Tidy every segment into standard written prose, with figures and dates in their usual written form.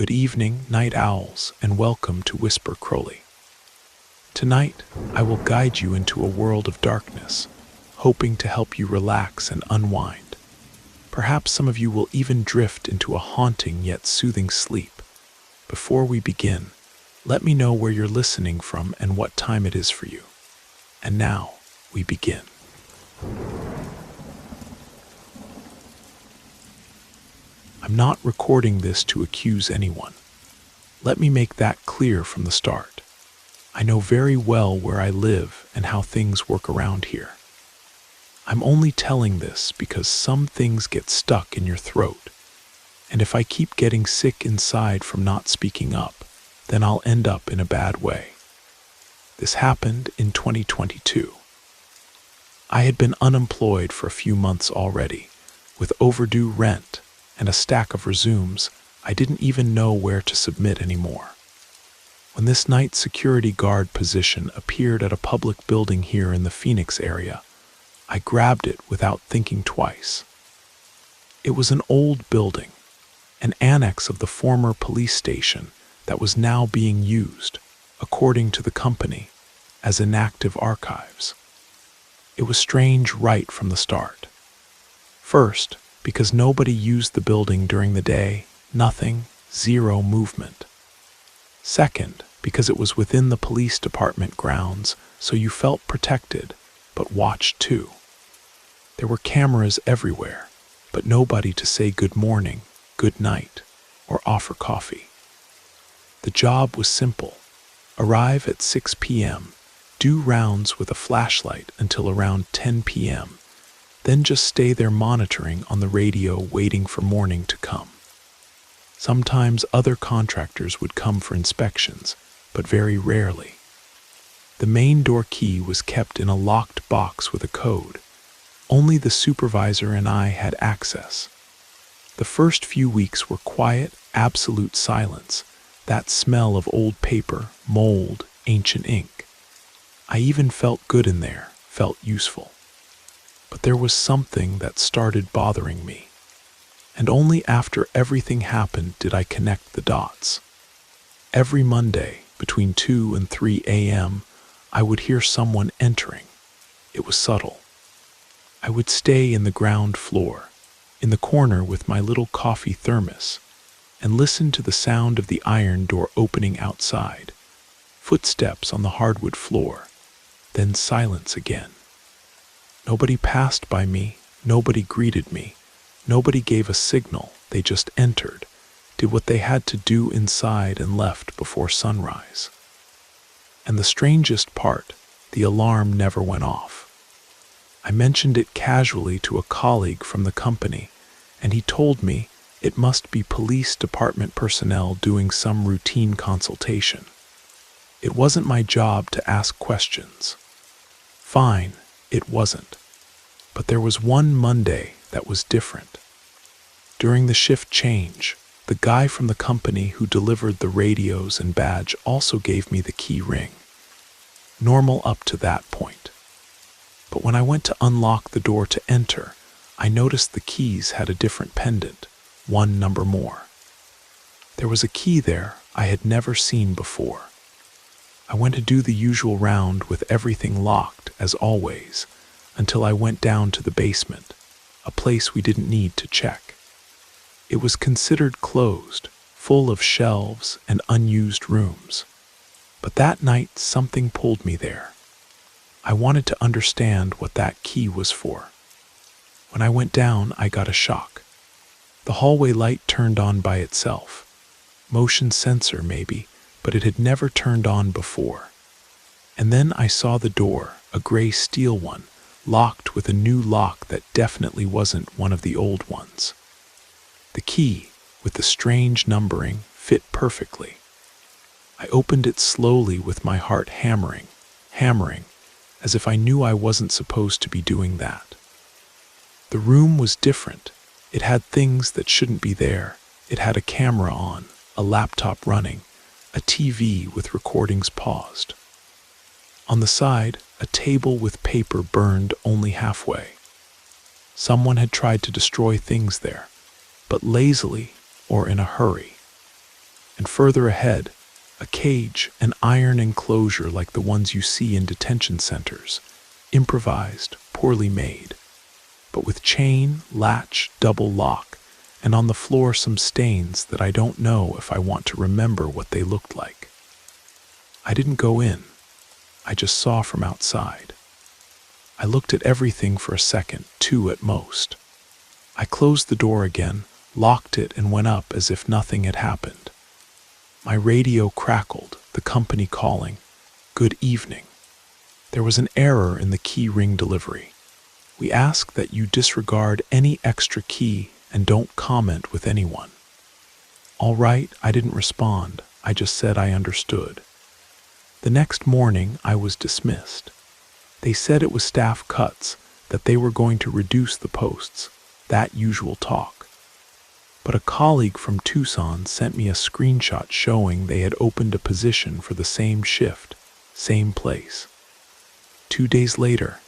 Good evening, night owls, and welcome to Whisper Crowley. Tonight, I will guide you into a world of darkness, hoping to help you relax and unwind. Perhaps some of you will even drift into a haunting yet soothing sleep. Before we begin, let me know where you're listening from and what time it is for you. And now, we begin. I'm not recording this to accuse anyone. Let me make that clear from the start. I know very well where I live and how things work around here. I'm only telling this because some things get stuck in your throat, and if I keep getting sick inside from not speaking up, then I'll end up in a bad way. This happened in 2022. I had been unemployed for a few months already, with overdue rent and a stack of resumes I didn't even know where to submit anymore. When this night security guard position appeared at a public building here in the Phoenix area, I grabbed it without thinking twice. It was an old building, an annex of the former police station that was now being used, according to the company, as inactive archives. It was strange right from the start. First, because nobody used the building during the day, nothing, zero movement. Second, because it was within the police department grounds, so you felt protected, but watched too. There were cameras everywhere, but nobody to say good morning, good night, or offer coffee. The job was simple. Arrive at 6 p.m., do rounds with a flashlight until around 10 p.m., then just stay there monitoring on the radio waiting for morning to come. Sometimes other contractors would come for inspections, but very rarely. The main door key was kept in a locked box with a code. Only the supervisor and I had access. The first few weeks were quiet, absolute silence, that smell of old paper, mold, ancient ink. I even felt good in there, felt useful. But there was something that started bothering me. And only after everything happened did I connect the dots. Every Monday, between 2 and 3 a.m., I would hear someone entering. It was subtle. I would stay in the ground floor, in the corner with my little coffee thermos, and listen to the sound of the iron door opening outside, footsteps on the hardwood floor, then silence again. Nobody passed by me, nobody greeted me, nobody gave a signal, they just entered, did what they had to do inside and left before sunrise. And the strangest part, the alarm never went off. I mentioned it casually to a colleague from the company, and he told me it must be police department personnel doing some routine consultation. It wasn't my job to ask questions. Fine, it wasn't. But there was one Monday that was different. During the shift change, the guy from the company who delivered the radios and badge also gave me the key ring. Normal up to that point. But when I went to unlock the door to enter, I noticed the keys had a different pendant, one number more. There was a key there I had never seen before. I went to do the usual round with everything locked, as always, until I went down to the basement, a place we didn't need to check. It was considered closed, full of shelves and unused rooms. But that night something pulled me there. I wanted to understand what that key was for. When I went down, I got a shock. The hallway light turned on by itself. Motion sensor maybe, but it had never turned on before. And then I saw the door, a gray steel one, locked with a new lock that definitely wasn't one of the old ones. The key, with the strange numbering, fit perfectly. I opened it slowly with my heart hammering, as if I knew I wasn't supposed to be doing that. The room was different. It had things that shouldn't be there. It had a camera on, a laptop running, a TV with recordings paused. On the side, a table with paper burned only halfway. Someone had tried to destroy things there, but lazily or in a hurry. And further ahead, a cage, an iron enclosure like the ones you see in detention centers, improvised, poorly made, but with chain, latch, double lock, and on the floor some stains that I don't know if I want to remember what they looked like. I didn't go in. I just saw from outside. I looked at everything for a second, 2 at most. I closed the door again, locked it, and went up as if nothing had happened. My radio crackled, the company calling, "Good evening." There was an error in the key ring delivery. We ask that you disregard any extra key and don't comment with anyone. All right, I didn't respond. I just said I understood. The next morning, I was dismissed. They said it was staff cuts, that they were going to reduce the posts, that usual talk. But a colleague from Tucson sent me a screenshot showing they had opened a position for the same shift, same place. 2 days later,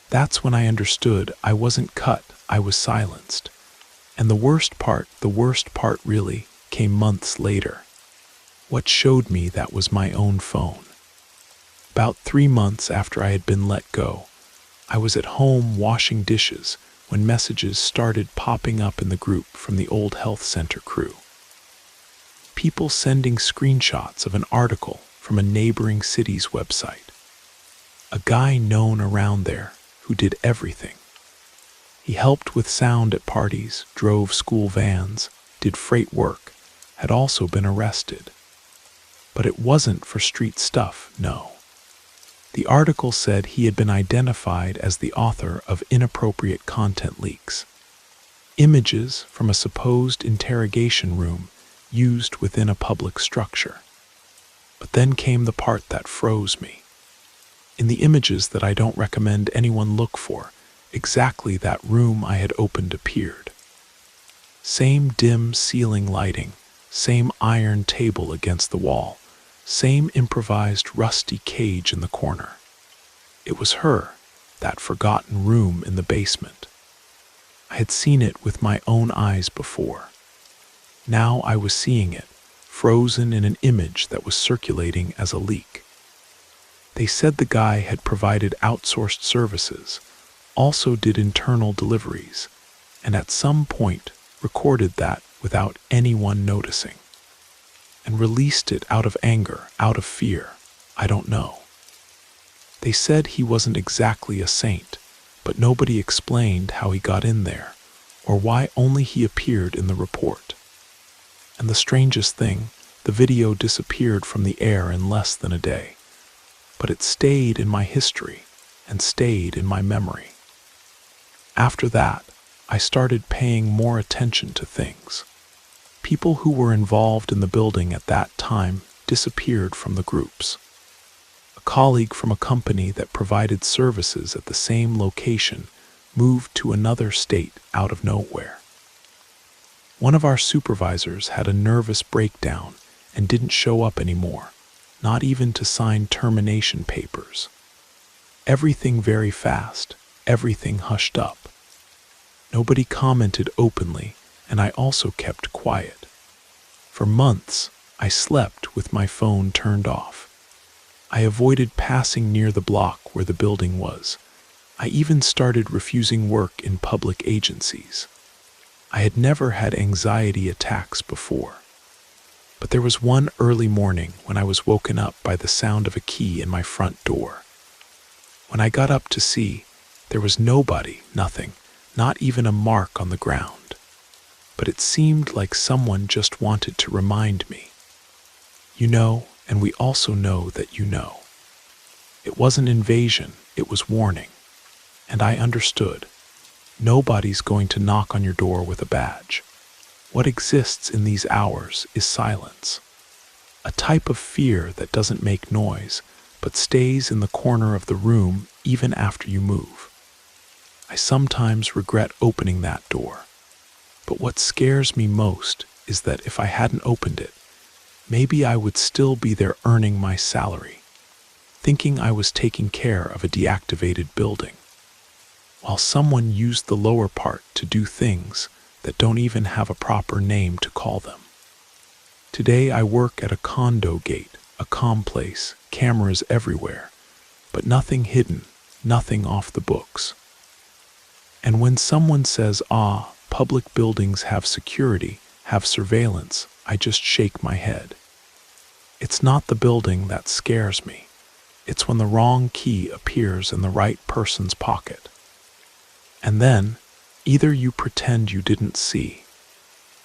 that's when I understood I wasn't cut, I was silenced. And the worst part really, came months later. What showed me that was my own phone. About 3 months after I had been let go, I was at home washing dishes when messages started popping up in the group from the old health center crew. People sending screenshots of an article from a neighboring city's website. A guy known around there who did everything. He helped with sound at parties, drove school vans, did freight work, had also been arrested. But it wasn't for street stuff, no. The article said he had been identified as the author of inappropriate content leaks. Images from a supposed interrogation room used within a public structure. But then came the part that froze me. In the images that I don't recommend anyone look for, exactly that room I had opened appeared. Same dim ceiling lighting, same iron table against the wall, same improvised rusty cage in the corner. It was her, that forgotten room in the basement. I had seen it with my own eyes before. Now I was seeing it, frozen in an image that was circulating as a leak. They said the guy had provided outsourced services, also did internal deliveries, and at some point recorded that without anyone noticing. And released it out of anger, out of fear, I don't know. They said he wasn't exactly a saint, but nobody explained how he got in there, or why only he appeared in the report. And the strangest thing, the video disappeared from the air in less than a day. But it stayed in my history, and stayed in my memory. After that, I started paying more attention to things. People who were involved in the building at that time disappeared from the groups. A colleague from a company that provided services at the same location moved to another state out of nowhere. One of our supervisors had a nervous breakdown and didn't show up anymore, not even to sign termination papers. Everything very fast, everything hushed up. Nobody commented openly, and I also kept quiet. For months, I slept with my phone turned off. I avoided passing near the block where the building was. I even started refusing work in public agencies. I had never had anxiety attacks before. But there was one early morning when I was woken up by the sound of a key in my front door. When I got up to see, there was nobody, nothing, not even a mark on the ground. But it seemed like someone just wanted to remind me. You know, and we also know that you know. It wasn't invasion, it was warning. And I understood. Nobody's going to knock on your door with a badge. What exists in these hours is silence. A type of fear that doesn't make noise, but stays in the corner of the room even after you move. I sometimes regret opening that door. But what scares me most is that if I hadn't opened it, maybe I would still be there earning my salary, thinking I was taking care of a deactivated building, while someone used the lower part to do things that don't even have a proper name to call them. Today I work at a condo gate, a calm place, cameras everywhere, but nothing hidden, nothing off the books. And when someone says, public buildings have security, have surveillance, I just shake my head. It's not the building that scares me. It's when the wrong key appears in the right person's pocket. And then, either you pretend you didn't see,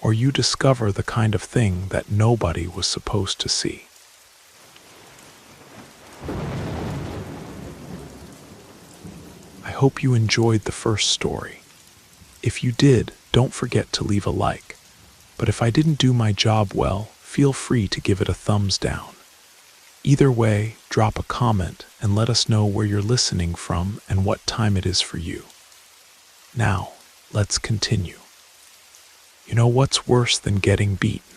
or you discover the kind of thing that nobody was supposed to see. I hope you enjoyed the first story. If you did, don't forget to leave a like. But if I didn't do my job well, feel free to give it a thumbs down. Either way, drop a comment and let us know where you're listening from and what time it is for you. Now, let's continue. You know what's worse than getting beaten?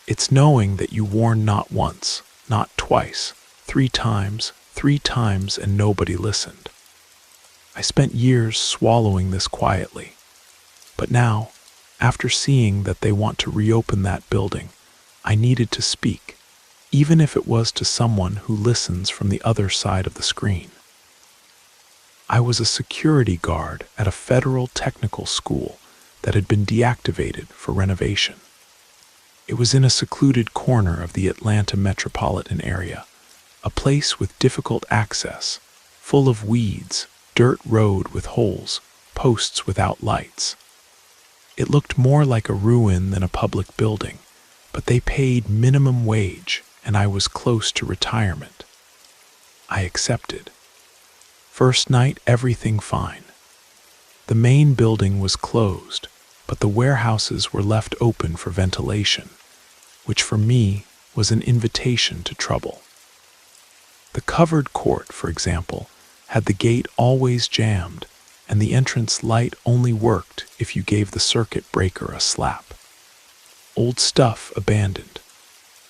It's knowing that you warned not once, not twice, 3 times, and nobody listened. I spent years swallowing this quietly. But now, after seeing that they want to reopen that building, I needed to speak, even if it was to someone who listens from the other side of the screen. I was a security guard at a federal technical school that had been deactivated for renovation. It was in a secluded corner of the Atlanta metropolitan area, a place with difficult access, full of weeds, dirt road with holes, posts without lights. It looked more like a ruin than a public building, but they paid minimum wage and I was close to retirement. I accepted. First night, everything fine. The main building was closed, but the warehouses were left open for ventilation, which for me was an invitation to trouble. The covered court, for example, had the gate always jammed, and the entrance light only worked if you gave the circuit breaker a slap. Old stuff abandoned.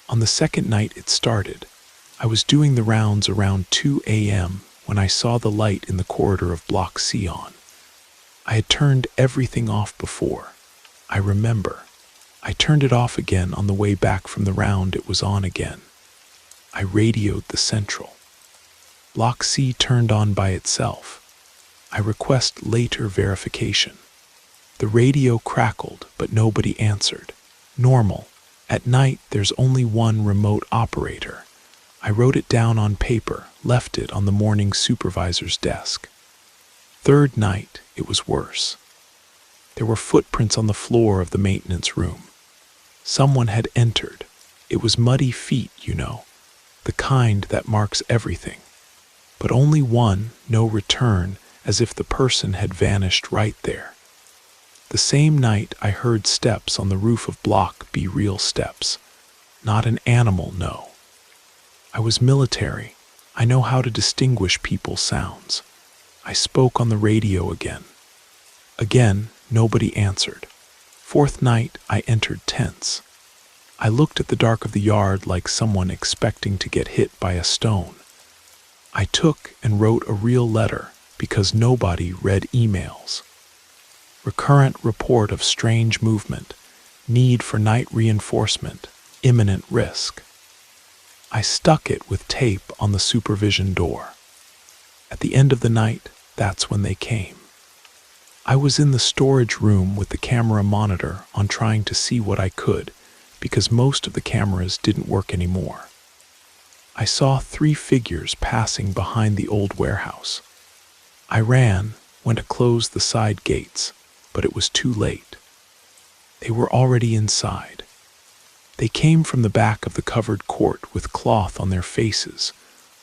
On the second night it started, I was doing the rounds around 2 a.m. when I saw the light in the corridor of Block C on. I had turned everything off before. I remember. I turned it off again on the way back from the round. It was on again. I radioed the central. Block C turned on by itself. I request later verification. The radio crackled, but nobody answered. Normal. At night, there's only one remote operator. I wrote it down on paper, left it on the morning supervisor's desk. Third night, it was worse. There were footprints on the floor of the maintenance room. Someone had entered. It was muddy feet, the kind that marks everything. But only one, no return, as if the person had vanished right there. The same night, I heard steps on the roof of Block B, real steps. Not an animal, no. I was military. I know how to distinguish people's sounds. I spoke on the radio again. Again, nobody answered. Fourth night, I entered tense. I looked at the dark of the yard like someone expecting to get hit by a stone. I took and wrote a real letter because nobody read emails. Recurrent report of strange movement, need for night reinforcement, imminent risk. I stuck it with tape on the supervision door. At the end of the night, that's when they came. I was in the storage room with the camera monitor on trying to see what I could, because most of the cameras didn't work anymore. I saw 3 figures passing behind the old warehouse. I ran, went to close the side gates, but it was too late. They were already inside. They came from the back of the covered court with cloth on their faces,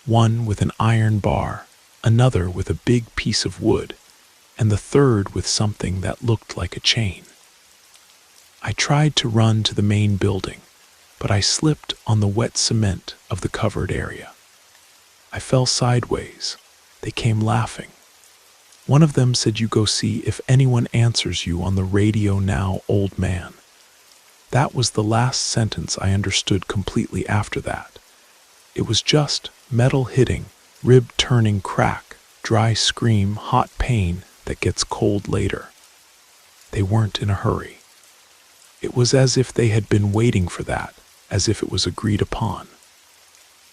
one with an iron bar, another with a big piece of wood, and the third with something that looked like a chain. I tried to run to the main building, but I slipped on the wet cement of the covered area. I fell sideways. They came laughing. One of them said, "You go see if anyone answers you on the radio now, old man." That was the last sentence I understood completely after that. It was just metal hitting, rib turning crack, dry scream, hot pain that gets cold later. They weren't in a hurry. It was as if they had been waiting for that, as if it was agreed upon.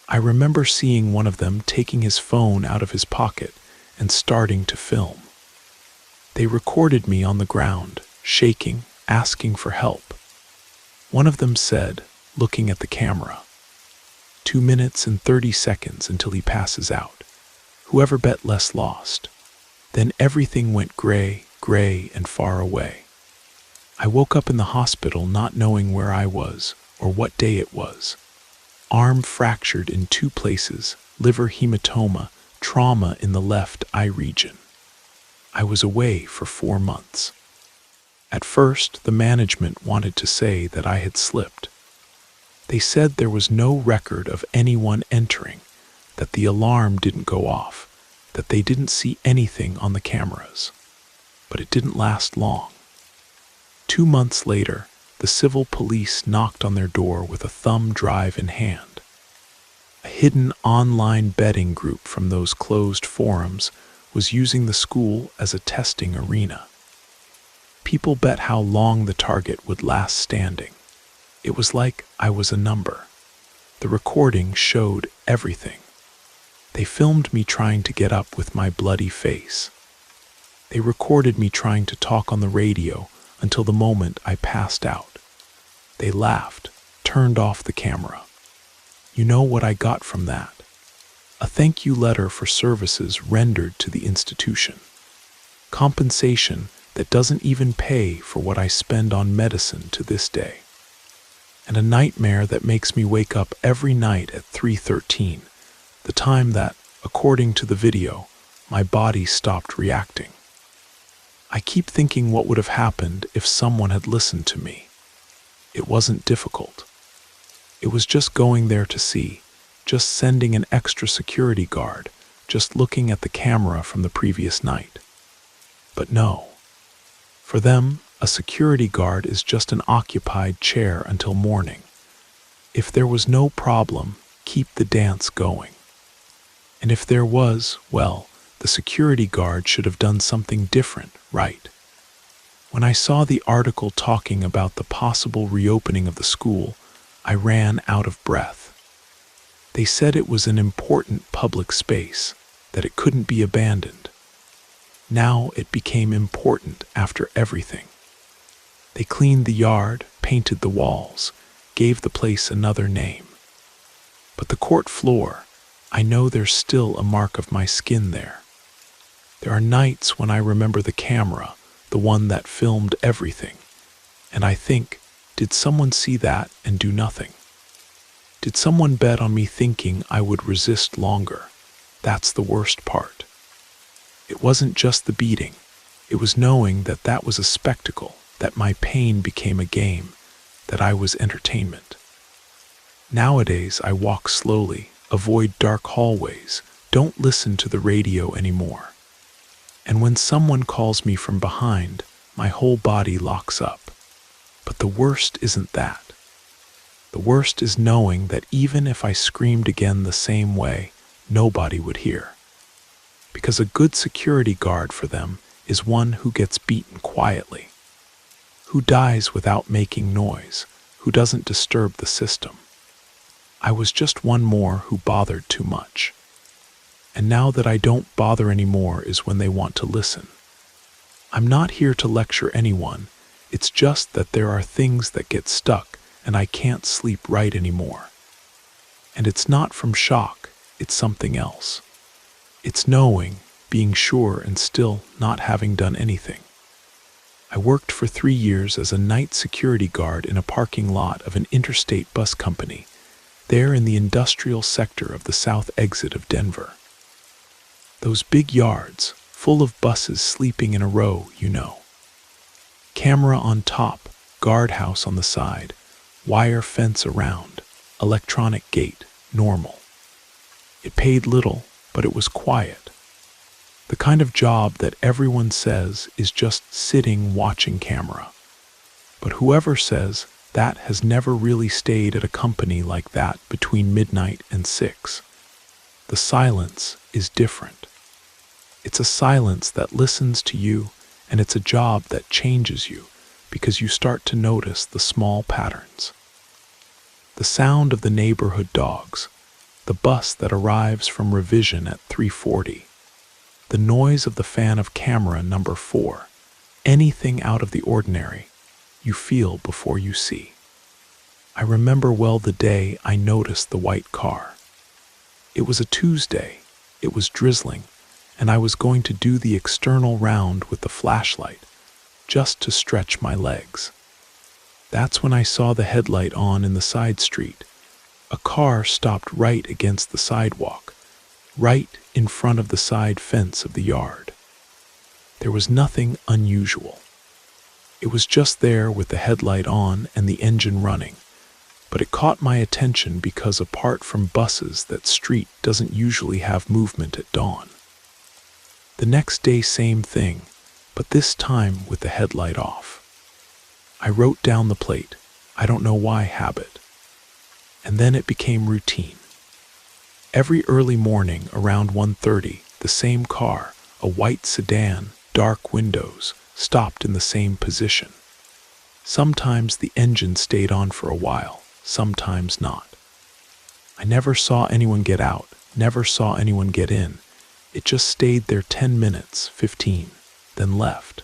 I remember seeing one of them taking his phone out of his pocket and starting to film. They recorded me on the ground, shaking, asking for help. One of them said, looking at the camera, 2 minutes and 30 seconds until he passes out. Whoever bet less lost. Then everything went gray, and far away. I woke up in the hospital not knowing where I was or what day it was. Arm fractured in 2 places, liver hematoma, trauma in the left eye region. I was away for 4 months. At first, the management wanted to say that I had slipped. They said there was no record of anyone entering, that the alarm didn't go off, that they didn't see anything on the cameras. But it didn't last long. 2 months later, the civil police knocked on their door with a thumb drive in hand. A hidden online betting group from those closed forums was using the school as a testing arena. People bet how long the target would last standing. It was like I was a number. The recording showed everything. They filmed me trying to get up with my bloody face. They recorded me trying to talk on the radio until the moment I passed out. They laughed, turned off the camera. You know what I got from that? A thank you letter for services rendered to the institution. Compensation that doesn't even pay for what I spend on medicine to this day. And a nightmare that makes me wake up every night at 3:13, the time that, according to the video, my body stopped reacting. I keep thinking what would have happened if someone had listened to me. It wasn't difficult. It was just going there to see, just sending an extra security guard, just looking at the camera from the previous night. But no. For them, a security guard is just an occupied chair until morning. If there was no problem, keep the dance going. And if there was, well, the security guard should have done something different, right? When I saw the article talking about the possible reopening of the school, I ran out of breath. They said it was an important public space, that it couldn't be abandoned. Now it became important after everything. They cleaned the yard, painted the walls, gave the place another name. But the court floor, I know there's still a mark of my skin there. There are nights when I remember the camera, the one that filmed everything, and I think, did someone see that and do nothing? Did someone bet on me thinking I would resist longer? That's the worst part. It wasn't just the beating. It was knowing that that was a spectacle, that my pain became a game, that I was entertainment. Nowadays, I walk slowly, avoid dark hallways, don't listen to the radio anymore. And when someone calls me from behind, my whole body locks up. But the worst isn't that. The worst is knowing that even if I screamed again the same way, nobody would hear. Because a good security guard for them is one who gets beaten quietly, who dies without making noise, who doesn't disturb the system. I was just one more who bothered too much. And now that I don't bother anymore is when they want to listen. I'm not here to lecture anyone, it's just that there are things that get stuck and I can't sleep right anymore. And it's not from shock, it's something else. It's knowing, being sure and still not having done anything. I worked for 3 years as a night security guard in a parking lot of an interstate bus company, there in the industrial sector of the south exit of Denver. Those big yards, full of buses sleeping in a row, you know. Camera on top, guardhouse on the side, wire fence around, electronic gate, normal. It paid little, but it was quiet. The kind of job that everyone says is just sitting watching camera. But whoever says that has never really stayed at a company like that between midnight and 6. The silence is different. It's a silence that listens to you, and it's a job that changes you, because you start to notice the small patterns. The sound of the neighborhood dogs, the bus that arrives from revision at 3:40, the noise of the fan of camera number 4, anything out of the ordinary, you feel before you see. I remember well the day I noticed the white car. It was a Tuesday, it was drizzling, and I was going to do the external round with the flashlight, just to stretch my legs. That's when I saw the headlight on in the side street. A car stopped right against the sidewalk, right in front of the side fence of the yard. There was nothing unusual. It was just there with the headlight on and the engine running, but it caught my attention because apart from buses, that street doesn't usually have movement at dawn. The next day, same thing, but this time with the headlight off. I wrote down the plate, I don't know why, habit. And then it became routine. Every early morning around 1:30, the same car, a white sedan, dark windows, stopped in the same position. Sometimes the engine stayed on for a while, sometimes not. I never saw anyone get out, never saw anyone get in. It just stayed there 10 minutes, 15, then left.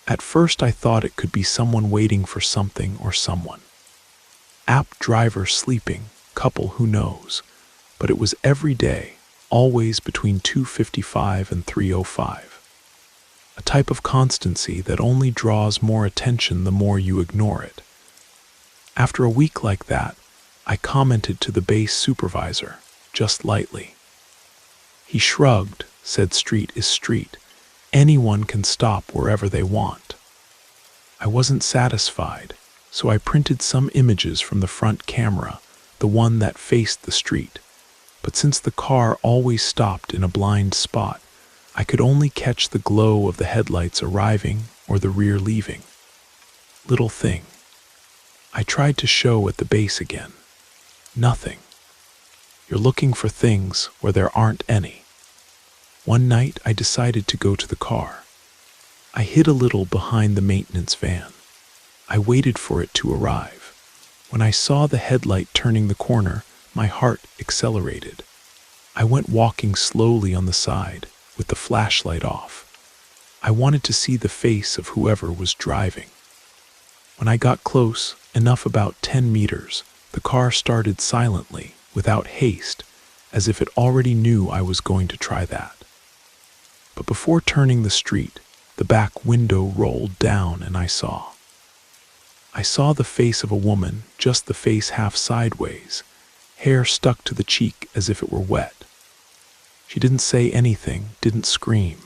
At first I thought it could be someone waiting for something or someone. App driver sleeping, couple, who knows. But it was every day, always between 2:55 and 3:05. A type of constancy that only draws more attention the more you ignore it. After a week like that, I commented to the base supervisor, just lightly. He shrugged, said street is street. Anyone can stop wherever they want. I wasn't satisfied, so I printed some images from the front camera, the one that faced the street. But since the car always stopped in a blind spot, I could only catch the glow of the headlights arriving or the rear leaving. Little thing. I tried to show at the base again. Nothing. You're looking for things where there aren't any. One night I decided to go to the car. I hid a little behind the maintenance van. I waited for it to arrive. When I saw the headlight turning the corner, my heart accelerated. I went walking slowly on the side, with the flashlight off. I wanted to see the face of whoever was driving. When I got close, enough, about 10 meters, the car started silently, without haste, as if it already knew I was going to try that. But before turning the street, the back window rolled down and I saw the face of a woman, just the face, half sideways, hair stuck to the cheek as if it were wet. She didn't say anything, didn't scream,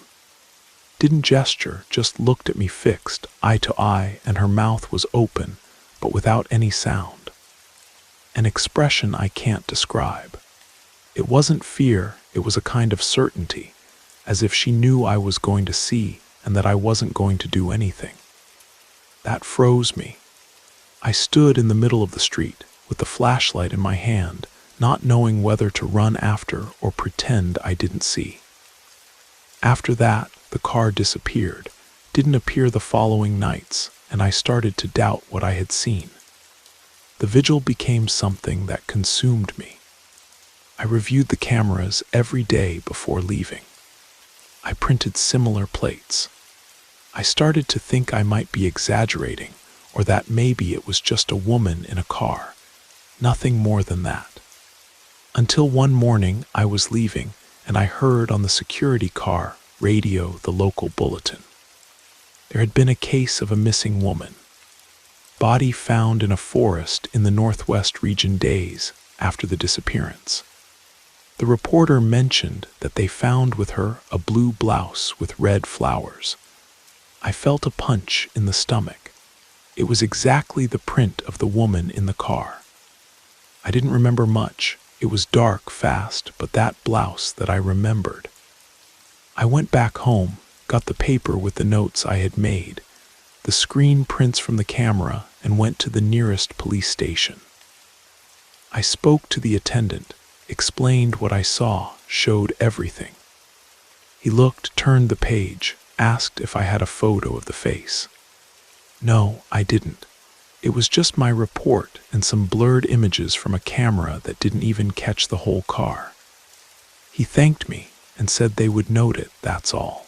didn't gesture, just looked at me fixed, eye to eye, and her mouth was open, but without any sound. An expression I can't describe. It wasn't fear, it was a kind of certainty, as if she knew I was going to see and that I wasn't going to do anything. That froze me. I stood in the middle of the street, with the flashlight in my hand, not knowing whether to run after or pretend I didn't see. After that, the car disappeared, didn't appear the following nights, and I started to doubt what I had seen. The vigil became something that consumed me. I reviewed the cameras every day before leaving. I printed similar plates. I started to think I might be exaggerating, or that maybe it was just a woman in a car. Nothing more than that. Until one morning I was leaving, and I heard on the security car radio the local bulletin. There had been a case of a missing woman. Body found in a forest in the Northwest region days after the disappearance. The reporter mentioned that they found with her a blue blouse with red flowers. I felt a punch in the stomach. It was exactly the print of the woman in the car. I didn't remember much. It was dark, fast, but that blouse that I remembered. I went back home, got the paper with the notes I had made, the screen prints from the camera, and went to the nearest police station. I spoke to the attendant, explained what I saw, showed everything. He looked, turned the page, asked if I had a photo of the face. No, I didn't. It was just my report and some blurred images from a camera that didn't even catch the whole car. He thanked me and said they would note it, that's all.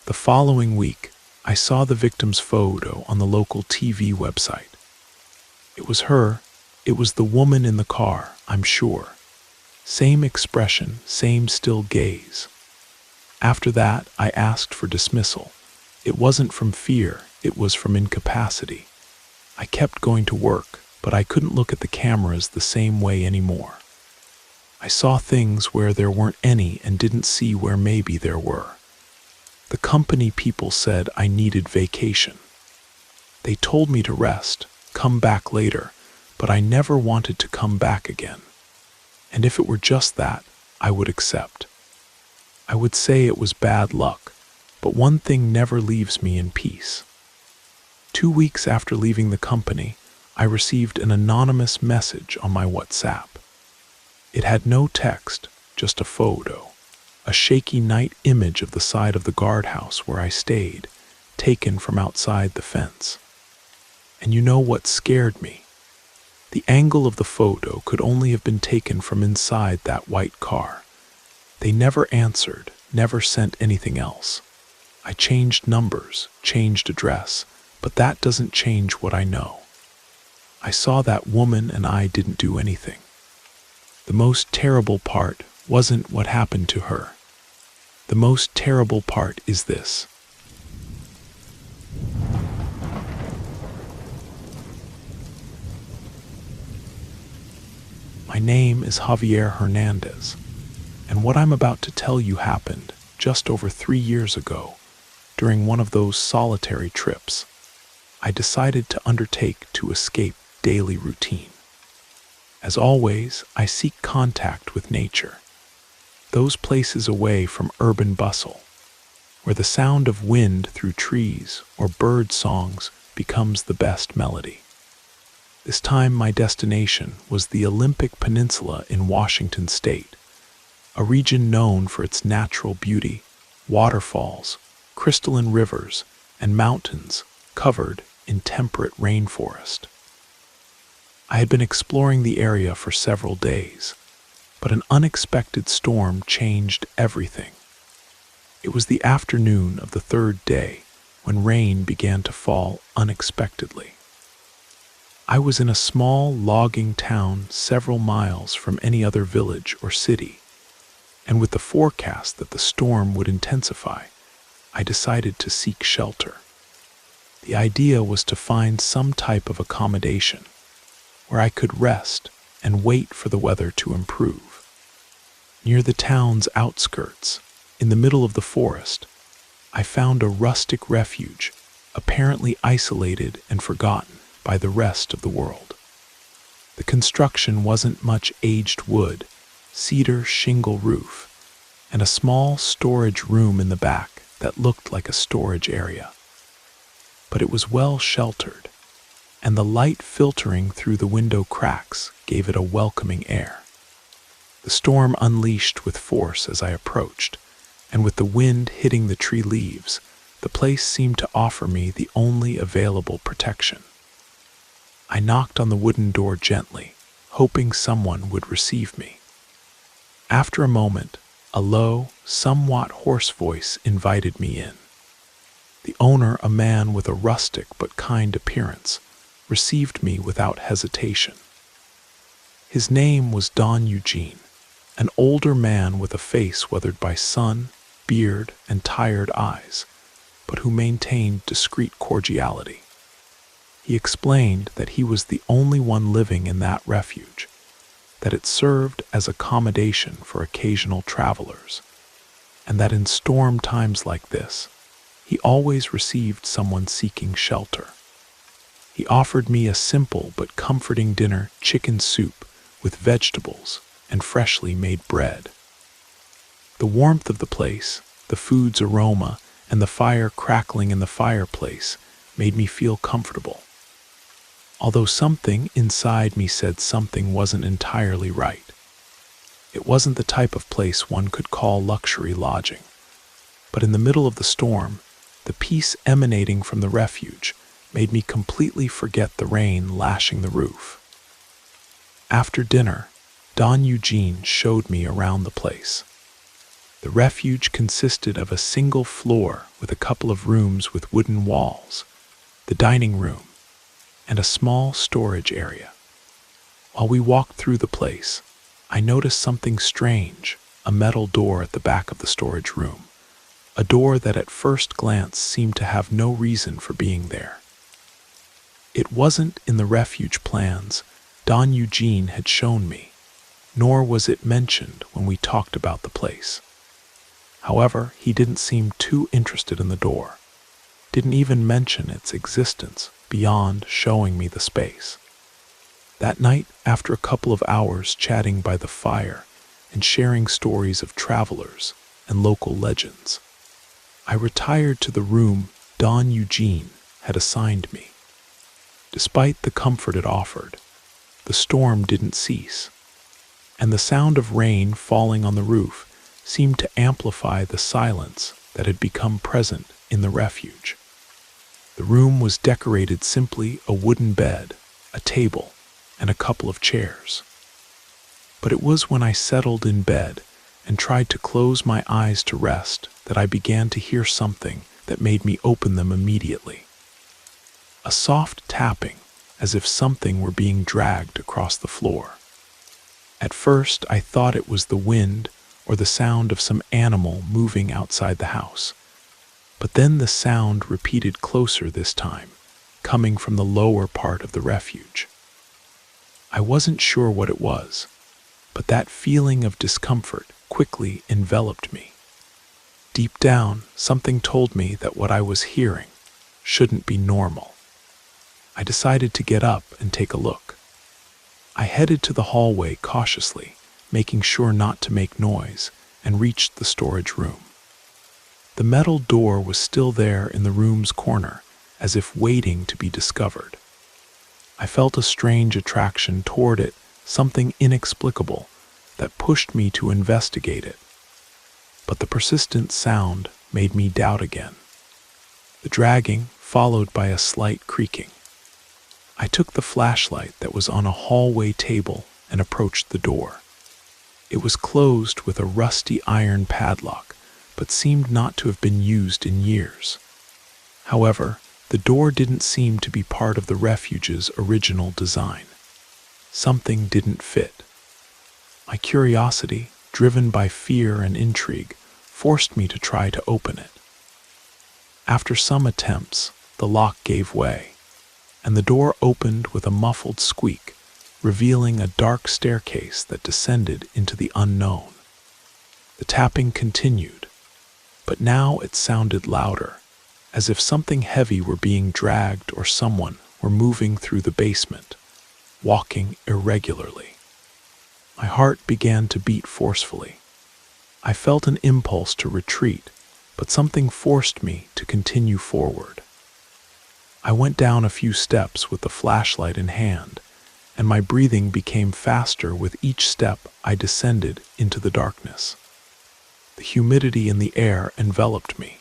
The following week, I saw the victim's photo on the local TV website. It was her. It was the woman in the car, I'm sure. Same expression, same still gaze. After that, I asked for dismissal. It wasn't from fear, it was from incapacity. I kept going to work, but I couldn't look at the cameras the same way anymore. I saw things where there weren't any and didn't see where maybe there were. The company people said I needed vacation. They told me to rest, come back later, but I never wanted to come back again. And if it were just that, I would accept. I would say it was bad luck, but one thing never leaves me in peace. 2 weeks after leaving the company, I received an anonymous message on my WhatsApp. It had no text, just a photo, a shaky night image of the side of the guardhouse where I stayed, taken from outside the fence. And you know what scared me? The angle of the photo could only have been taken from inside that white car. They never answered, never sent anything else. I changed numbers, changed address, but that doesn't change what I know. I saw that woman and I didn't do anything. The most terrible part wasn't what happened to her. The most terrible part is this. My name is Javier Hernandez, and what I'm about to tell you happened just over 3 years ago during one of those solitary trips I decided to undertake to escape daily routine. As always, I seek contact with nature, those places away from urban bustle, where the sound of wind through trees or bird songs becomes the best melody. This time my destination was the Olympic Peninsula in Washington State, a region known for its natural beauty, waterfalls, crystalline rivers, and mountains covered in temperate rainforest. I had been exploring the area for several days, but an unexpected storm changed everything. It was the afternoon of the 3rd day when rain began to fall unexpectedly. I was in a small logging town several miles from any other village or city, and with the forecast that the storm would intensify, I decided to seek shelter. The idea was to find some type of accommodation where I could rest and wait for the weather to improve. Near the town's outskirts, in the middle of the forest, I found a rustic refuge, apparently isolated and forgotten by the rest of the world. The construction wasn't much aged wood, cedar shingle roof, and a small storage room in the back that looked like a storage area. But it was well sheltered, and the light filtering through the window cracks gave it a welcoming air. The storm unleashed with force as I approached, and with the wind hitting the tree leaves, the place seemed to offer me the only available protection. I knocked on the wooden door gently, hoping someone would receive me. After a moment, a low, somewhat hoarse voice invited me in. The owner, a man with a rustic but kind appearance, received me without hesitation. His name was Don Eugene, an older man with a face weathered by sun, beard, and tired eyes, but who maintained discreet cordiality. He explained that he was the only one living in that refuge, that it served as accommodation for occasional travelers, and that in storm times like this, he always received someone seeking shelter. He offered me a simple but comforting dinner, chicken soup with vegetables and freshly made bread. The warmth of the place, the food's aroma, and the fire crackling in the fireplace made me feel comfortable. Although something inside me said something wasn't entirely right. It wasn't the type of place one could call luxury lodging. But in the middle of the storm, the peace emanating from the refuge made me completely forget the rain lashing the roof. After dinner, Don Eugene showed me around the place. The refuge consisted of a single floor with a couple of rooms with wooden walls, the dining room, and a small storage area. While we walked through the place, I noticed something strange, a metal door at the back of the storage room, a door that at first glance seemed to have no reason for being there. It wasn't in the refuge plans Don Eugene had shown me, nor was it mentioned when we talked about the place. However, he didn't seem too interested in the door, didn't even mention its existence beyond showing me the space. That night, after a couple of hours chatting by the fire and sharing stories of travelers and local legends, I retired to the room Don Eugene had assigned me. Despite the comfort it offered, the storm didn't cease, and the sound of rain falling on the roof seemed to amplify the silence that had become present in the refuge. The room was decorated simply a wooden bed, a table, and a couple of chairs. But it was when I settled in bed and tried to close my eyes to rest that I began to hear something that made me open them immediately. A soft tapping, as if something were being dragged across the floor. At first, I thought it was the wind or the sound of some animal moving outside the house. But then the sound repeated closer this time, coming from the lower part of the refuge. I wasn't sure what it was, but that feeling of discomfort quickly enveloped me. Deep down, something told me that what I was hearing shouldn't be normal. I decided to get up and take a look. I headed to the hallway cautiously, making sure not to make noise, and reached the storage room. The metal door was still there in the room's corner, as if waiting to be discovered. I felt a strange attraction toward it, something inexplicable, that pushed me to investigate it. But the persistent sound made me doubt again. The dragging followed by a slight creaking. I took the flashlight that was on a hallway table and approached the door. It was closed with a rusty iron padlock, but seemed not to have been used in years. However, the door didn't seem to be part of the refuge's original design. Something didn't fit. My curiosity, driven by fear and intrigue, forced me to try to open it. After some attempts, the lock gave way, and the door opened with a muffled squeak, revealing a dark staircase that descended into the unknown. The tapping continued, but now it sounded louder, as if something heavy were being dragged or someone were moving through the basement, walking irregularly. My heart began to beat forcefully. I felt an impulse to retreat, but something forced me to continue forward. I went down a few steps with the flashlight in hand, and my breathing became faster with each step I descended into the darkness. The humidity in the air enveloped me.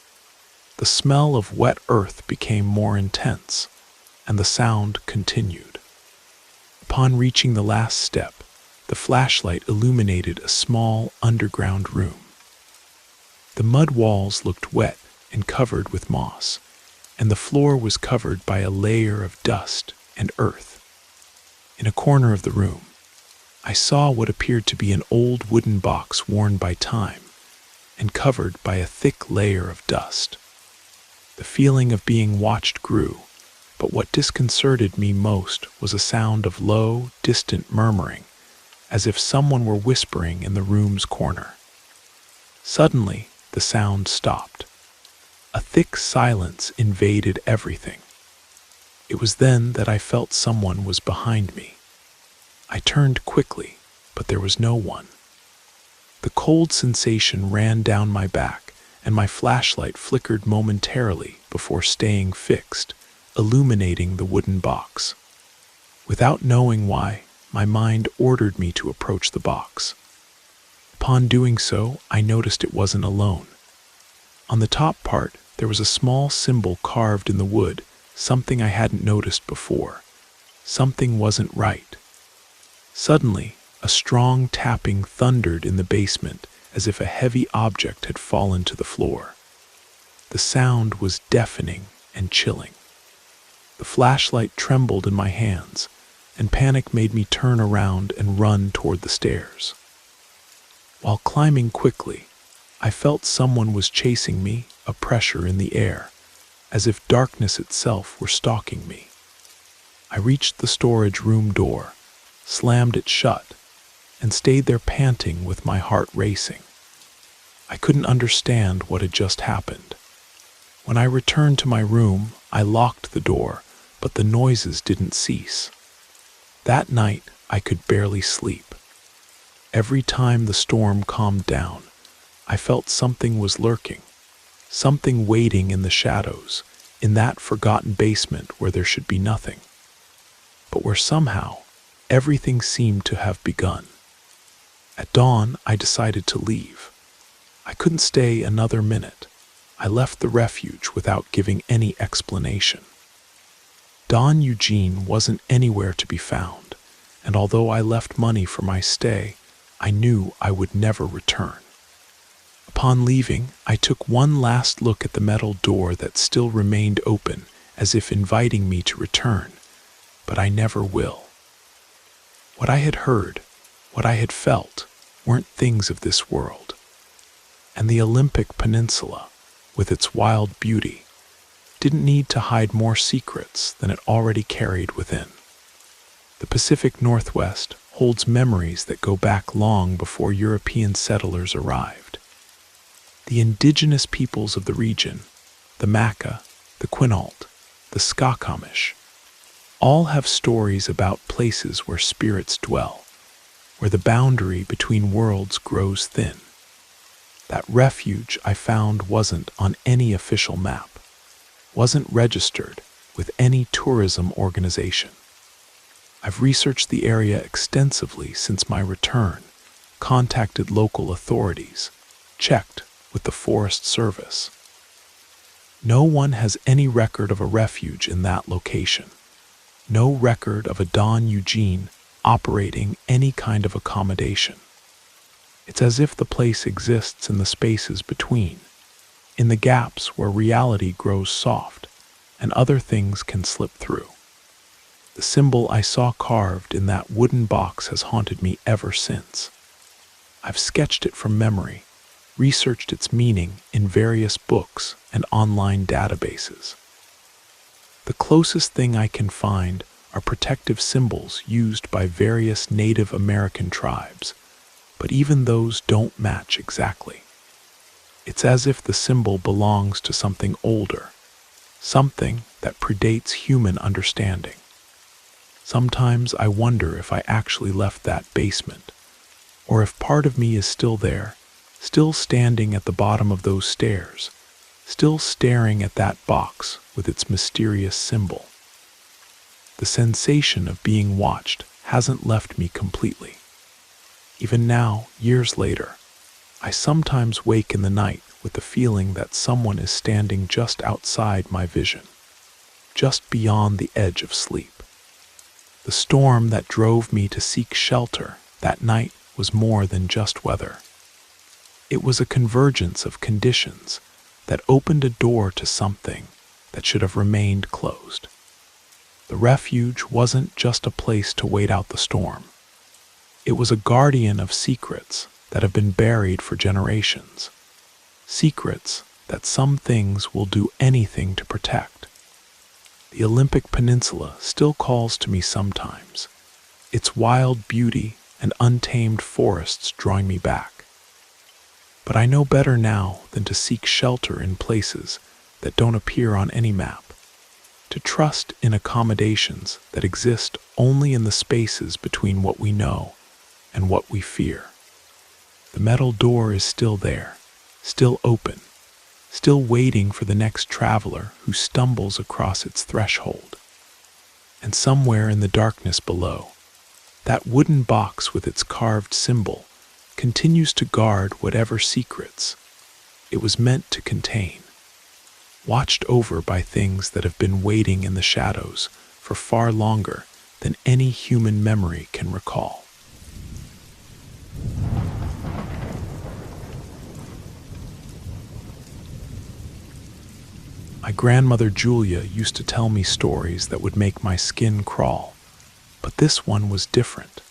The smell of wet earth became more intense, and the sound continued. Upon reaching the last step, the flashlight illuminated a small underground room. The mud walls looked wet and covered with moss, and the floor was covered by a layer of dust and earth. In a corner of the room, I saw what appeared to be an old wooden box worn by time and covered by a thick layer of dust. The feeling of being watched grew, but what disconcerted me most was a sound of low, distant murmuring, as if someone were whispering in the room's corner. Suddenly, the sound stopped. A thick silence invaded everything. It was then that I felt someone was behind me. I turned quickly, but there was no one. The cold sensation ran down my back, and my flashlight flickered momentarily before staying fixed, illuminating the wooden box. Without knowing why, my mind ordered me to approach the box. Upon doing so, I noticed it wasn't alone. On the top part, there was a small symbol carved in the wood, something I hadn't noticed before. Something wasn't right. Suddenly, a strong tapping thundered in the basement as if a heavy object had fallen to the floor. The sound was deafening and chilling. The flashlight trembled in my hands, and panic made me turn around and run toward the stairs. While climbing quickly, I felt someone was chasing me, a pressure in the air, as if darkness itself were stalking me. I reached the storage room door, slammed it shut, and stayed there panting with my heart racing. I couldn't understand what had just happened. When I returned to my room, I locked the door, but the noises didn't cease. That night, I could barely sleep. Every time the storm calmed down, I felt something was lurking, something waiting in the shadows, in that forgotten basement where there should be nothing, but where somehow everything seemed to have begun. At dawn, I decided to leave. I couldn't stay another minute. I left the refuge without giving any explanation. Don Eugene wasn't anywhere to be found, and although I left money for my stay, I knew I would never return. Upon leaving, I took one last look at the metal door that still remained open, as if inviting me to return, but I never will. What I had heard, what I had felt, weren't things of this world. And the Olympic Peninsula, with its wild beauty, didn't need to hide more secrets than it already carried within. The Pacific Northwest holds memories that go back long before European settlers arrived. The indigenous peoples of the region, the Makah, the Quinault, the Skokomish, all have stories about places where spirits dwell, where the boundary between worlds grows thin. That refuge I found wasn't on any official map, wasn't registered with any tourism organization. I've researched the area extensively since my return, contacted local authorities, checked with the Forest Service. No one has any record of a refuge in that location. No record of a Don Eugene operating any kind of accommodation. It's as if the place exists in the spaces between, in the gaps where reality grows soft and other things can slip through. The symbol I saw carved in that wooden box has haunted me ever since. I've sketched it from memory, researched its meaning in various books and online databases. The closest thing I can find are protective symbols used by various Native American tribes, but even those don't match exactly. It's as if the symbol belongs to something older, something that predates human understanding. Sometimes I wonder if I actually left that basement, or if part of me is still there, still standing at the bottom of those stairs, still staring at that box with its mysterious symbol. The sensation of being watched hasn't left me completely. Even now, years later, I sometimes wake in the night with the feeling that someone is standing just outside my vision, just beyond the edge of sleep. The storm that drove me to seek shelter that night was more than just weather. It was a convergence of conditions that opened a door to something that should have remained closed. The refuge wasn't just a place to wait out the storm. It was a guardian of secrets that have been buried for generations. Secrets that some things will do anything to protect. The Olympic Peninsula still calls to me sometimes, its wild beauty and untamed forests drawing me back. But I know better now than to seek shelter in places that don't appear on any map, to trust in accommodations that exist only in the spaces between what we know and what we fear. The metal door is still there, still open, still waiting for the next traveler who stumbles across its threshold. And somewhere in the darkness below, that wooden box with its carved symbol continues to guard whatever secrets it was meant to contain. watched over by things that have been waiting in the shadows for far longer than any human memory can recall. My grandmother Julia used to tell me stories that would make my skin crawl, but this one was different.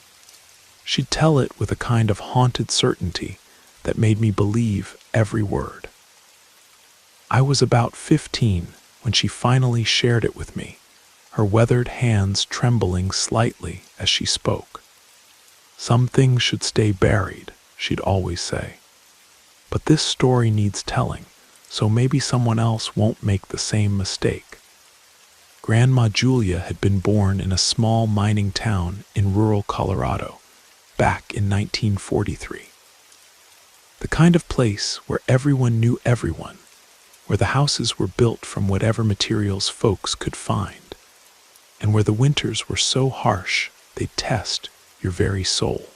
She'd tell it with a kind of haunted certainty that made me believe every word. I was about 15 when she finally shared it with me, her weathered hands trembling slightly as she spoke. "Some things should stay buried," she'd always say. "But this story needs telling, so maybe someone else won't make the same mistake." Grandma Julia had been born in a small mining town in rural Colorado back in 1943. The kind of place where everyone knew everyone, where the houses were built from whatever materials folks could find, and where the winters were so harsh they'd test your very soul.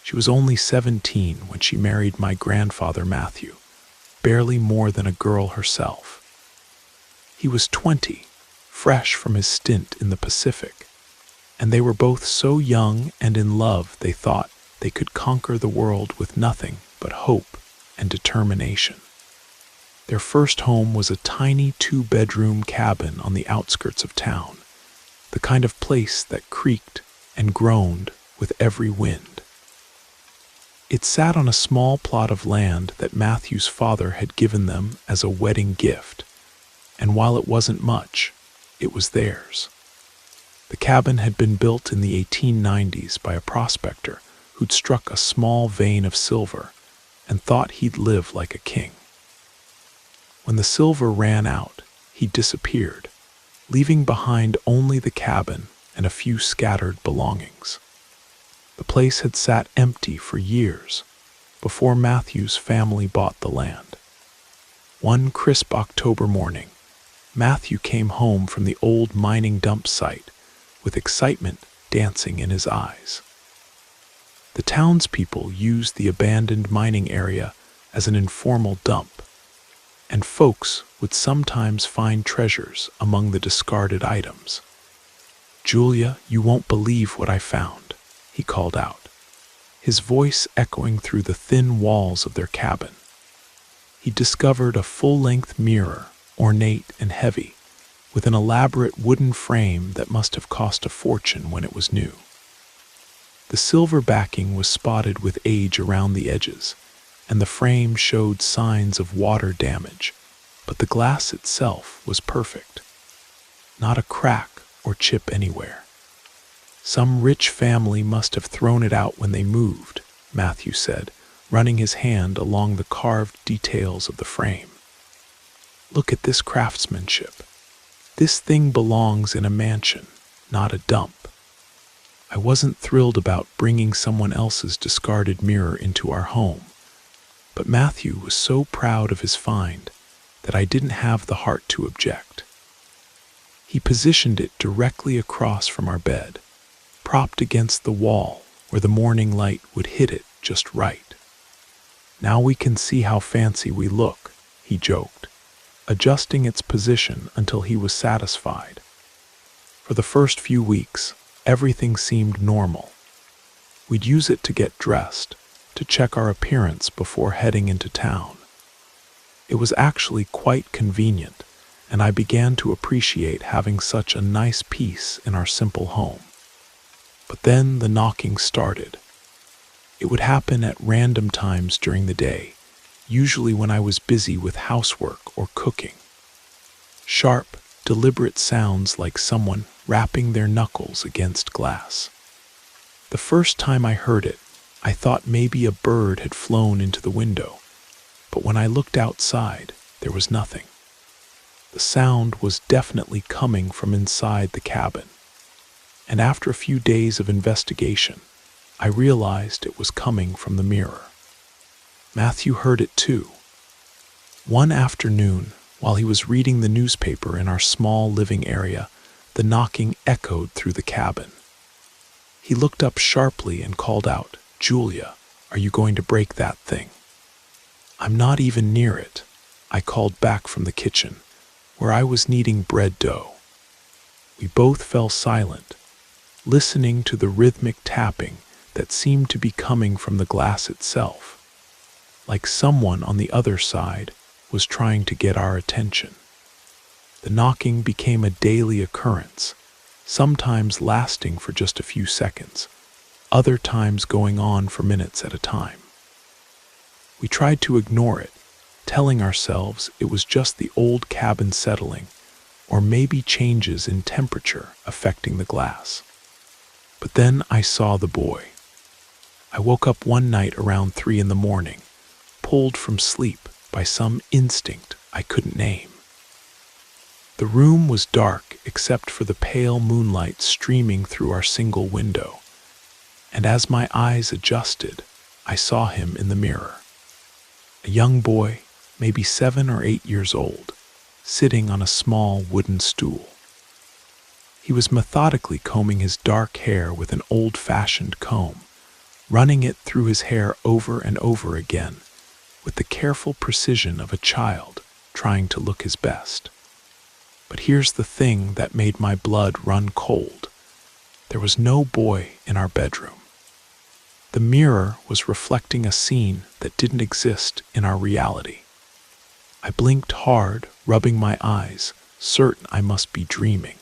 She was only 17 when she married my grandfather Matthew, barely more than a girl herself. He was 20, fresh from his stint in the Pacific, and they were both so young and in love they thought they could conquer the world with nothing but hope and determination. Their first home was a tiny 2-bedroom cabin on the outskirts of town, the kind of place that creaked and groaned with every wind. It sat on a small plot of land that Matthew's father had given them as a wedding gift, and while it wasn't much, it was theirs. The cabin had been built in the 1890s by a prospector who'd struck a small vein of silver and thought he'd live like a king. When the silver ran out, he disappeared, leaving behind only the cabin and a few scattered belongings. The place had sat empty for years before Matthew's family bought the land. One crisp October morning, Matthew came home from the old mining dump site with excitement dancing in his eyes. The townspeople used the abandoned mining area as an informal dump, and folks would sometimes find treasures among the discarded items. "Julia, you won't believe what I found," he called out, his voice echoing through the thin walls of their cabin. He discovered a full-length mirror, ornate and heavy, with an elaborate wooden frame that must have cost a fortune when it was new. The silver backing was spotted with age around the edges, and the frame showed signs of water damage, but the glass itself was perfect. Not a crack or chip anywhere. "Some rich family must have thrown it out when they moved," Matthew said, running his hand along the carved details of the frame. "Look at this craftsmanship. This thing belongs in a mansion, not a dump." I wasn't thrilled about bringing someone else's discarded mirror into our home, but Matthew was so proud of his find that I didn't have the heart to object. He positioned it directly across from our bed, propped against the wall where the morning light would hit it just right. "Now we can see how fancy we look," he joked, adjusting its position until he was satisfied. For the first few weeks, everything seemed normal. We'd use it to get dressed, to check our appearance before heading into town. It was actually quite convenient, and I began to appreciate having such a nice piece in our simple home. But then the knocking started. It would happen at random times during the day, usually when I was busy with housework or cooking. Sharp, deliberate sounds like someone rapping their knuckles against glass. The first time I heard it, I thought maybe a bird had flown into the window, but when I looked outside, there was nothing. The sound was definitely coming from inside the cabin, and after a few days of investigation, I realized it was coming from the mirror. Matthew heard it too. One afternoon, while he was reading the newspaper in our small living area, the knocking echoed through the cabin. He looked up sharply and called out, "Julia, are you going to break that thing?" "I'm not even near it," I called back from the kitchen, where I was kneading bread dough. We both fell silent, listening to the rhythmic tapping that seemed to be coming from the glass itself, like someone on the other side was trying to get our attention. The knocking became a daily occurrence, sometimes lasting for just a few seconds, other times going on for minutes at a time. We tried to ignore it, telling ourselves it was just the old cabin settling, or maybe changes in temperature affecting the glass. But then I saw the boy. I woke up one night around 3 a.m, pulled from sleep by some instinct I couldn't name. The room was dark except for the pale moonlight streaming through our single window, and as my eyes adjusted, I saw him in the mirror. A young boy, maybe 7 or 8 years old, sitting on a small wooden stool. He was methodically combing his dark hair with an old-fashioned comb, running it through his hair over and over again, with the careful precision of a child trying to look his best. But here's the thing that made my blood run cold. There was no boy in our bedroom. The mirror was reflecting a scene that didn't exist in our reality. I blinked hard, rubbing my eyes, certain I must be dreaming.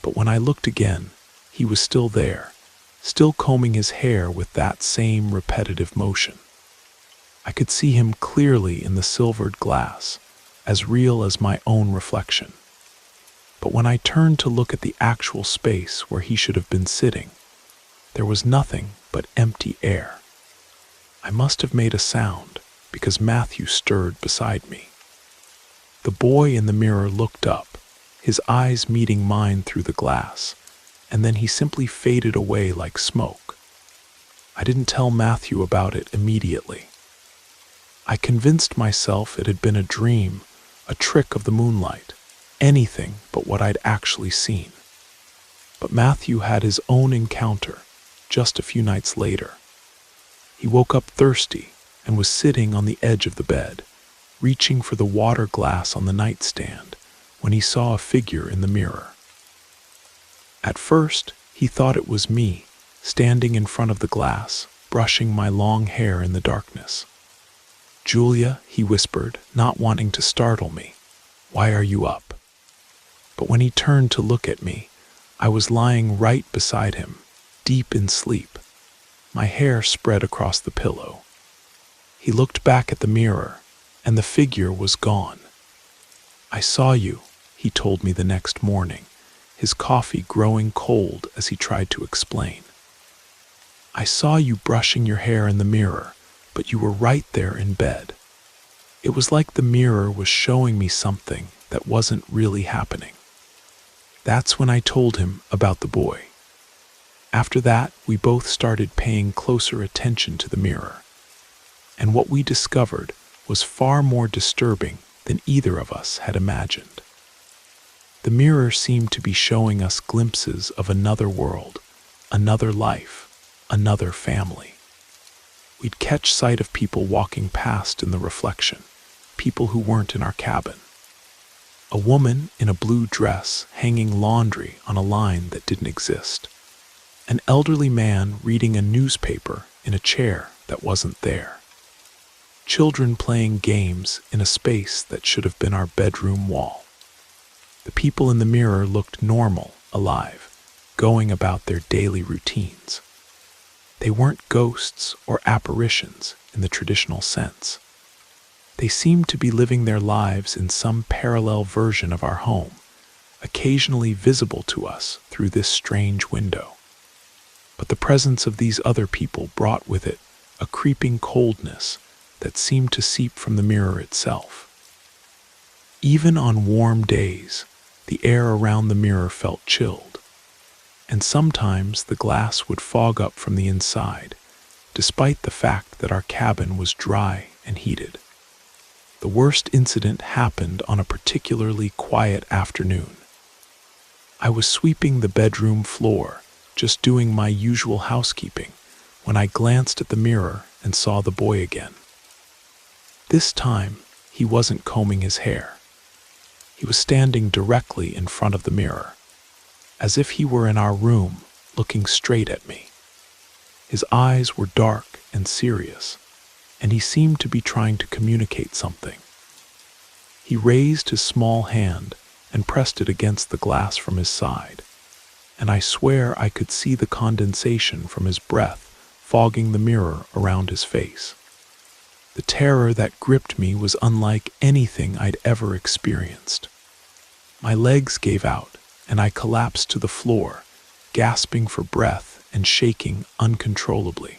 But when I looked again, he was still there, still combing his hair with that same repetitive motion. I could see him clearly in the silvered glass, as real as my own reflection. But when I turned to look at the actual space where he should have been sitting, there was nothing but empty air. I must have made a sound, because Matthew stirred beside me. The boy in the mirror looked up, his eyes meeting mine through the glass, and then he simply faded away like smoke. I didn't tell Matthew about it immediately. I convinced myself it had been a dream, a trick of the moonlight, anything but what I'd actually seen. But Matthew had his own encounter just a few nights later. He woke up thirsty and was sitting on the edge of the bed, reaching for the water glass on the nightstand, when he saw a figure in the mirror. At first, he thought it was me, standing in front of the glass, brushing my long hair in the darkness. "Julia," he whispered, not wanting to startle me, "why are you up?" But when he turned to look at me, I was lying right beside him, deep in sleep, my hair spread across the pillow. He looked back at the mirror, and the figure was gone. "I saw you," he told me the next morning, his coffee growing cold as he tried to explain. "I saw you brushing your hair in the mirror, but you were right there in bed. It was like the mirror was showing me something that wasn't really happening." That's when I told him about the boy. After that, we both started paying closer attention to the mirror, and what we discovered was far more disturbing than either of us had imagined. The mirror seemed to be showing us glimpses of another world, another life, another family. We'd catch sight of people walking past in the reflection, people who weren't in our cabin. A woman in a blue dress hanging laundry on a line that didn't exist. An elderly man reading a newspaper in a chair that wasn't there. Children playing games in a space that should have been our bedroom wall. The people in the mirror looked normal, alive, going about their daily routines. They weren't ghosts or apparitions in the traditional sense. They seemed to be living their lives in some parallel version of our home, occasionally visible to us through this strange window. But the presence of these other people brought with it a creeping coldness that seemed to seep from the mirror itself. Even on warm days, the air around the mirror felt chilled, and sometimes the glass would fog up from the inside, despite the fact that our cabin was dry and heated. The worst incident happened on a particularly quiet afternoon. I was sweeping the bedroom floor, just doing my usual housekeeping, when I glanced at the mirror and saw the boy again. This time, he wasn't combing his hair. He was standing directly in front of the mirror, as if he were in our room, looking straight at me. His eyes were dark and serious, and he seemed to be trying to communicate something. He raised his small hand and pressed it against the glass from his side, and I swear I could see the condensation from his breath fogging the mirror around his face. The terror that gripped me was unlike anything I'd ever experienced. My legs gave out, and I collapsed to the floor, gasping for breath and shaking uncontrollably.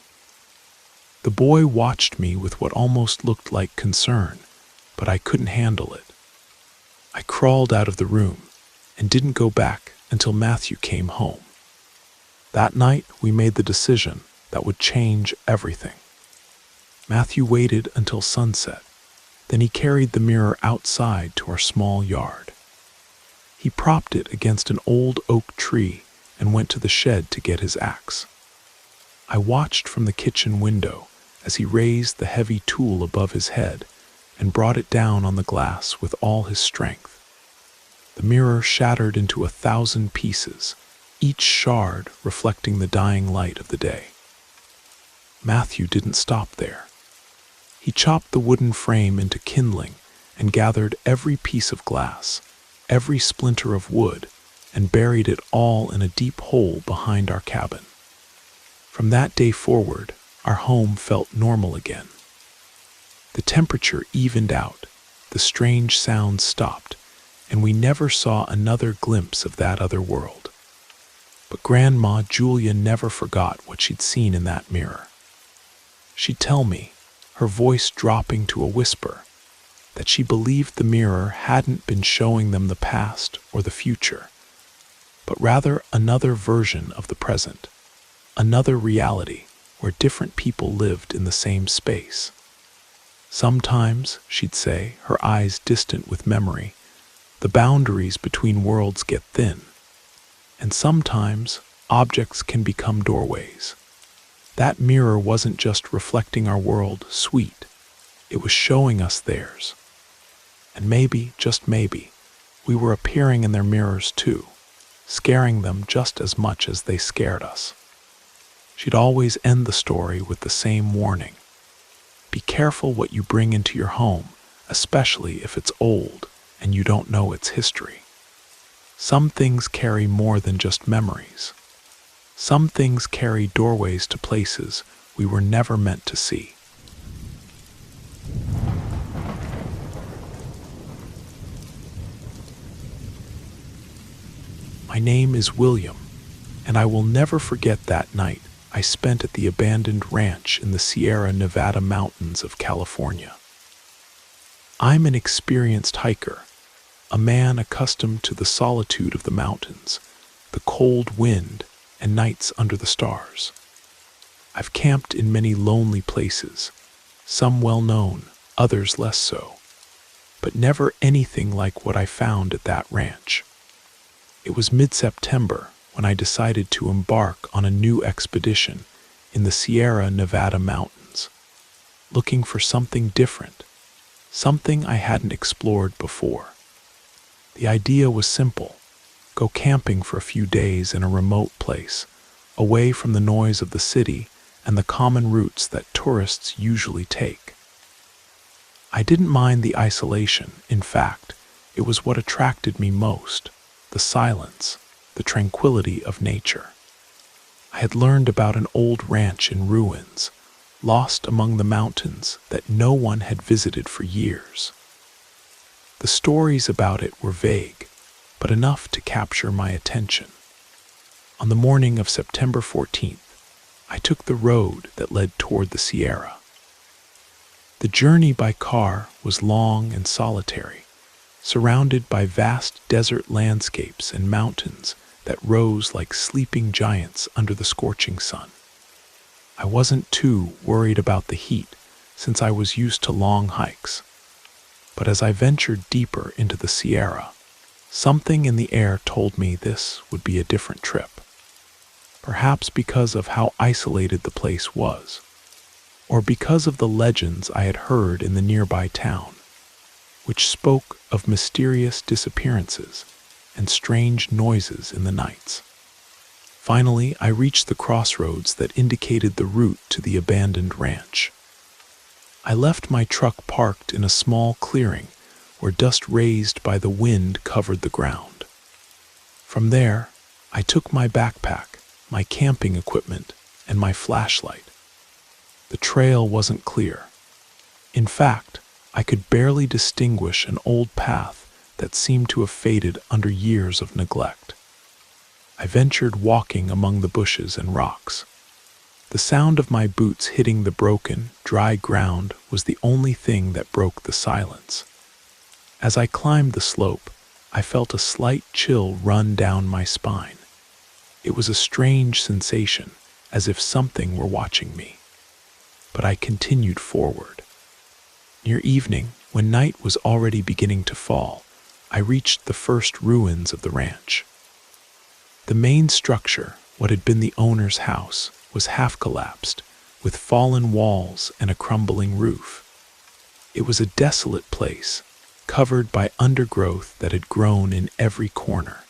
The boy watched me with what almost looked like concern, but I couldn't handle it. I crawled out of the room and didn't go back until Matthew came home. That night, we made the decision that would change everything. Matthew waited until sunset. Then he carried the mirror outside to our small yard. He propped it against an old oak tree and went to the shed to get his axe. I watched from the kitchen window as he raised the heavy tool above his head and brought it down on the glass with all his strength. The mirror shattered into 1,000 pieces, each shard reflecting the dying light of the day. Matthew didn't stop there. He chopped the wooden frame into kindling and gathered every piece of glass, every splinter of wood, and buried it all in a deep hole behind our cabin. From that day forward, our home felt normal again. The temperature evened out, the strange sounds stopped, and we never saw another glimpse of that other world. But Grandma Julia never forgot what she'd seen in that mirror. She'd tell me, her voice dropping to a whisper, that she believed the mirror hadn't been showing them the past or the future, but rather another version of the present, another reality where different people lived in the same space. Sometimes, she'd say, her eyes distant with memory, the boundaries between worlds get thin, and sometimes objects can become doorways. That mirror wasn't just reflecting our world sweet, it was showing us theirs. And maybe, just maybe, we were appearing in their mirrors too, scaring them just as much as they scared us. She'd always end the story with the same warning. Be careful what you bring into your home, especially if it's old and you don't know its history. Some things carry more than just memories. Some things carry doorways to places we were never meant to see. My name is William, and I will never forget that night I spent at the abandoned ranch in the Sierra Nevada mountains of California. I'm an experienced hiker, a man accustomed to the solitude of the mountains, the cold wind, and nights under the stars. I've camped in many lonely places, some well-known, others less so, but never anything like what I found at that ranch. It was mid-September when I decided to embark on a new expedition in the Sierra Nevada mountains, looking for something different, something I hadn't explored before. The idea was simple: go camping for a few days in a remote place, away from the noise of the city and the common routes that tourists usually take. I didn't mind the isolation. In fact, it was what attracted me most: the silence, the tranquility of nature. I had learned about an old ranch in ruins, lost among the mountains that no one had visited for years. The stories about it were vague, but enough to capture my attention. On the morning of September 14th, I took the road that led toward the Sierra. The journey by car was long and solitary, surrounded by vast desert landscapes and mountains that rose like sleeping giants under the scorching sun. I wasn't too worried about the heat, since I was used to long hikes. But as I ventured deeper into the Sierra, something in the air told me this would be a different trip. Perhaps because of how isolated the place was, or because of the legends I had heard in the nearby town. which spoke of mysterious disappearances and strange noises in the nights. Finally, I reached the crossroads that indicated the route to the abandoned ranch. I left my truck parked in a small clearing where dust raised by the wind covered the ground. From there, I took my backpack, my camping equipment, and my flashlight. The trail wasn't clear. In fact, I could barely distinguish an old path that seemed to have faded under years of neglect. I ventured walking among the bushes and rocks. The sound of my boots hitting the broken, dry ground was the only thing that broke the silence. As I climbed the slope, I felt a slight chill run down my spine. It was a strange sensation, as if something were watching me. But I continued forward. Near evening, when night was already beginning to fall, I reached the first ruins of the ranch. The main structure, what had been the owner's house, was half collapsed, with fallen walls and a crumbling roof. It was a desolate place, covered by undergrowth that had grown in every corner.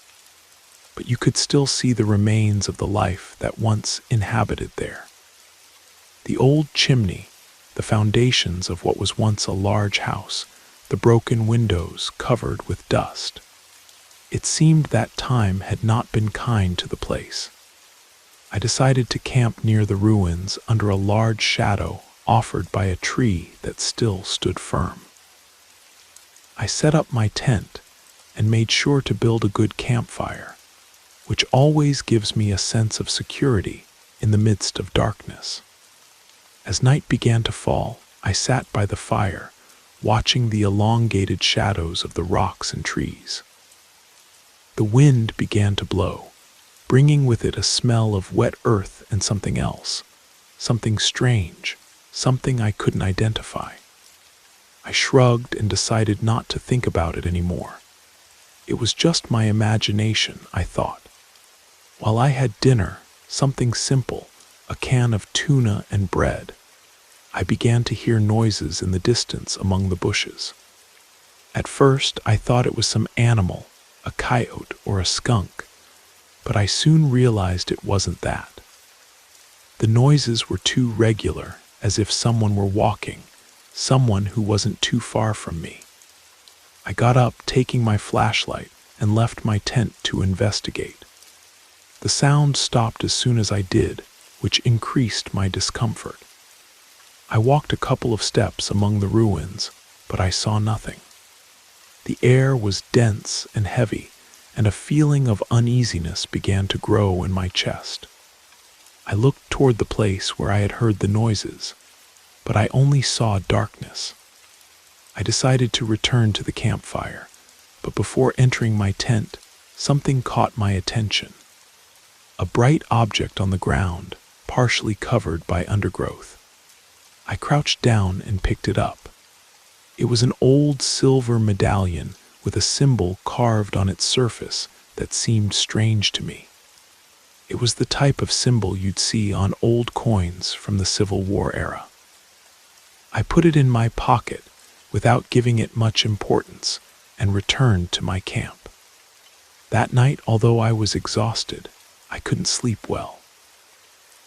But you could still see the remains of the life that once inhabited there. The old chimney, the foundations of what was once a large house, the broken windows covered with dust. It seemed that time had not been kind to the place. I decided to camp near the ruins under a large shadow offered by a tree that still stood firm. I set up my tent and made sure to build a good campfire, which always gives me a sense of security in the midst of darkness. As night began to fall, I sat by the fire, watching the elongated shadows of the rocks and trees. The wind began to blow, bringing with it a smell of wet earth and something else, something strange, something I couldn't identify. I shrugged and decided not to think about it anymore. It was just my imagination, I thought. While I had dinner, something simple, a can of tuna and bread, I began to hear noises in the distance among the bushes. At first, I thought it was some animal, a coyote or a skunk, but I soon realized it wasn't that. The noises were too regular, as if someone were walking, someone who wasn't too far from me. I got up, taking my flashlight, and left my tent to investigate. The sound stopped as soon as I did, which increased my discomfort. I walked a couple of steps among the ruins, but I saw nothing. The air was dense and heavy, and a feeling of uneasiness began to grow in my chest. I looked toward the place where I had heard the noises, but I only saw darkness. I decided to return to the campfire, but before entering my tent, something caught my attention. A bright object on the ground, partially covered by undergrowth. I crouched down and picked it up. It was an old silver medallion with a symbol carved on its surface that seemed strange to me. It was the type of symbol you'd see on old coins from the Civil War era. I put it in my pocket without giving it much importance and returned to my camp. That night, although I was exhausted, I couldn't sleep well.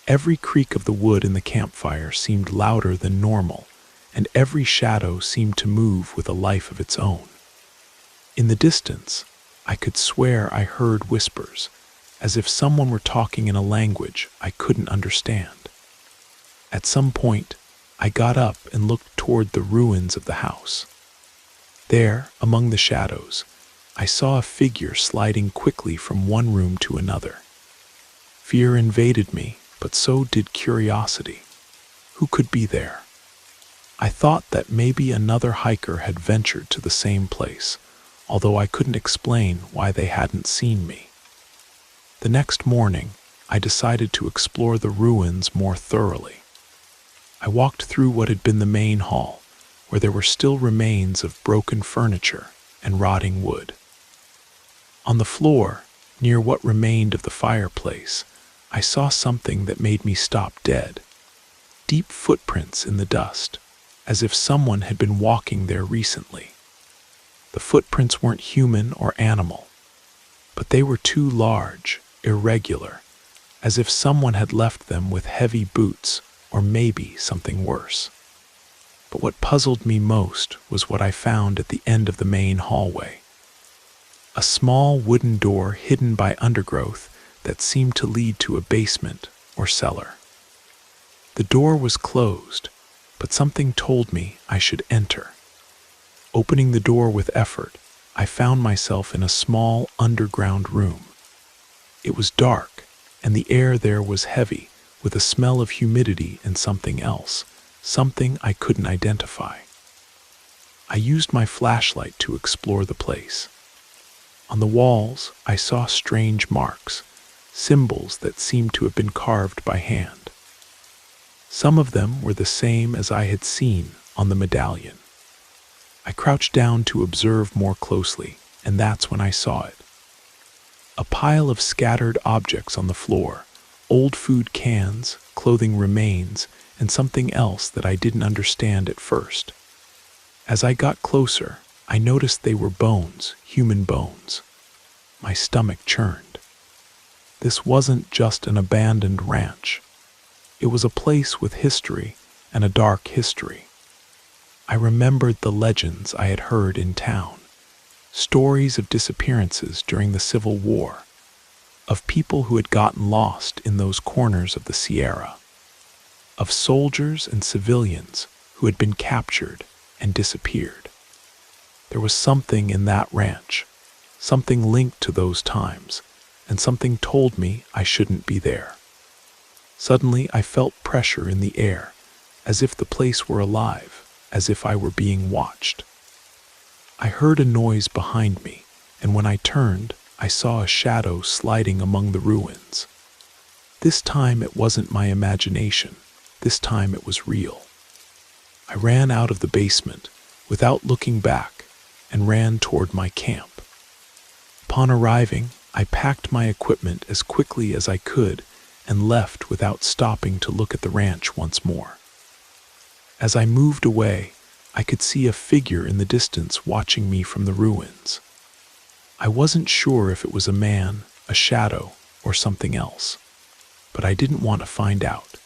Every creak of the wood in the campfire seemed louder than normal, and every shadow seemed to move with a life of its own. In the distance, I could swear I heard whispers, as if someone were talking in a language I couldn't understand. At some point, I got up and looked toward the ruins of the house. There, among the shadows, I saw a figure sliding quickly from one room to another. Fear invaded me, but so did curiosity. Who could be there? I thought that maybe another hiker had ventured to the same place, although I couldn't explain why they hadn't seen me. The next morning, I decided to explore the ruins more thoroughly. I walked through what had been the main hall, where there were still remains of broken furniture and rotting wood. On the floor, near what remained of the fireplace, I saw something that made me stop dead. Deep footprints in the dust, as if someone had been walking there recently. The footprints weren't human or animal, but they were too large, irregular, as if someone had left them with heavy boots or maybe something worse. But what puzzled me most was what I found at the end of the main hallway. A small wooden door hidden by undergrowth that seemed to lead to a basement or cellar. The door was closed, but something told me I should enter. Opening the door with effort, I found myself in a small underground room. It was dark, and the air there was heavy, with a smell of humidity and something else, something I couldn't identify. I used my flashlight to explore the place. On the walls, I saw strange marks, symbols that seemed to have been carved by hand. Some of them were the same as I had seen on the medallion. I crouched down to observe more closely, and that's when I saw it. A pile of scattered objects on the floor, old food cans, clothing remains, and something else that I didn't understand at first. As I got closer, I noticed they were bones, human bones. My stomach churned. This wasn't just an abandoned ranch. It was a place with history, and a dark history. I remembered the legends I had heard in town, stories of disappearances during the Civil War, of people who had gotten lost in those corners of the Sierra, of soldiers and civilians who had been captured and disappeared. There was something in that ranch, something linked to those times, and something told me I shouldn't be there. Suddenly I felt pressure in the air, as if the place were alive, as if I were being watched. I heard a noise behind me, and when I turned, I saw a shadow sliding among the ruins. This time it wasn't my imagination. This time it was real. I ran out of the basement, without looking back, and ran toward my camp. Upon arriving, I packed my equipment as quickly as I could and left without stopping to look at the ranch once more. As I moved away, I could see a figure in the distance watching me from the ruins. I wasn't sure if it was a man, a shadow, or something else, but I didn't want to find out.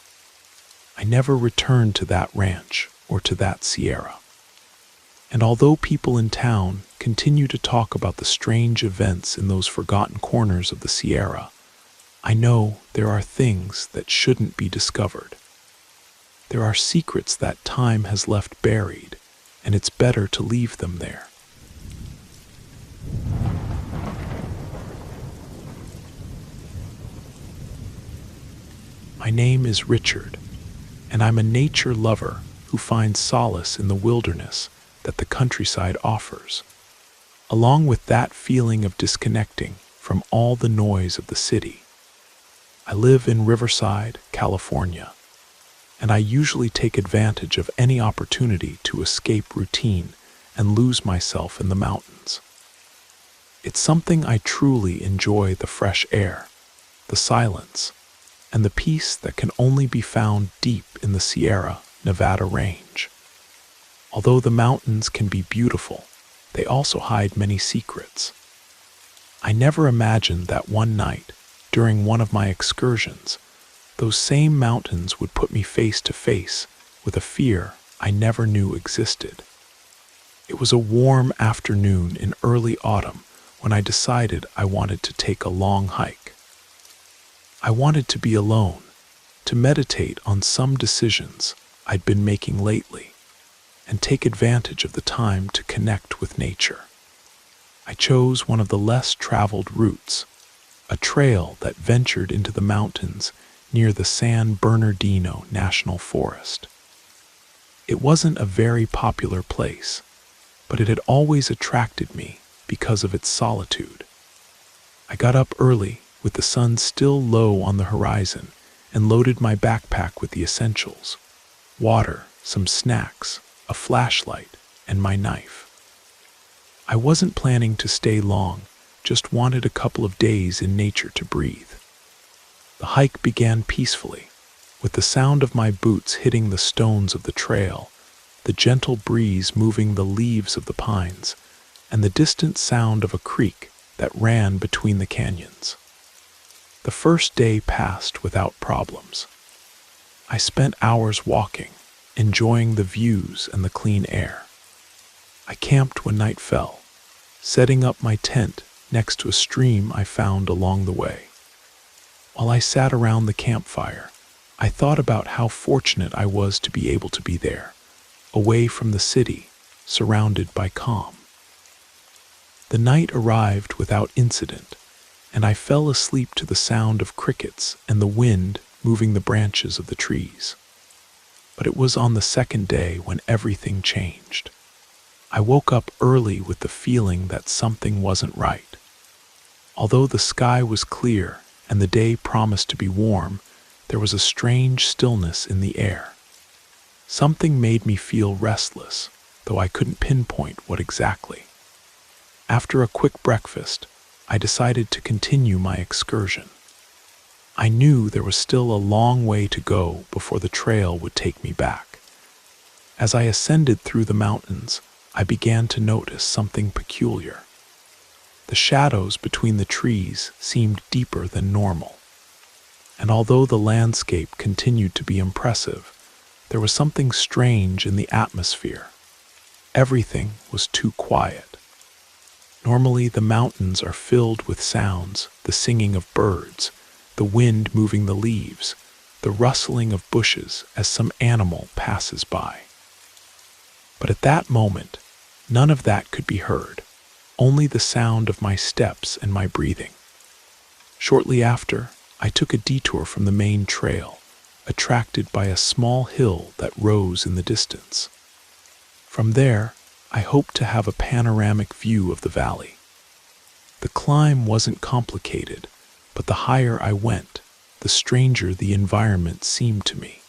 I never returned to that ranch or to that Sierra. And although people in town continue to talk about the strange events in those forgotten corners of the Sierra, I know there are things that shouldn't be discovered. There are secrets that time has left buried, and it's better to leave them there. My name is Richard, and I'm a nature lover who finds solace in the wilderness that the countryside offers, along with that feeling of disconnecting from all the noise of the city. I live in Riverside, California, and I usually take advantage of any opportunity to escape routine and lose myself in the mountains. It's something I truly enjoy: the fresh air, the silence, and the peace that can only be found deep in the Sierra Nevada range. Although the mountains can be beautiful, they also hide many secrets. I never imagined that one night, during one of my excursions, those same mountains would put me face to face with a fear I never knew existed. It was a warm afternoon in early autumn when I decided I wanted to take a long hike. I wanted to be alone, to meditate on some decisions I'd been making lately, and take advantage of the time to connect with nature. I chose one of the less traveled routes, a trail that ventured into the mountains near the San Bernardino National Forest. It wasn't a very popular place, but it had always attracted me because of its solitude. I got up early with the sun still low on the horizon and loaded my backpack with the essentials: water, some snacks, a flashlight, and my knife. I wasn't planning to stay long, just wanted a couple of days in nature to breathe. The hike began peacefully, with the sound of my boots hitting the stones of the trail, the gentle breeze moving the leaves of the pines, and the distant sound of a creek that ran between the canyons. The first day passed without problems. I spent hours walking, enjoying the views and the clean air. I camped when night fell, setting up my tent next to a stream I found along the way. While I sat around the campfire, I thought about how fortunate I was to be able to be there, away from the city, surrounded by calm. The night arrived without incident, and I fell asleep to the sound of crickets and the wind moving the branches of the trees. But it was on the second day when everything changed. I woke up early with the feeling that something wasn't right. Although the sky was clear and the day promised to be warm, there was a strange stillness in the air. Something made me feel restless, though I couldn't pinpoint what exactly. After a quick breakfast, I decided to continue my excursion. I knew there was still a long way to go before the trail would take me back. As I ascended through the mountains, I began to notice something peculiar. The shadows between the trees seemed deeper than normal. And although the landscape continued to be impressive, there was something strange in the atmosphere. Everything was too quiet. Normally, the mountains are filled with sounds, the singing of birds, the wind moving the leaves, the rustling of bushes as some animal passes by. But at that moment, none of that could be heard, only the sound of my steps and my breathing. Shortly after, I took a detour from the main trail, attracted by a small hill that rose in the distance. From there, I hoped to have a panoramic view of the valley. The climb wasn't complicated, but the higher I went, the stranger the environment seemed to me.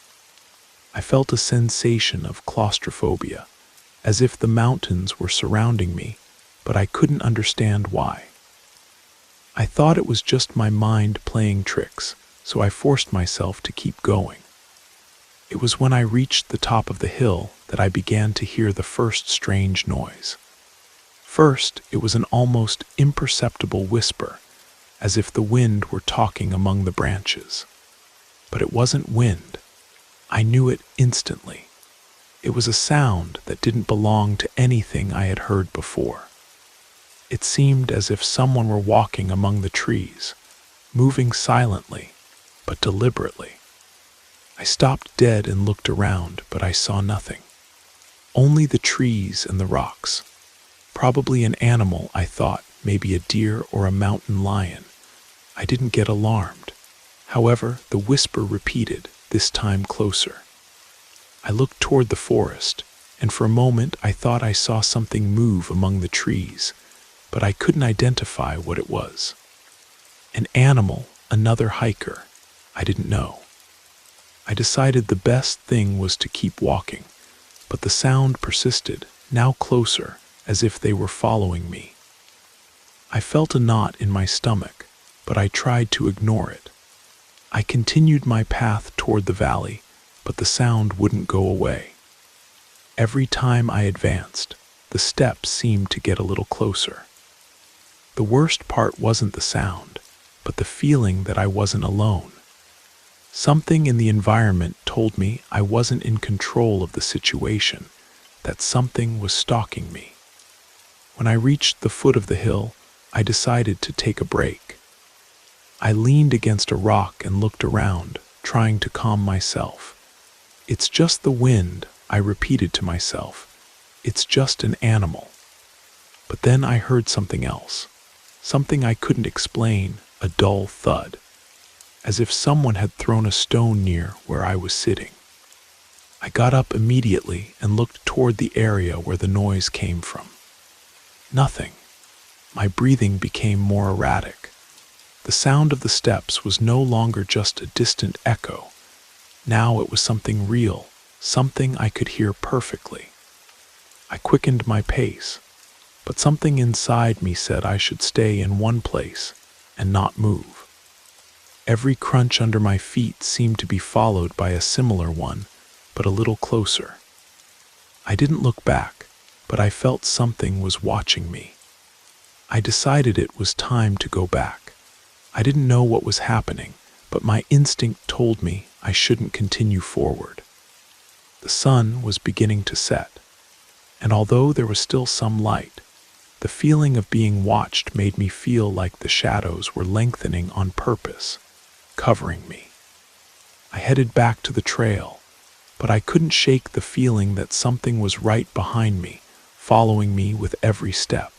I felt a sensation of claustrophobia, as if the mountains were surrounding me, but I couldn't understand why. I thought it was just my mind playing tricks, so I forced myself to keep going. It was when I reached the top of the hill that I began to hear the first strange noise. First, it was an almost imperceptible whisper, as if the wind were talking among the branches. But it wasn't wind. I knew it instantly. It was a sound that didn't belong to anything I had heard before. It seemed as if someone were walking among the trees, moving silently, but deliberately. I stopped dead and looked around, but I saw nothing. Only the trees and the rocks. Probably an animal, I thought, maybe a deer or a mountain lion. I didn't get alarmed. However, the whisper repeated, this time closer. I looked toward the forest, and for a moment I thought I saw something move among the trees, but I couldn't identify what it was. An animal, another hiker, I didn't know. I decided the best thing was to keep walking, but the sound persisted, now closer, as if they were following me. I felt a knot in my stomach, but I tried to ignore it. I continued my path toward the valley, but the sound wouldn't go away. Every time I advanced, the steps seemed to get a little closer. The worst part wasn't the sound, but the feeling that I wasn't alone. Something in the environment told me I wasn't in control of the situation, that something was stalking me. When I reached the foot of the hill, I decided to take a break. I leaned against a rock and looked around, trying to calm myself. It's just the wind, I repeated to myself. It's just an animal. But then I heard something else. Something I couldn't explain, a dull thud, as if someone had thrown a stone near where I was sitting. I got up immediately and looked toward the area where the noise came from. Nothing. My breathing became more erratic. The sound of the steps was no longer just a distant echo. Now it was something real, something I could hear perfectly. I quickened my pace, but something inside me said I should stay in one place and not move. Every crunch under my feet seemed to be followed by a similar one, but a little closer. I didn't look back, but I felt something was watching me. I decided it was time to go back. I didn't know what was happening, but my instinct told me I shouldn't continue forward. The sun was beginning to set, and although there was still some light, the feeling of being watched made me feel like the shadows were lengthening on purpose, covering me. I headed back to the trail, but I couldn't shake the feeling that something was right behind me, following me with every step.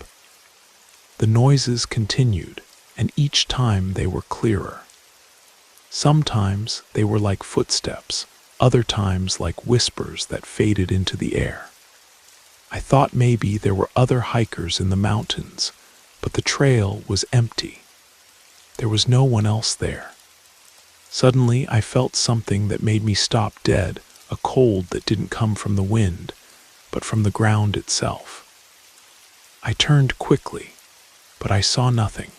The noises continued, and each time they were clearer. Sometimes they were like footsteps, other times like whispers that faded into the air. I thought maybe there were other hikers in the mountains, but the trail was empty. There was no one else there. Suddenly, I felt something that made me stop dead, a cold that didn't come from the wind, but from the ground itself. I turned quickly, but I saw nothing.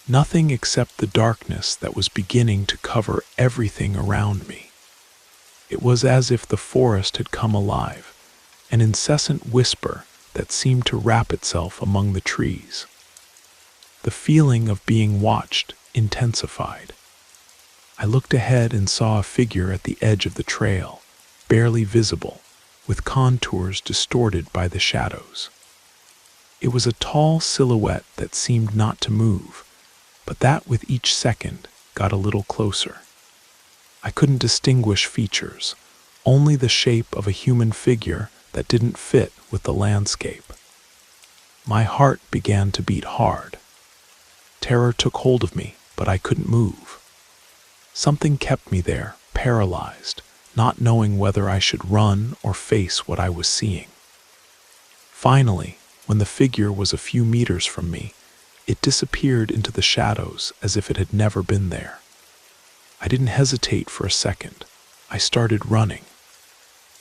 Nothing except the darkness that was beginning to cover everything around me. It was as if the forest had come alive, an incessant whisper that seemed to wrap itself among the trees. The feeling of being watched intensified. I looked ahead and saw a figure at the edge of the trail, barely visible, with contours distorted by the shadows. It was a tall silhouette that seemed not to move, but that with each second got a little closer. I couldn't distinguish features, only the shape of a human figure that didn't fit with the landscape. My heart began to beat hard. Terror took hold of me, but I couldn't move. Something kept me there, paralyzed, not knowing whether I should run or face what I was seeing. Finally, when the figure was a few meters from me, it disappeared into the shadows as if it had never been there. I didn't hesitate for a second. I started running.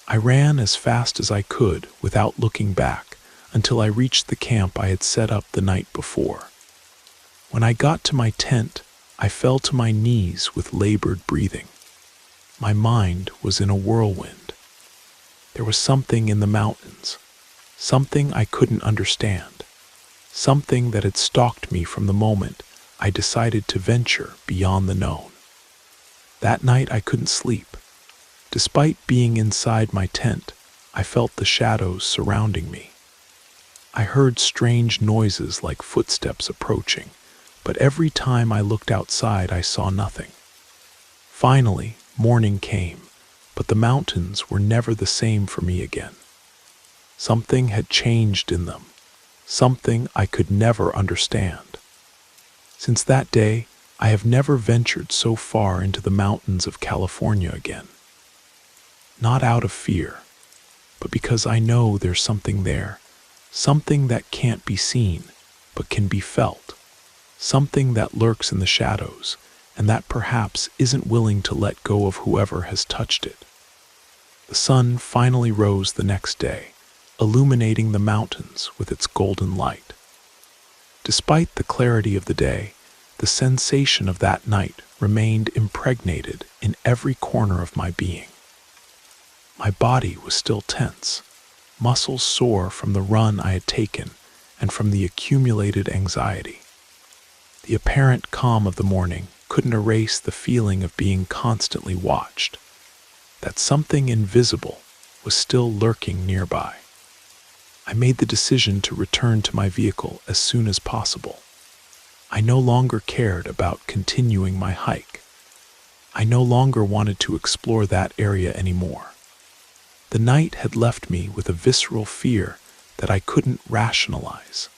I ran as fast as I could without looking back until I reached the camp I had set up the night before. When I got to my tent, I fell to my knees with labored breathing. My mind was in a whirlwind. There was something in the mountains, something I couldn't understand, something that had stalked me from the moment I decided to venture beyond the known. That night I couldn't sleep. Despite being inside my tent, I felt the shadows surrounding me. I heard strange noises like footsteps approaching, but every time I looked outside I saw nothing. Finally, morning came, but the mountains were never the same for me again. Something had changed in them, something I could never understand. Since that day, I have never ventured so far into the mountains of California again. Not out of fear, but because I know there's something there, something that can't be seen, but can be felt, something that lurks in the shadows, and that perhaps isn't willing to let go of whoever has touched it. The sun finally rose the next day, illuminating the mountains with its golden light. Despite the clarity of the day, the sensation of that night remained impregnated in every corner of my being. My body was still tense, muscles sore from the run I had taken and from the accumulated anxiety. The apparent calm of the morning couldn't erase the feeling of being constantly watched, that something invisible was still lurking nearby. I made the decision to return to my vehicle as soon as possible. I no longer cared about continuing my hike. I no longer wanted to explore that area anymore. The night had left me with a visceral fear that I couldn't rationalize.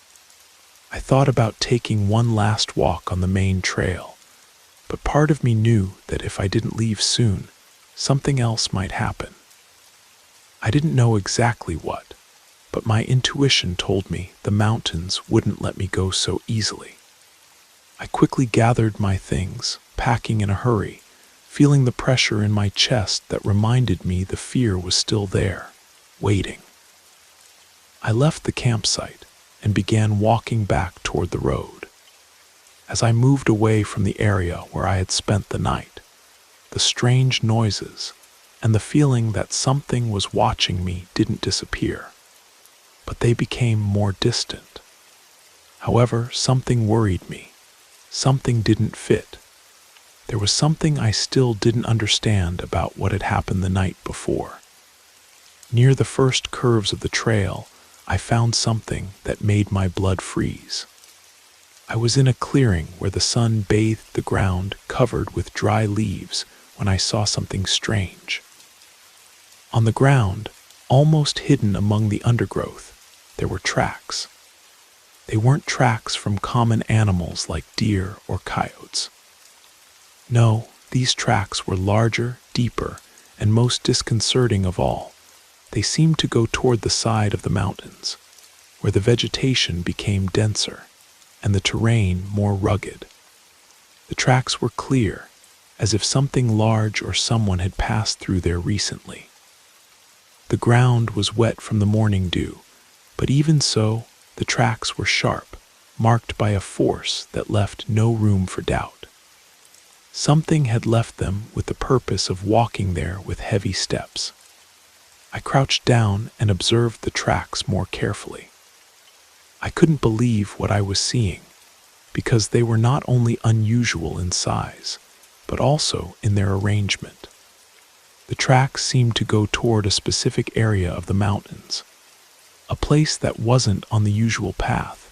I thought about taking one last walk on the main trail, but part of me knew that if I didn't leave soon, something else might happen. I didn't know exactly what, but my intuition told me the mountains wouldn't let me go so easily. I quickly gathered my things, packing in a hurry, feeling the pressure in my chest that reminded me the fear was still there, waiting. I left the campsite and began walking back toward the road. As I moved away from the area where I had spent the night, the strange noises and the feeling that something was watching me didn't disappear. but they became more distant. However, something worried me. Something didn't fit. There was something I still didn't understand about what had happened the night before. Near the first curves of the trail, I found something that made my blood freeze. I was in a clearing where the sun bathed the ground covered with dry leaves when I saw something strange. On the ground, almost hidden among the undergrowth, there were tracks. They weren't tracks from common animals like deer or coyotes. No, these tracks were larger, deeper, and most disconcerting of all. They seemed to go toward the side of the mountains, where the vegetation became denser and the terrain more rugged. The tracks were clear, as if something large or someone had passed through there recently. The ground was wet from the morning dew, but even so, the tracks were sharp, marked by a force that left no room for doubt. Something had left them with the purpose of walking there with heavy steps. I crouched down and observed the tracks more carefully. I couldn't believe what I was seeing, because they were not only unusual in size, but also in their arrangement. The tracks seemed to go toward a specific area of the mountains, a place that wasn't on the usual path,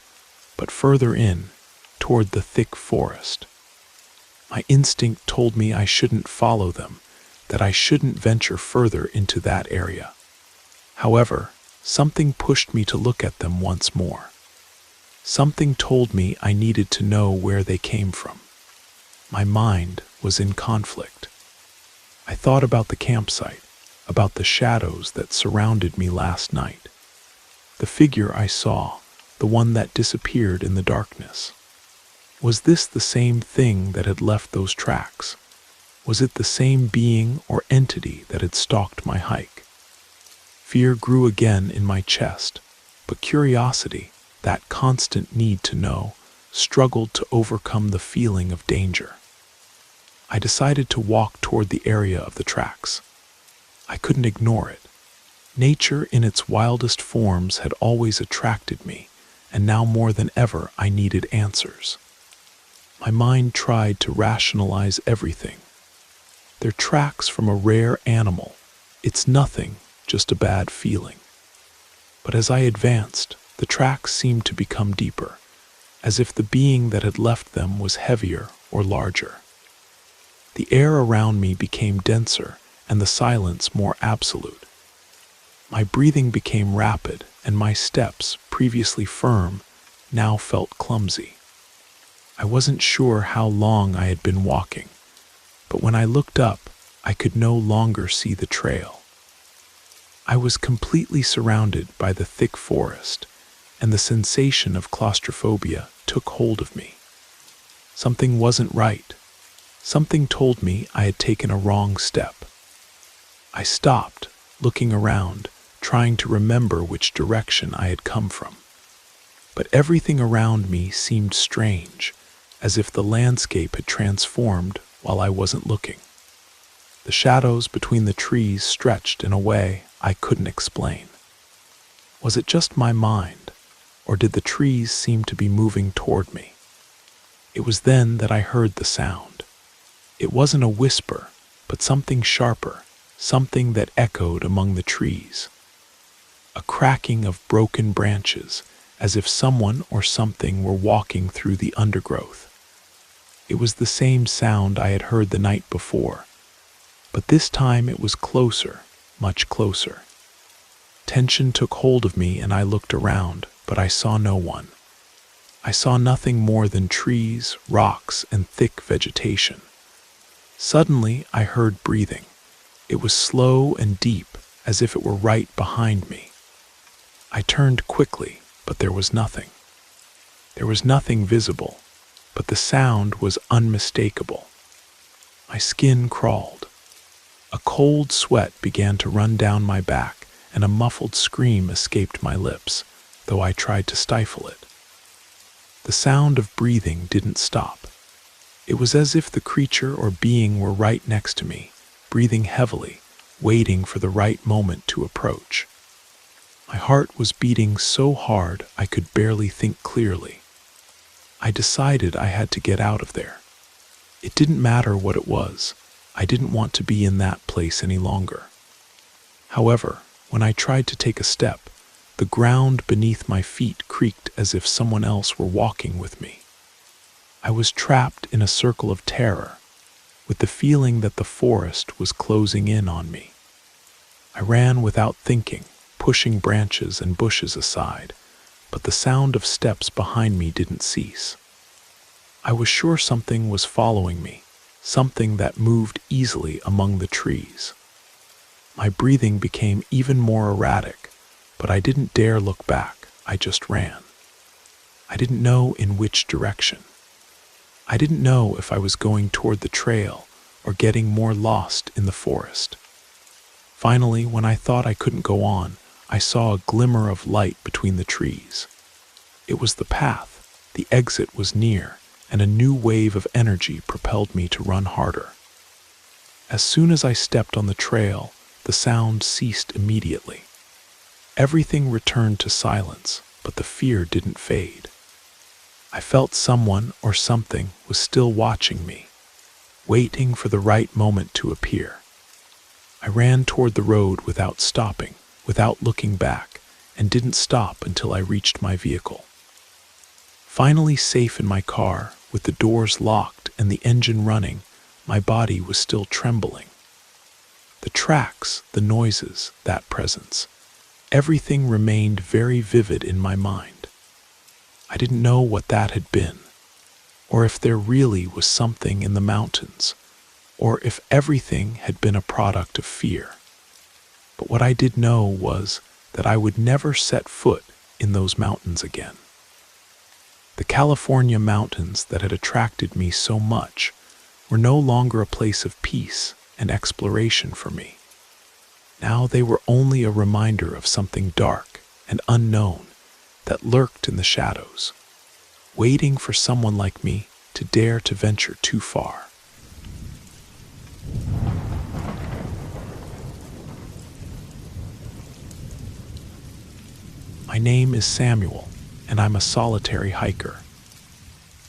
but further in, toward the thick forest. My instinct told me I shouldn't follow them, that I shouldn't venture further into that area. However, something pushed me to look at them once more. Something told me I needed to know where they came from. My mind was in conflict. I thought about the campsite, about the shadows that surrounded me last night. The figure I saw, the one that disappeared in the darkness. Was this the same thing that had left those tracks? Was it the same being or entity that had stalked my hike? Fear grew again in my chest, but curiosity, that constant need to know, struggled to overcome the feeling of danger. I decided to walk toward the area of the tracks. I couldn't ignore it. Nature in its wildest forms had always attracted me, and now more than ever I needed answers. My mind tried to rationalize everything. They're tracks from a rare animal. It's nothing, just a bad feeling. But as I advanced, the tracks seemed to become deeper, as if the being that had left them was heavier or larger. The air around me became denser and the silence more absolute. My breathing became rapid and my steps, previously firm, now felt clumsy. I wasn't sure how long I had been walking, but when I looked up, I could no longer see the trail. I was completely surrounded by the thick forest, and the sensation of claustrophobia took hold of me. Something wasn't right. Something told me I had taken a wrong step. I stopped, looking around, trying to remember which direction I had come from. But everything around me seemed strange, as if the landscape had transformed while I wasn't looking. The shadows between the trees stretched in a way I couldn't explain. Was it just my mind, or did the trees seem to be moving toward me? It was then that I heard the sound. It wasn't a whisper, but something sharper, something that echoed among the trees. A cracking of broken branches, as if someone or something were walking through the undergrowth. It was the same sound I had heard the night before, but this time it was closer, much closer. Tension took hold of me and I looked around, but I saw no one. I saw nothing more than trees, rocks, and thick vegetation. Suddenly, I heard breathing. It was slow and deep, as if it were right behind me. I turned quickly, but there was nothing. There was nothing visible, but the sound was unmistakable. My skin crawled. A cold sweat began to run down my back, and a muffled scream escaped my lips, though I tried to stifle it. The sound of breathing didn't stop. It was as if the creature or being were right next to me, breathing heavily, waiting for the right moment to approach. My My heart was beating so hard I could barely think clearly. I decided I had to get out of there. It didn't matter what it was. I didn't want to be in that place any longer. However, when I tried to take a step, the ground beneath my feet creaked as if someone else were walking with me. I was trapped in a circle of terror, with the feeling that the forest was closing in on me. I ran without thinking, pushing branches and bushes aside, but the sound of steps behind me didn't cease. I was sure something was following me, something that moved easily among the trees. My breathing became even more erratic, but I didn't dare look back. I just ran. I didn't know in which direction. I didn't know if I was going toward the trail or getting more lost in the forest. Finally, when I thought I couldn't go on, I saw a glimmer of light between the trees. It was the path. The exit was near, and a new wave of energy propelled me to run harder. As soon as I stepped on the trail, the sound ceased immediately. Everything returned to silence, but the fear didn't fade. I felt someone or something was still watching me, waiting for the right moment to appear. I ran toward the road without stopping, without looking back, and didn't stop until I reached my vehicle. Finally safe in my car, with the doors locked and the engine running, my body was still trembling. The tracks, the noises, that presence, everything remained very vivid in my mind. I didn't know what that had been, or if there really was something in the mountains, or if everything had been a product of fear. But what I did know was that I would never set foot in those mountains again. The California mountains that had attracted me so much were no longer a place of peace and exploration for me. Now they were only a reminder of something dark and unknown that lurked in the shadows, waiting for someone like me to dare to venture too far. My name is Samuel, and I'm a solitary hiker.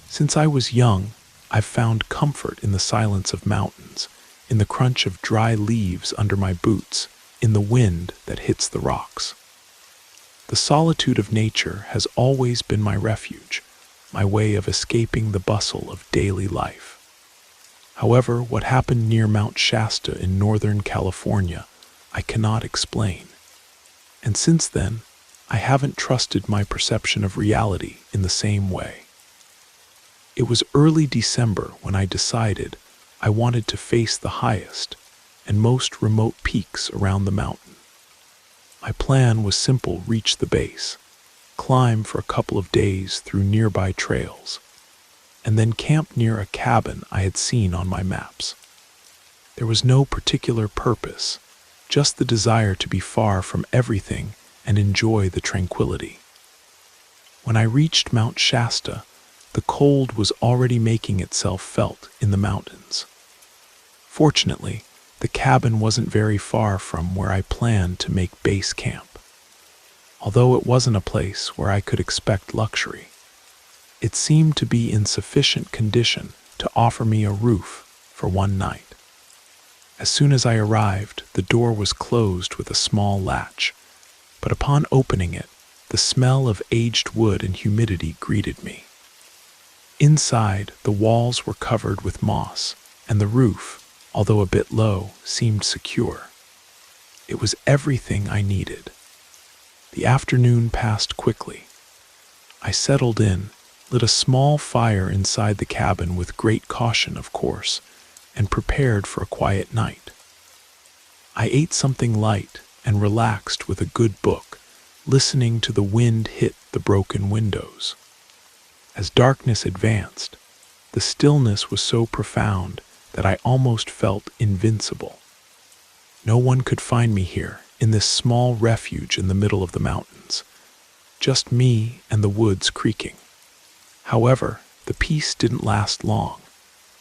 Since I was young, I've found comfort in the silence of mountains, in the crunch of dry leaves under my boots, in the wind that hits the rocks. The solitude of nature has always been my refuge, my way of escaping the bustle of daily life. However, what happened near Mount Shasta in Northern California, I cannot explain. And since then, I haven't trusted my perception of reality in the same way. It was early December when I decided I wanted to face the highest and most remote peaks around the mountain. My plan was simple: reach the base, climb for a couple of days through nearby trails, and then camp near a cabin I had seen on my maps. There was no particular purpose, just the desire to be far from everything and enjoy the tranquility. When I reached Mount Shasta, the cold was already making itself felt in the mountains. Fortunately, the cabin wasn't very far from where I planned to make base camp. Although it wasn't a place where I could expect luxury, it seemed to be in sufficient condition to offer me a roof for one night. As soon as I arrived, the door was closed with a small latch, but upon opening it, the smell of aged wood and humidity greeted me. Inside, the walls were covered with moss, and the roof, although a bit low, seemed secure. It was everything I needed. The afternoon passed quickly. I settled in, lit a small fire inside the cabin with great caution, of course, and prepared for a quiet night. I ate something light and relaxed with a good book, listening to the wind hit the broken windows. As darkness advanced, the stillness was so profound that I almost felt invincible. No one could find me here, in this small refuge in the middle of the mountains. Just me and the woods creaking. However, the peace didn't last long.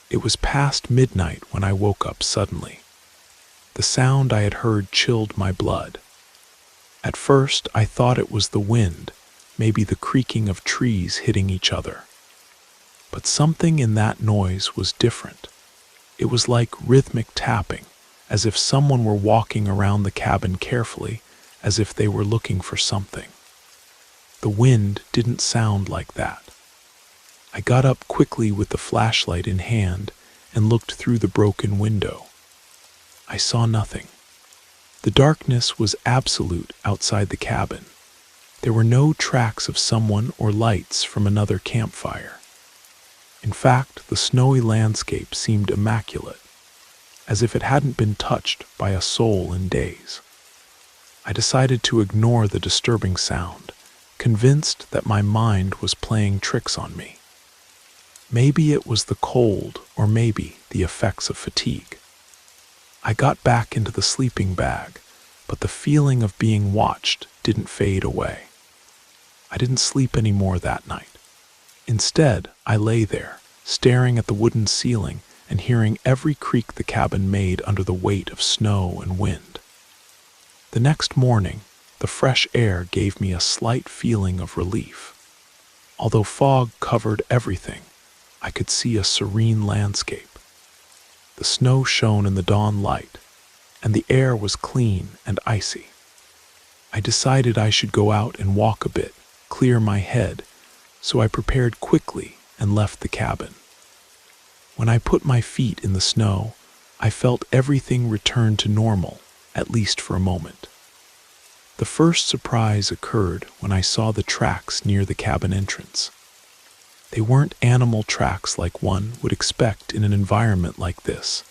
It was past midnight when I woke up suddenly. The sound I had heard chilled my blood. At first, I thought it was the wind, maybe the creaking of trees hitting each other. But something in that noise was different. It was like rhythmic tapping, as if someone were walking around the cabin carefully, as if they were looking for something. The wind didn't sound like that. I got up quickly with the flashlight in hand and looked through the broken window. I saw nothing. The darkness was absolute outside the cabin. There were no tracks of someone or lights from another campfire. In fact, the snowy landscape seemed immaculate, as if it hadn't been touched by a soul in days. I decided to ignore the disturbing sound, convinced that my mind was playing tricks on me. Maybe it was the cold, or maybe the effects of fatigue. I got back into the sleeping bag, but the feeling of being watched didn't fade away. I didn't sleep anymore that night. Instead, I lay there, staring at the wooden ceiling and hearing every creak the cabin made under the weight of snow and wind. The next morning, the fresh air gave me a slight feeling of relief. Although fog covered everything, I could see a serene landscape. The snow shone in the dawn light, and the air was clean and icy. I decided I should go out and walk a bit, clear my head, so I prepared quickly and left the cabin. When I put my feet in the snow, I felt everything return to normal, at least for a moment. The first surprise occurred when I saw the tracks near the cabin entrance. They weren't animal tracks like one would expect in an environment like this.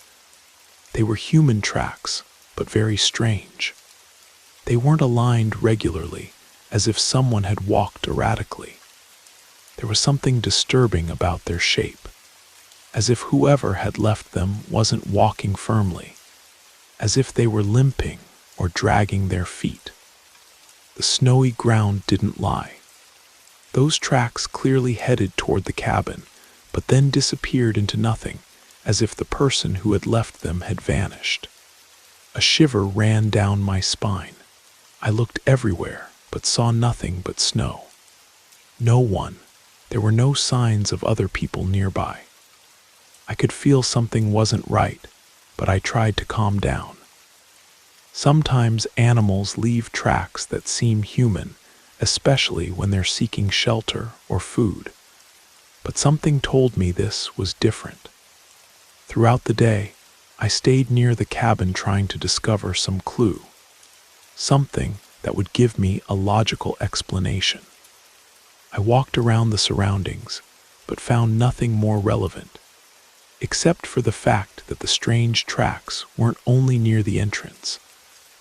They were human tracks, but very strange. They weren't aligned regularly, as if someone had walked erratically. There was something disturbing about their shape, as if whoever had left them wasn't walking firmly, as if they were limping or dragging their feet. The snowy ground didn't lie. Those tracks clearly headed toward the cabin, but then disappeared into nothing, as if the person who had left them had vanished. A shiver ran down my spine. I looked everywhere, but saw nothing but snow. No one. There were no signs of other people nearby. I could feel something wasn't right, but I tried to calm down. Sometimes animals leave tracks that seem human, especially when they're seeking shelter or food. But something told me this was different. Throughout the day, I stayed near the cabin trying to discover some clue, something that would give me a logical explanation. I walked around the surroundings, but found nothing more relevant, except for the fact that the strange tracks weren't only near the entrance,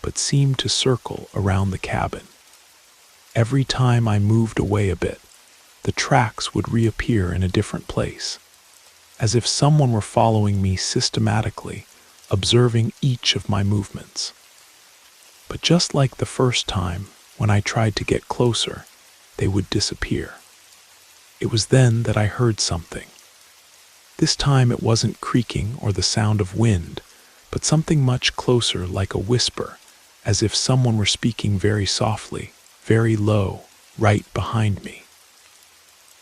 but seemed to circle around the cabin. Every time I moved away a bit, the tracks would reappear in a different place, as if someone were following me systematically, observing each of my movements. But just like the first time, when I tried to get closer, they would disappear. It was then that I heard something. This time it wasn't creaking or the sound of wind, but something much closer, like a whisper, as if someone were speaking very softly, very low, right behind me.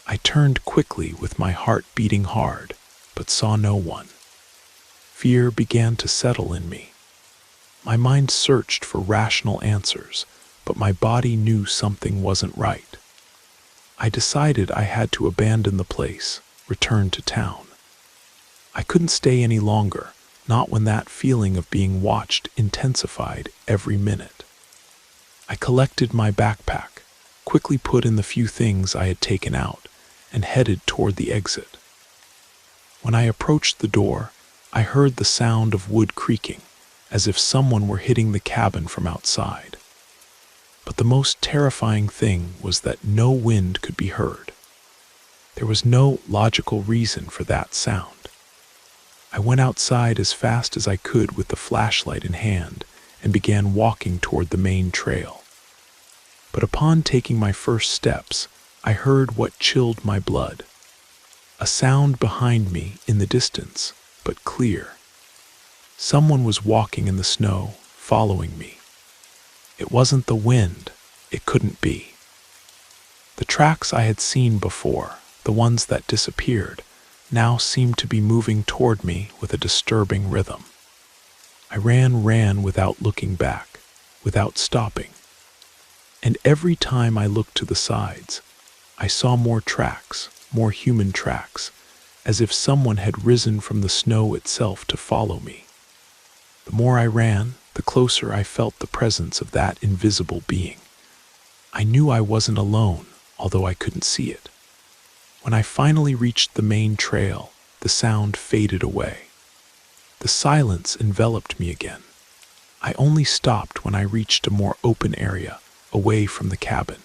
I turned quickly with my heart beating hard, but saw no one. Fear began to settle in me. My mind searched for rational answers, but my body knew something wasn't right. I decided I had to abandon the place, return to town. I couldn't stay any longer, not when that feeling of being watched intensified every minute. I collected my backpack, quickly put in the few things I had taken out, and headed toward the exit. When I approached the door, I heard the sound of wood creaking, as if someone were hitting the cabin from outside. But the most terrifying thing was that no wind could be heard. There was no logical reason for that sound. I went outside as fast as I could with the flashlight in hand and began walking toward the main trail. But upon taking my first steps, I heard what chilled my blood. A sound behind me in the distance, but clear. Someone was walking in the snow, following me. It wasn't the wind. It couldn't be. The tracks I had seen before, the ones that disappeared, now seemed to be moving toward me with a disturbing rhythm. I ran without looking back, without stopping. And every time I looked to the sides, I saw more tracks, more human tracks, as if someone had risen from the snow itself to follow me. The more I ran, the closer I felt the presence of that invisible being. I knew I wasn't alone, although I couldn't see it. When I finally reached the main trail, the sound faded away. The silence enveloped me again. I only stopped when I reached a more open area, away from the cabin.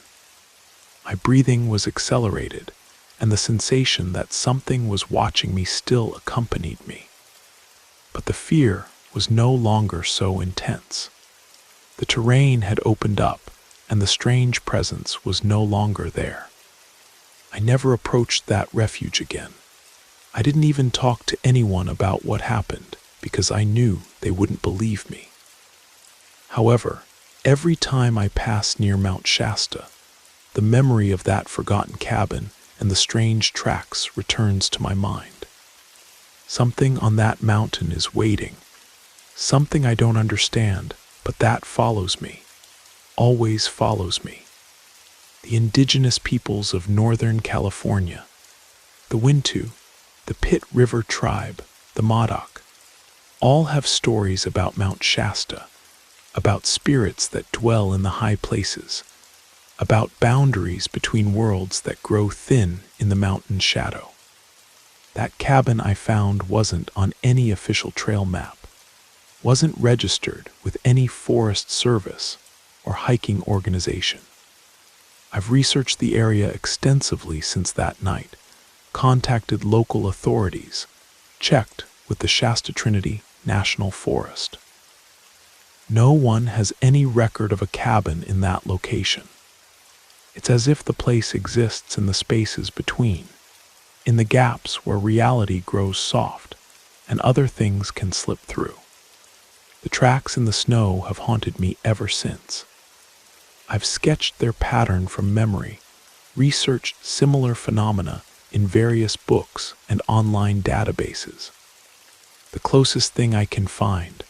My breathing was accelerated, and the sensation that something was watching me still accompanied me. But the fear was no longer so intense. The terrain had opened up, and the strange presence was no longer there. I never approached that refuge again. I didn't even talk to anyone about what happened because I knew they wouldn't believe me. However, every time I pass near Mount Shasta, the memory of that forgotten cabin and the strange tracks returns to my mind. Something on that mountain is waiting, something I don't understand, but that follows me, always follows me. The indigenous peoples of Northern California, the Wintu, the Pitt River tribe, the Modoc, all have stories about Mount Shasta, about spirits that dwell in the high places, about boundaries between worlds that grow thin in the mountain shadow. That cabin I found wasn't on any official trail map, wasn't registered with any Forest Service or hiking organization. I've researched the area extensively since that night, contacted local authorities, checked with the Shasta Trinity National Forest. No one has any record of a cabin in that location. It's as if the place exists in the spaces between, in the gaps where reality grows soft and other things can slip through. The tracks in the snow have haunted me ever since. I've sketched their pattern from memory, researched similar phenomena in various books and online databases. The closest thing I can find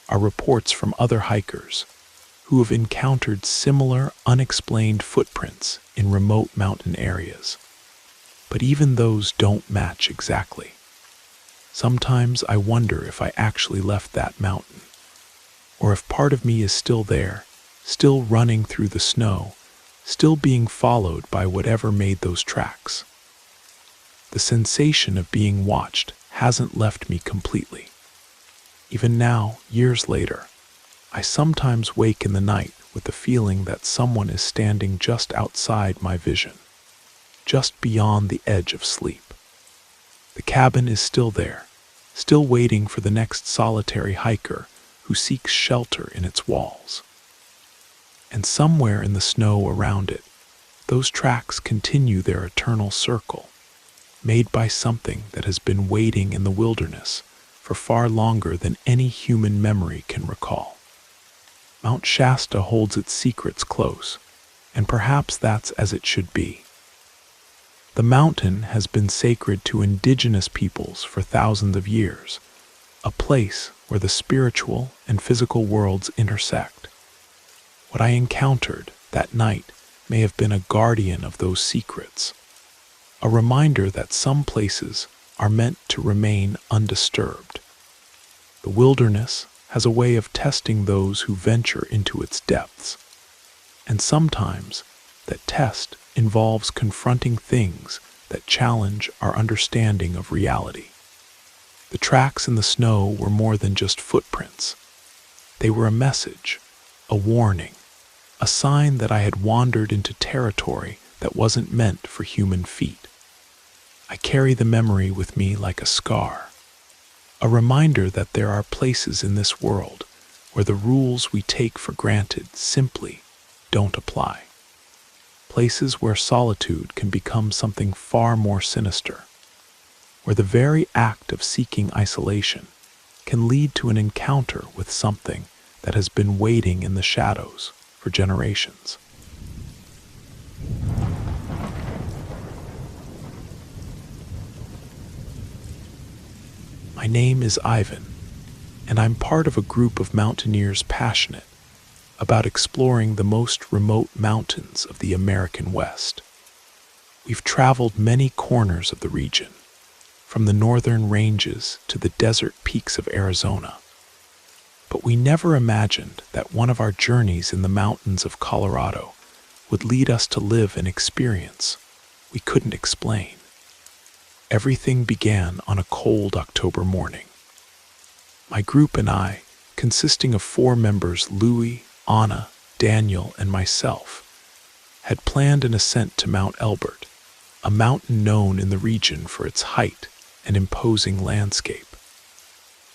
are reports from other hikers who have encountered similar unexplained footprints in remote mountain areas. But even those don't match exactly. Sometimes I wonder if I actually left that mountain, or if part of me is still there, still running through the snow, still being followed by whatever made those tracks. The sensation of being watched hasn't left me completely. Even now, years later, I sometimes wake in the night with the feeling that someone is standing just outside my vision, just beyond the edge of sleep. The cabin is still there, still waiting for the next solitary hiker who seeks shelter in its walls. And somewhere in the snow around it, those tracks continue their eternal circle, made by something that has been waiting in the wilderness for far longer than any human memory can recall. Mount Shasta holds its secrets close, and perhaps that's as it should be. The mountain has been sacred to indigenous peoples for thousands of years, a place where the spiritual and physical worlds intersect. What I encountered that night may have been a guardian of those secrets, a reminder that some places are meant to remain undisturbed. The wilderness has a way of testing those who venture into its depths, and sometimes that test involves confronting things that challenge our understanding of reality. The tracks in the snow were more than just footprints. They were a message, a warning, a sign that I had wandered into territory that wasn't meant for human feet. I carry the memory with me like a scar, a reminder that there are places in this world where the rules we take for granted simply don't apply. Places where solitude can become something far more sinister, where the very act of seeking isolation can lead to an encounter with something that has been waiting in the shadows, for generations. My name is Ivan, and I'm part of a group of mountaineers passionate about exploring the most remote mountains of the American West. We've traveled many corners of the region, from the northern ranges to the desert peaks of Arizona. But we never imagined that one of our journeys in the mountains of Colorado would lead us to live an experience we couldn't explain. Everything began on a cold October morning. My group and I, consisting of 4 members, Louis, Anna, Daniel, and myself, had planned an ascent to Mount Elbert, a mountain known in the region for its height and imposing landscape.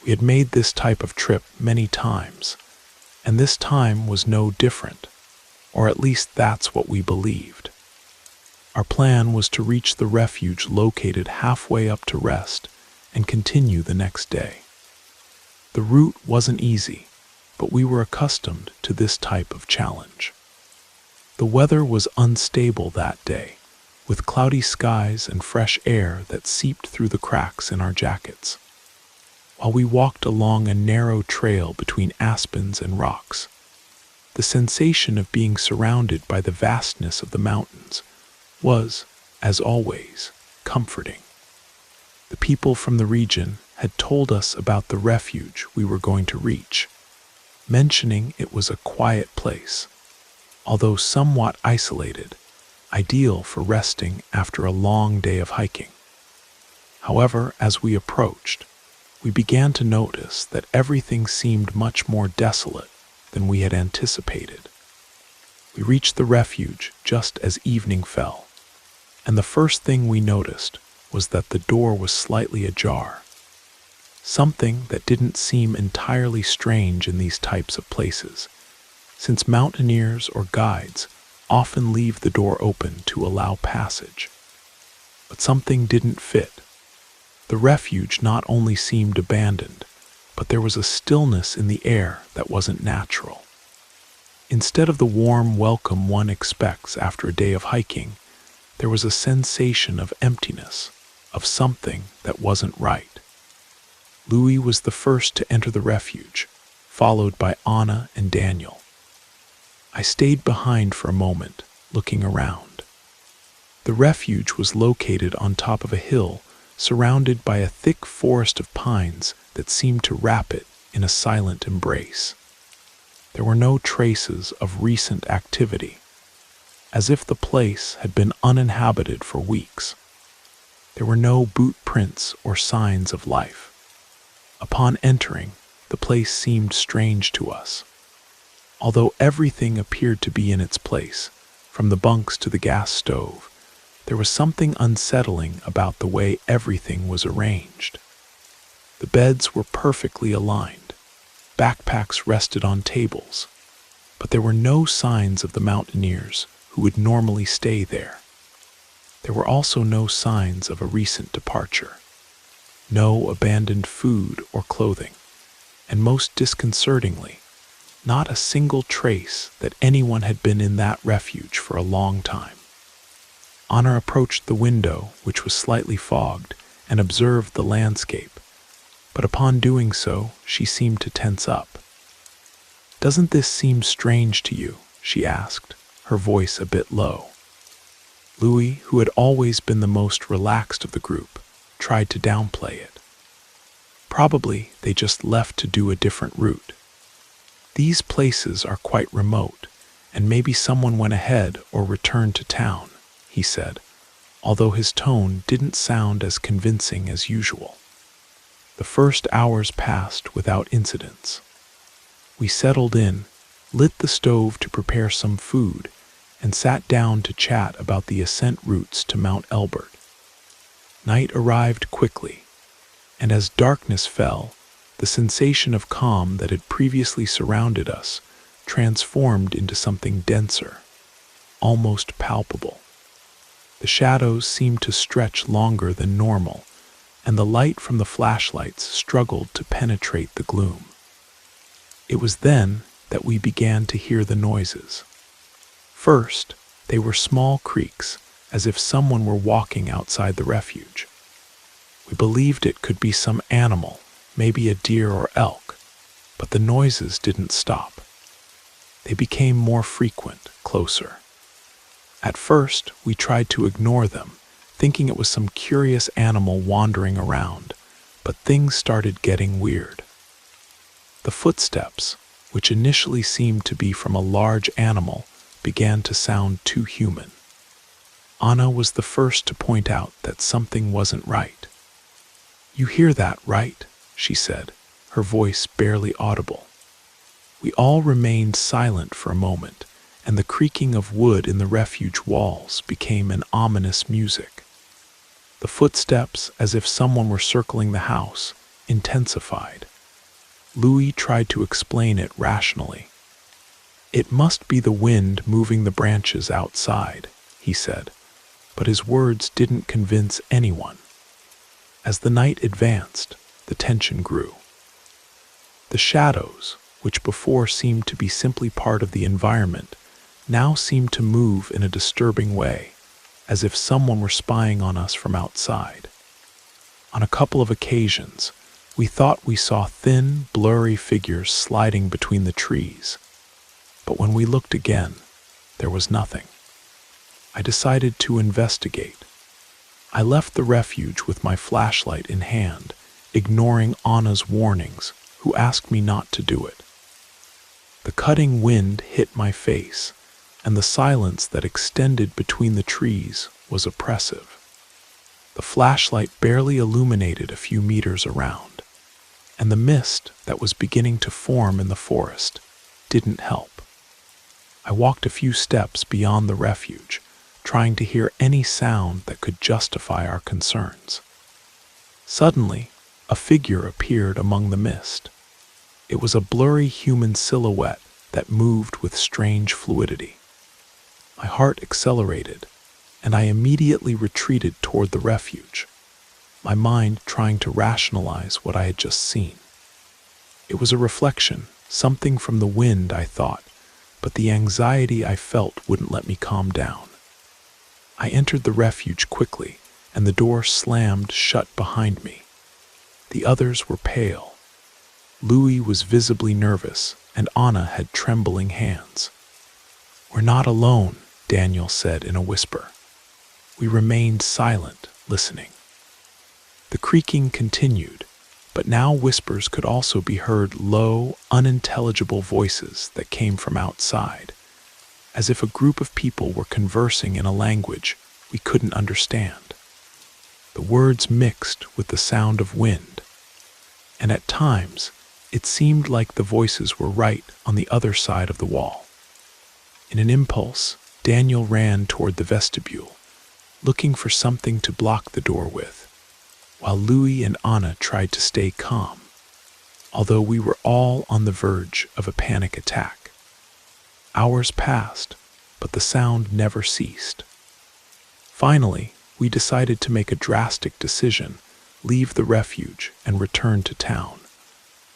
We had made this type of trip many times, and this time was no different, or at least that's what we believed. Our plan was to reach the refuge located halfway up to Rest and continue the next day. The route wasn't easy, but we were accustomed to this type of challenge. The weather was unstable that day, with cloudy skies and fresh air that seeped through the cracks in our jackets. While we walked along a narrow trail between aspens and rocks, the sensation of being surrounded by the vastness of the mountains was, as always, comforting. The people from the region had told us about the refuge we were going to reach, mentioning it was a quiet place, although somewhat isolated, ideal for resting after a long day of hiking. However, as we approached, we began to notice that everything seemed much more desolate than we had anticipated. We reached the refuge just as evening fell, and the first thing we noticed was that the door was slightly ajar, something that didn't seem entirely strange in these types of places, since mountaineers or guides often leave the door open to allow passage. But something didn't fit. The refuge not only seemed abandoned, but there was a stillness in the air that wasn't natural. Instead of the warm welcome one expects after a day of hiking, there was a sensation of emptiness, of something that wasn't right. Louis was the first to enter the refuge, followed by Anna and Daniel. I stayed behind for a moment, looking around. The refuge was located on top of a hill, surrounded by a thick forest of pines that seemed to wrap it in a silent embrace. There were no traces of recent activity, as if the place had been uninhabited for weeks. There were no boot prints or signs of life. Upon entering, the place seemed strange to us. Although everything appeared to be in its place, from the bunks to the gas stove, there was something unsettling about the way everything was arranged. The beds were perfectly aligned. Backpacks rested on tables, but there were no signs of the mountaineers who would normally stay there. There were also no signs of a recent departure, no abandoned food or clothing, and most disconcertingly, not a single trace that anyone had been in that refuge for a long time. Anna approached the window, which was slightly fogged, and observed the landscape, but upon doing so, she seemed to tense up. "Doesn't this seem strange to you?" she asked, her voice a bit low. Louis, who had always been the most relaxed of the group, tried to downplay it. "Probably they just left to do a different route. These places are quite remote, and maybe someone went ahead or returned to town," he said, although his tone didn't sound as convincing as usual. The first hours passed without incidents. We settled in, lit the stove to prepare some food, and sat down to chat about the ascent routes to Mount Elbert. Night arrived quickly, and as darkness fell, the sensation of calm that had previously surrounded us transformed into something denser, almost palpable. The shadows seemed to stretch longer than normal, and the light from the flashlights struggled to penetrate the gloom. It was then that we began to hear the noises. First, they were small creaks, as if someone were walking outside the refuge. We believed it could be some animal, maybe a deer or elk, but the noises didn't stop. They became more frequent, closer. At first, we tried to ignore them, thinking it was some curious animal wandering around, but things started getting weird. The footsteps, which initially seemed to be from a large animal, began to sound too human. Anna was the first to point out that something wasn't right. "You hear that, right?" she said, her voice barely audible. We all remained silent for a moment, and the creaking of wood in the refuge walls became an ominous music. The footsteps, as if someone were circling the house, intensified. Louis tried to explain it rationally. "It must be the wind moving the branches outside," he said, but his words didn't convince anyone. As the night advanced, the tension grew. The shadows, which before seemed to be simply part of the environment, now seemed to move in a disturbing way, as if someone were spying on us from outside. On a couple of occasions, we thought we saw thin, blurry figures sliding between the trees. But when we looked again, there was nothing. I decided to investigate. I left the refuge with my flashlight in hand, ignoring Anna's warnings, who asked me not to do it. The cutting wind hit my face, and the silence that extended between the trees was oppressive. The flashlight barely illuminated a few meters around, and the mist that was beginning to form in the forest didn't help. I walked a few steps beyond the refuge, trying to hear any sound that could justify our concerns. Suddenly, a figure appeared among the mist. It was a blurry human silhouette that moved with strange fluidity. My heart accelerated, and I immediately retreated toward the refuge, my mind trying to rationalize what I had just seen. It was a reflection, something from the wind, I thought, but the anxiety I felt wouldn't let me calm down. I entered the refuge quickly, and the door slammed shut behind me. The others were pale. Louis was visibly nervous, and Anna had trembling hands. "We're not alone," Daniel said in a whisper. We remained silent, listening. The creaking continued, but now whispers could also be heard, low, unintelligible voices that came from outside, as if a group of people were conversing in a language we couldn't understand. The words mixed with the sound of wind, and at times it seemed like the voices were right on the other side of the wall. In an impulse, Daniel ran toward the vestibule, looking for something to block the door with, while Louis and Anna tried to stay calm, although we were all on the verge of a panic attack. Hours passed, but the sound never ceased. Finally, we decided to make a drastic decision, leave the refuge and return to town,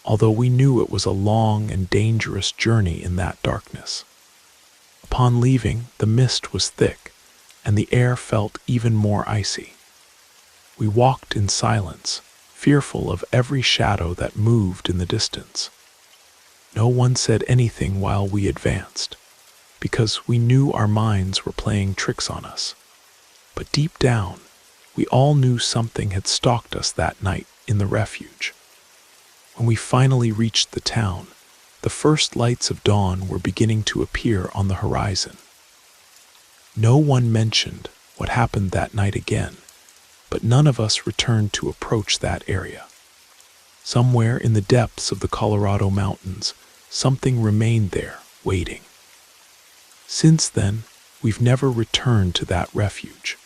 although we knew it was a long and dangerous journey in that darkness. Upon leaving, the mist was thick, and the air felt even more icy. We walked in silence, fearful of every shadow that moved in the distance. No one said anything while we advanced, because we knew our minds were playing tricks on us. But deep down, we all knew something had stalked us that night in the refuge. When we finally reached the town, the first lights of dawn were beginning to appear on the horizon. No one mentioned what happened that night again, but none of us returned to approach that area. Somewhere in the depths of the Colorado mountains, something remained there, waiting. Since then, we've never returned to that refuge.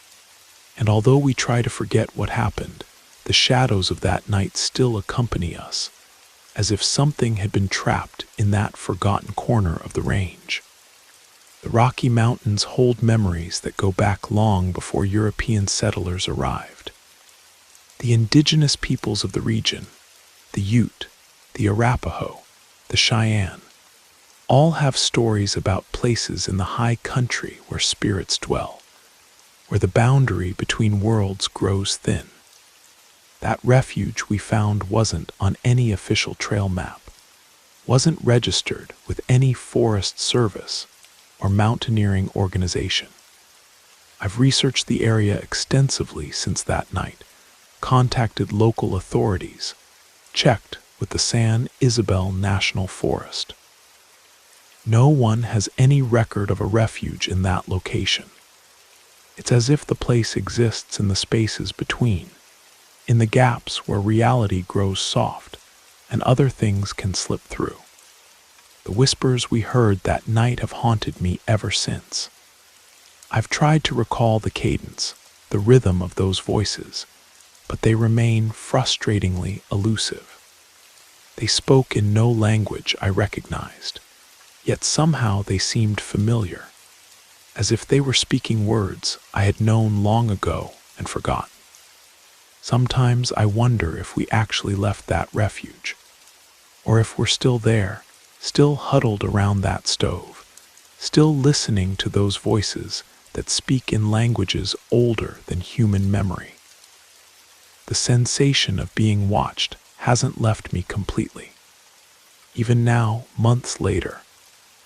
And although we try to forget what happened, the shadows of that night still accompany us, as if something had been trapped in that forgotten corner of the range. The Rocky Mountains hold memories that go back long before European settlers arrived. The indigenous peoples of the region, the Ute, the Arapaho, the Cheyenne, All have stories about places in the high country where spirits dwell, where the boundary between worlds grows thin. That refuge we found wasn't on any official trail map, wasn't registered with any forest service or mountaineering organization. I've researched the area extensively since that night, contacted local authorities, checked with the San Isabel National Forest. No one has any record of a refuge in that location. It's as if the place exists in the spaces between, in the gaps where reality grows soft and other things can slip through. The whispers we heard that night have haunted me ever since. I've tried to recall the cadence, the rhythm of those voices, but they remain frustratingly elusive. They spoke in no language I recognized, yet somehow they seemed familiar, as if they were speaking words I had known long ago and forgotten. Sometimes I wonder if we actually left that refuge, or if we're still there, still huddled around that stove, still listening to those voices that speak in languages older than human memory. The sensation of being watched hasn't left me completely. Even now, months later,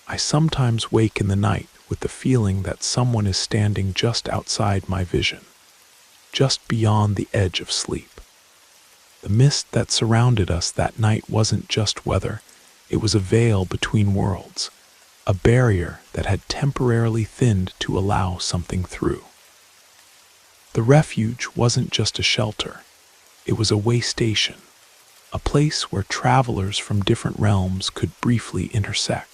I sometimes wake in the night with the feeling that someone is standing just outside my vision, just beyond the edge of sleep. The mist that surrounded us that night wasn't just weather, it was a veil between worlds, a barrier that had temporarily thinned to allow something through. The refuge wasn't just a shelter, it was a way station, a place where travelers from different realms could briefly intersect.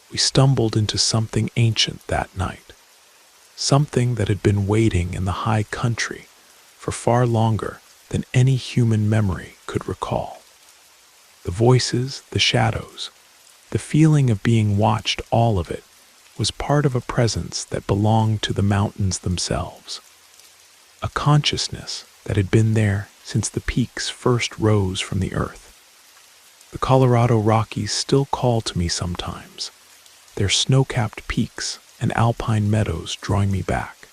We stumbled into something ancient that night, something that had been waiting in the high country for far longer than any human memory could recall. The voices, the shadows, the feeling of being watched, all of it was part of a presence that belonged to the mountains themselves, a consciousness that had been there since the peaks first rose from the earth. The Colorado Rockies still call to me sometimes, their snow-capped peaks and alpine meadows drawing me back.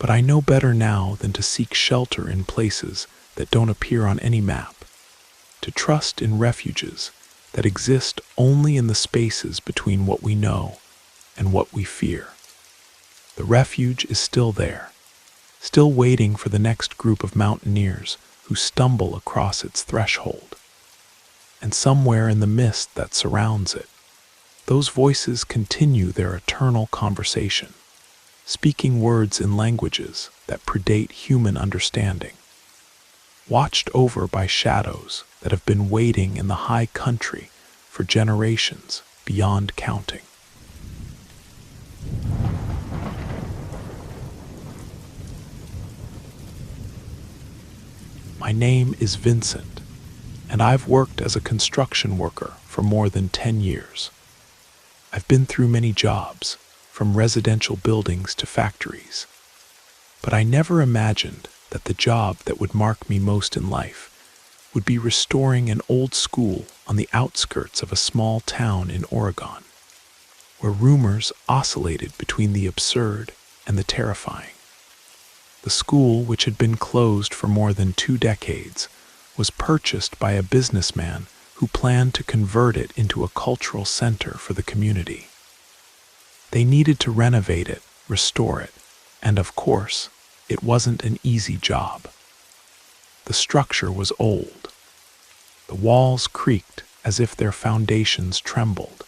But I know better now than to seek shelter in places that don't appear on any map, to trust in refuges that exist only in the spaces between what we know and what we fear. The refuge is still there, still waiting for the next group of mountaineers who stumble across its threshold. And somewhere in the mist that surrounds it, those voices continue their eternal conversation, speaking words in languages that predate human understanding, watched over by shadows that have been waiting in the high country for generations beyond counting. My name is Vincent, and I've worked as a construction worker for more than 10 years. I've been through many jobs, from residential buildings to factories, but I never imagined that the job that would mark me most in life would be restoring an old school on the outskirts of a small town in Oregon, where rumors oscillated between the absurd and the terrifying. The school, which had been closed for more than 2 decades, was purchased by a businessman who planned to convert it into a cultural center for the community. They needed to renovate it, restore it, and of course, it wasn't an easy job. The structure was old. The walls creaked as if their foundations trembled,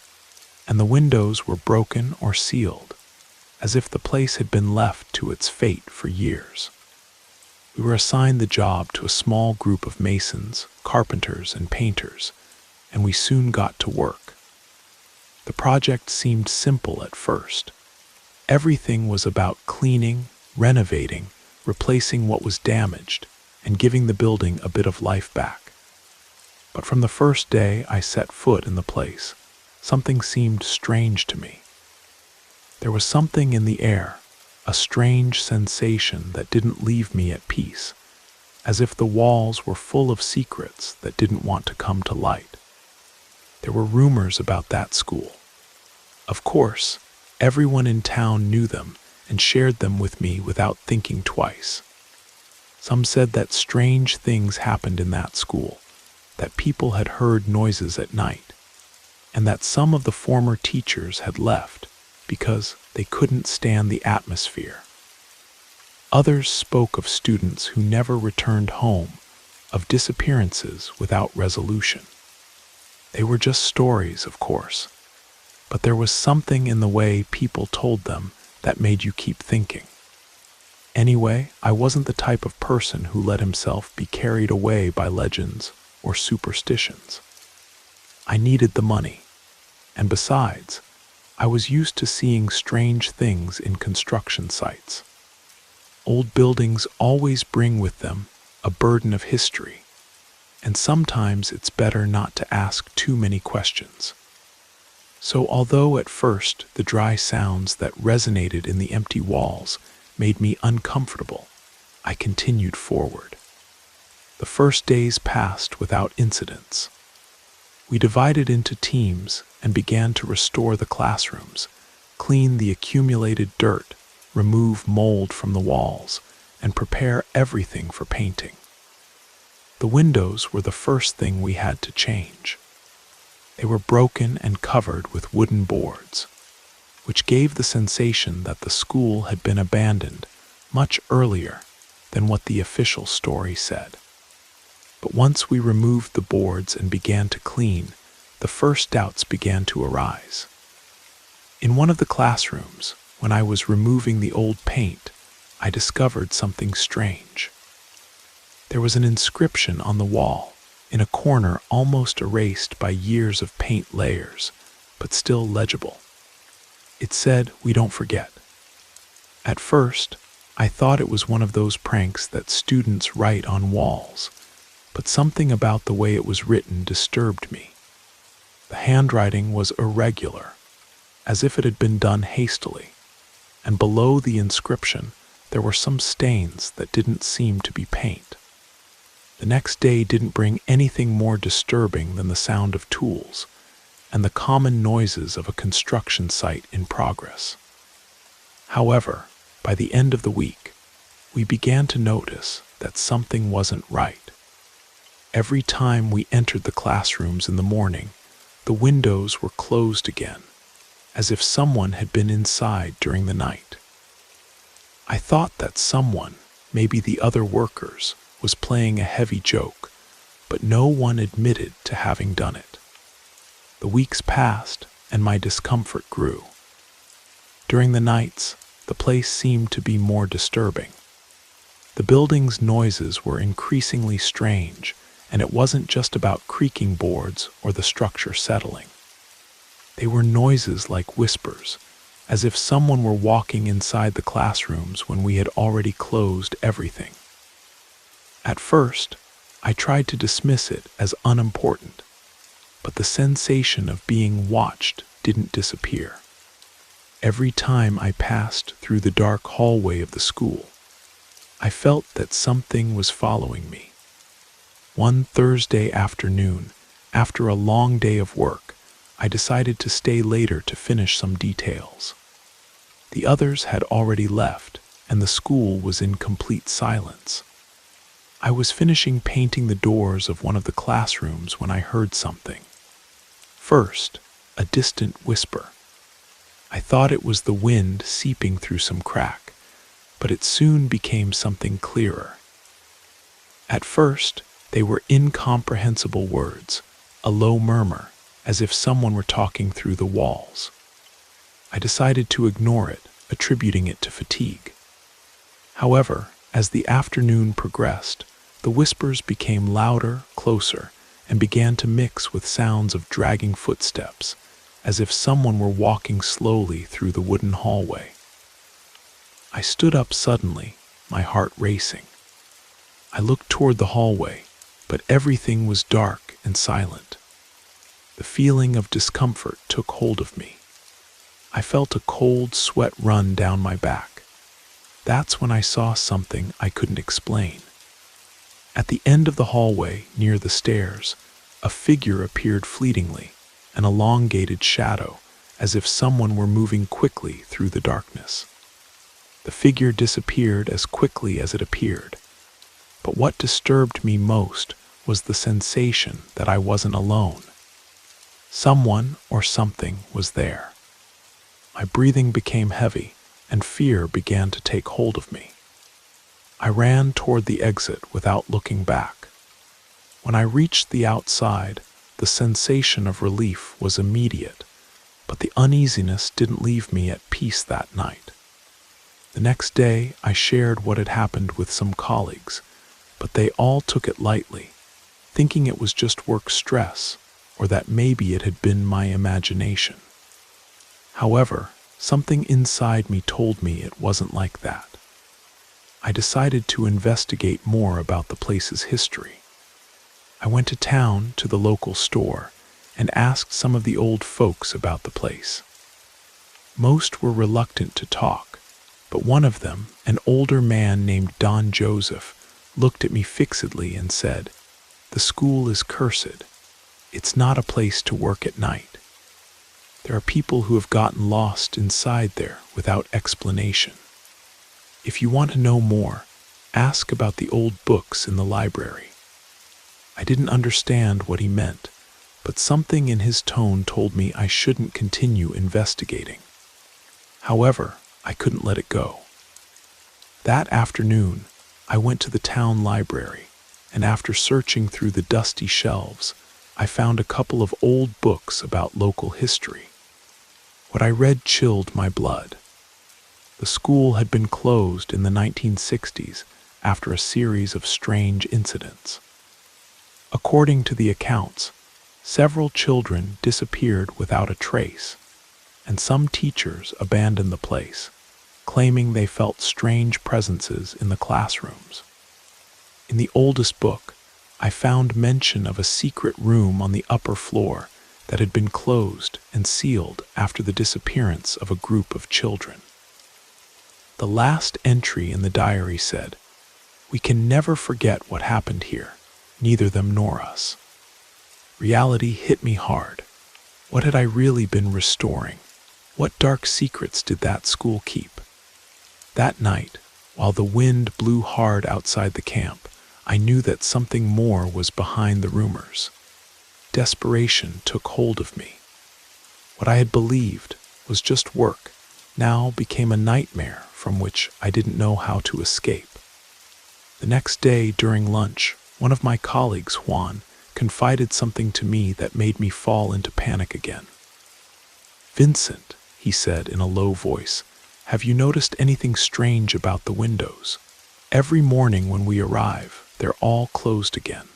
and the windows were broken or sealed, as if the place had been left to its fate for years. We were assigned the job to a small group of masons, carpenters, and painters, and we soon got to work. The project seemed simple at first. Everything was about cleaning, renovating, replacing what was damaged, and giving the building a bit of life back. But from the first day I set foot in the place, something seemed strange to me. There was something in the air, a strange sensation that didn't leave me at peace, as if the walls were full of secrets that didn't want to come to light. There were rumors about that school. Of course, everyone in town knew them and shared them with me without thinking twice. Some said that strange things happened in that school, that people had heard noises at night, and that some of the former teachers had left because they couldn't stand the atmosphere. Others spoke of students who never returned home, of disappearances without resolution. They were just stories, of course, but there was something in the way people told them that made you keep thinking. Anyway, I wasn't the type of person who let himself be carried away by legends or superstitions. I needed the money, and besides, I was used to seeing strange things in construction sites. Old buildings always bring with them a burden of history, and sometimes it's better not to ask too many questions. So although at first the dry sounds that resonated in the empty walls made me uncomfortable, I continued forward. The first days passed without incidents. We divided into teams and began to restore the classrooms, clean the accumulated dirt, remove mold from the walls, and prepare everything for painting. The windows were the first thing we had to change. They were broken and covered with wooden boards, which gave the sensation that the school had been abandoned much earlier than what the official story said. But once we removed the boards and began to clean, the first doubts began to arise. In one of the classrooms, when I was removing the old paint, I discovered something strange. There was an inscription on the wall, in a corner almost erased by years of paint layers, but still legible. It said, "We don't forget." At first, I thought it was one of those pranks that students write on walls, but something about the way it was written disturbed me. The handwriting was irregular, as if it had been done hastily, and below the inscription there were some stains that didn't seem to be paint. The next day didn't bring anything more disturbing than the sound of tools and the common noises of a construction site in progress. However, by the end of the week, we began to notice that something wasn't right. Every time we entered the classrooms in the morning, the windows were closed again, as if someone had been inside during the night. I thought that someone, maybe the other workers, was playing a heavy joke, but no one admitted to having done it. The weeks passed, and my discomfort grew. During the nights, the place seemed to be more disturbing. The building's noises were increasingly strange, and it wasn't just about creaking boards or the structure settling. They were noises like whispers, as if someone were walking inside the classrooms when we had already closed everything. At first, I tried to dismiss it as unimportant, but the sensation of being watched didn't disappear. Every time I passed through the dark hallway of the school, I felt that something was following me. One Thursday afternoon, after a long day of work, I decided to stay later to finish some details. The others had already left, and the school was in complete silence. I was finishing painting the doors of one of the classrooms when I heard something. First, a distant whisper. I thought it was the wind seeping through some crack, but it soon became something clearer. At first, they were incomprehensible words, a low murmur, as if someone were talking through the walls. I decided to ignore it, attributing it to fatigue. However, as the afternoon progressed, the whispers became louder, closer, and began to mix with sounds of dragging footsteps, as if someone were walking slowly through the wooden hallway. I stood up suddenly, my heart racing. I looked toward the hallway, but everything was dark and silent. The feeling of discomfort took hold of me. I felt a cold sweat run down my back. That's when I saw something I couldn't explain. At the end of the hallway, near the stairs, a figure appeared fleetingly, an elongated shadow, as if someone were moving quickly through the darkness. The figure disappeared as quickly as it appeared. But what disturbed me most was the sensation that I wasn't alone. Someone or something was there. My breathing became heavy, and fear began to take hold of me. I ran toward the exit without looking back. When I reached the outside, the sensation of relief was immediate, but the uneasiness didn't leave me at peace that night. The next day, I shared what had happened with some colleagues, but they all took it lightly, thinking it was just work stress, or that maybe it had been my imagination. However, something inside me told me it wasn't like that. I decided to investigate more about the place's history. I went to town to the local store and asked some of the old folks about the place. Most were reluctant to talk, but one of them, an older man named Don Joseph, looked at me fixedly and said, "The school is cursed. It's not a place to work at night. There are people who have gotten lost inside there without explanation. If you want to know more, ask about the old books in the library." I didn't understand what he meant, but something in his tone told me I shouldn't continue investigating. However, I couldn't let it go. That afternoon, I went to the town library, and after searching through the dusty shelves, I found a couple of old books about local history. What I read chilled my blood. The school had been closed in the 1960s after a series of strange incidents. According to the accounts, several children disappeared without a trace, and some teachers abandoned the place, claiming they felt strange presences in the classrooms. In the oldest book, I found mention of a secret room on the upper floor that had been closed and sealed after the disappearance of a group of children. The last entry in the diary said, "We can never forget what happened here, neither them nor us." Reality hit me hard. What had I really been restoring? What dark secrets did that school keep? That night, while the wind blew hard outside the camp, I knew that something more was behind the rumors. Desperation took hold of me. What I had believed was just work now became a nightmare from which I didn't know how to escape. The next day during lunch, one of my colleagues, Juan, confided something to me that made me fall into panic again. "Vincent," he said in a low voice, "have you noticed anything strange about the windows? Every morning when we arrive, they're all closed again."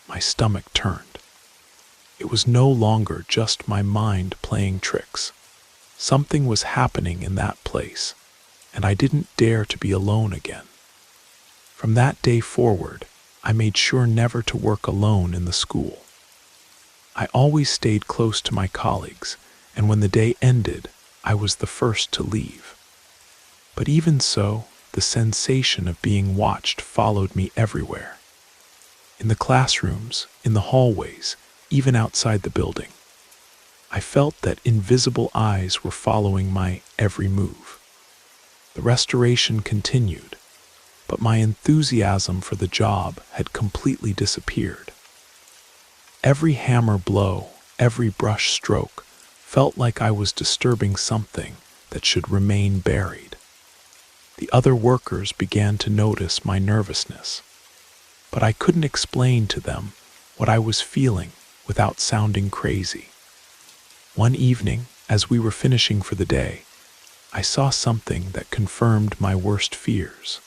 My stomach turned. It was no longer just my mind playing tricks. Something was happening in that place, and I didn't dare to be alone again. From that day forward, I made sure never to work alone in the school. I always stayed close to my colleagues, and when the day ended, I was the first to leave. But even so, the sensation of being watched followed me everywhere. In the classrooms, in the hallways, even outside the building. I felt that invisible eyes were following my every move. The restoration continued, but my enthusiasm for the job had completely disappeared. Every hammer blow, every brush stroke, felt like I was disturbing something that should remain buried. The other workers began to notice my nervousness, but I couldn't explain to them what I was feeling without sounding crazy. One evening, as we were finishing for the day, I saw something that confirmed my worst fears.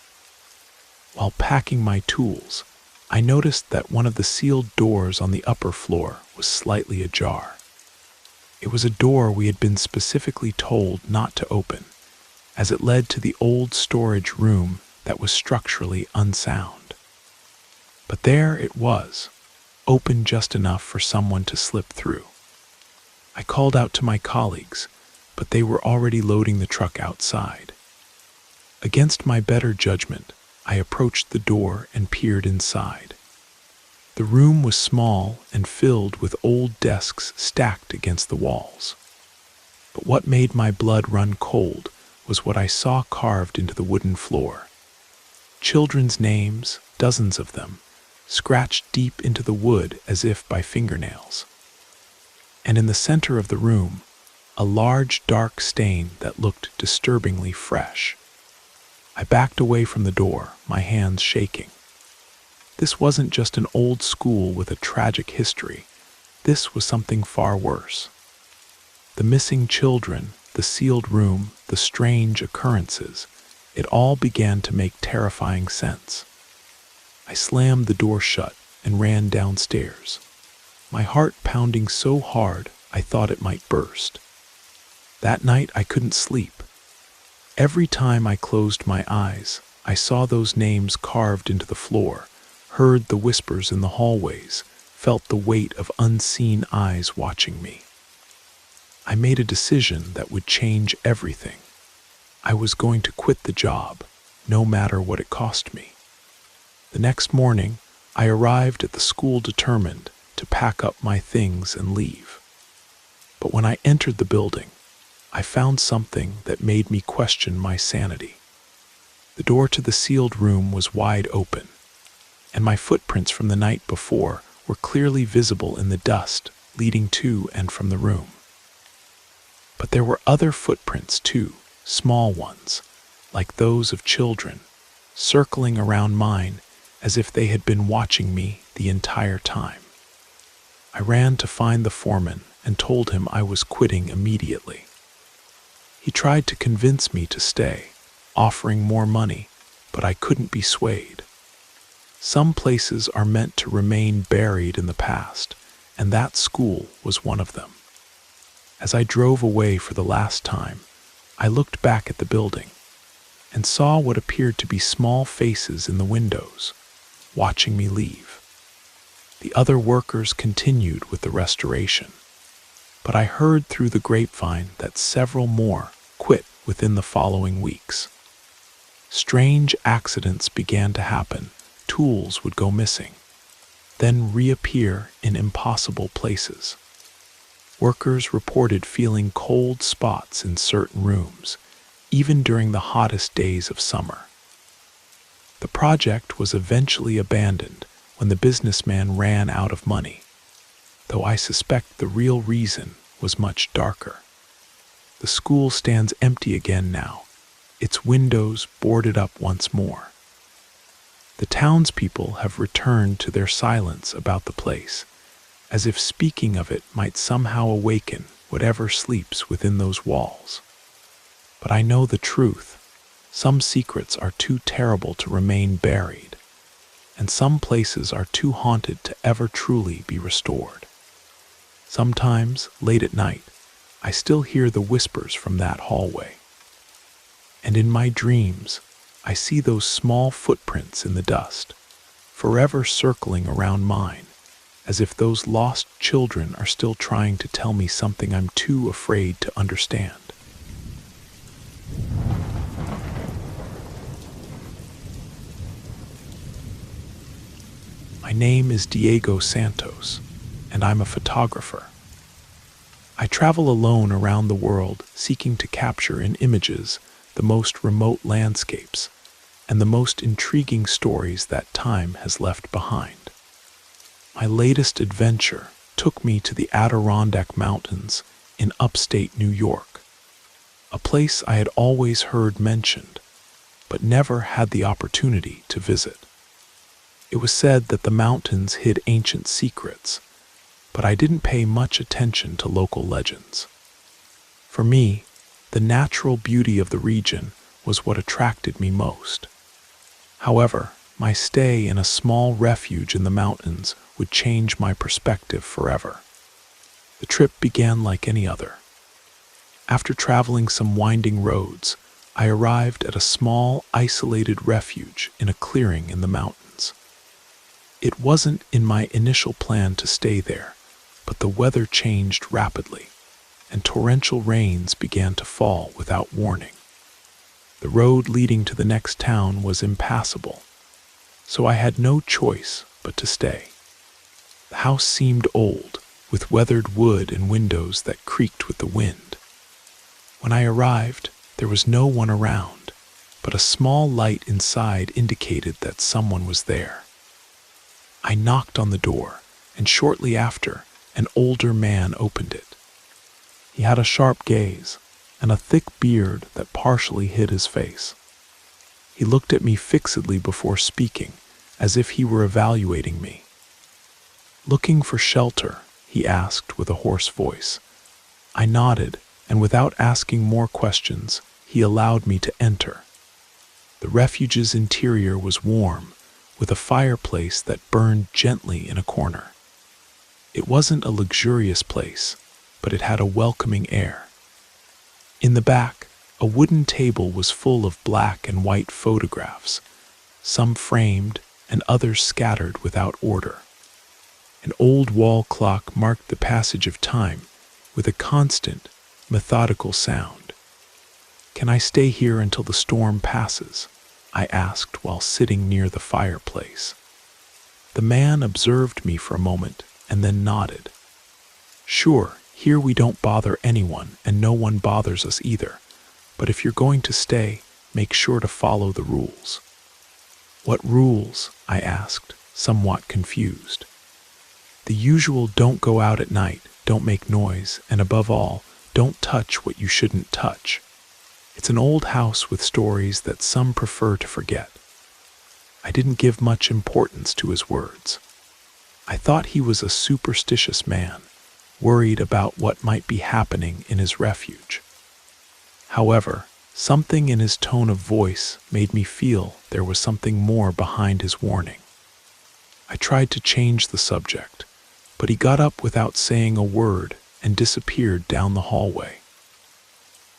While packing my tools, I noticed that one of the sealed doors on the upper floor was slightly ajar. It was a door we had been specifically told not to open, as it led to the old storage room that was structurally unsound. But there it was, open just enough for someone to slip through. I called out to my colleagues, but they were already loading the truck outside. Against my better judgment, I approached the door and peered inside. The room was small and filled with old desks stacked against the walls. But what made my blood run cold was what I saw carved into the wooden floor. Children's names, dozens of them, scratched deep into the wood as if by fingernails. And in the center of the room, a large dark stain that looked disturbingly fresh. I backed away from the door, my hands shaking. This wasn't just an old school with a tragic history. This was something far worse. The missing children, the sealed room, the strange occurrences, it all began to make terrifying sense. I slammed the door shut and ran downstairs, my heart pounding so hard I thought it might burst. That night I couldn't sleep. Every time I closed my eyes, I saw those names carved into the floor, heard the whispers in the hallways, felt the weight of unseen eyes watching me. I made a decision that would change everything. I was going to quit the job, no matter what it cost me. The next morning, I arrived at the school determined to pack up my things and leave. But when I entered the building, I found something that made me question my sanity. The door to the sealed room was wide open, and my footprints from the night before were clearly visible in the dust leading to and from the room. But there were other footprints too, small ones, like those of children, circling around mine as if they had been watching me the entire time. I ran to find the foreman and told him I was quitting immediately. He tried to convince me to stay, offering more money, but I couldn't be swayed. Some places are meant to remain buried in the past, and that school was one of them. As I drove away for the last time, I looked back at the building and saw what appeared to be small faces in the windows, watching me leave. The other workers continued with the restoration, but I heard through the grapevine that several more quit within the following weeks. Strange accidents began to happen. Tools would go missing, then reappear in impossible places. Workers reported feeling cold spots in certain rooms, even during the hottest days of summer. The project was eventually abandoned when the businessman ran out of money, though I suspect the real reason was much darker. The school stands empty again now, its windows boarded up once more. The townspeople have returned to their silence about the place, as if speaking of it might somehow awaken whatever sleeps within those walls. But I know the truth. Some secrets are too terrible to remain buried, and some places are too haunted to ever truly be restored. Sometimes, late at night, I still hear the whispers from that hallway. And in my dreams, I see those small footprints in the dust, forever circling around mine, as if those lost children are still trying to tell me something I'm too afraid to understand. My name is Diego Santos, and I'm a photographer. I travel alone around the world seeking to capture in images the most remote landscapes and the most intriguing stories that time has left behind. My latest adventure took me to the Adirondack Mountains in upstate New York, a place I had always heard mentioned, but never had the opportunity to visit. It was said that the mountains hid ancient secrets, but I didn't pay much attention to local legends. For me, the natural beauty of the region was what attracted me most. However, my stay in a small refuge in the mountains would change my perspective forever. The trip began like any other. After traveling some winding roads, I arrived at a small, isolated refuge in a clearing in the mountains. It wasn't in my initial plan to stay there, but the weather changed rapidly, and torrential rains began to fall without warning. The road leading to the next town was impassable, so I had no choice but to stay. The house seemed old, with weathered wood and windows that creaked with the wind. When I arrived, there was no one around, but a small light inside indicated that someone was there. I knocked on the door, and shortly after, an older man opened it. He had a sharp gaze and a thick beard that partially hid his face. He looked at me fixedly before speaking, as if he were evaluating me. "Looking for shelter?" he asked with a hoarse voice. I nodded, and without asking more questions, he allowed me to enter. The refuge's interior was warm, with a fireplace that burned gently in a corner. It wasn't a luxurious place, but it had a welcoming air. In the back, a wooden table was full of black and white photographs, some framed and others scattered without order. An old wall clock marked the passage of time with a constant, methodical sound. "Can I stay here until the storm passes?" I asked while sitting near the fireplace. The man observed me for a moment and then nodded. "Sure, here we don't bother anyone and no one bothers us either, but if you're going to stay, make sure to follow the rules." "What rules?" I asked, somewhat confused. "The usual: don't go out at night, don't make noise, and above all, don't touch what you shouldn't touch. It's an old house with stories that some prefer to forget." I didn't give much importance to his words. I thought he was a superstitious man, worried about what might be happening in his refuge. However, something in his tone of voice made me feel there was something more behind his warning. I tried to change the subject, but he got up without saying a word and disappeared down the hallway.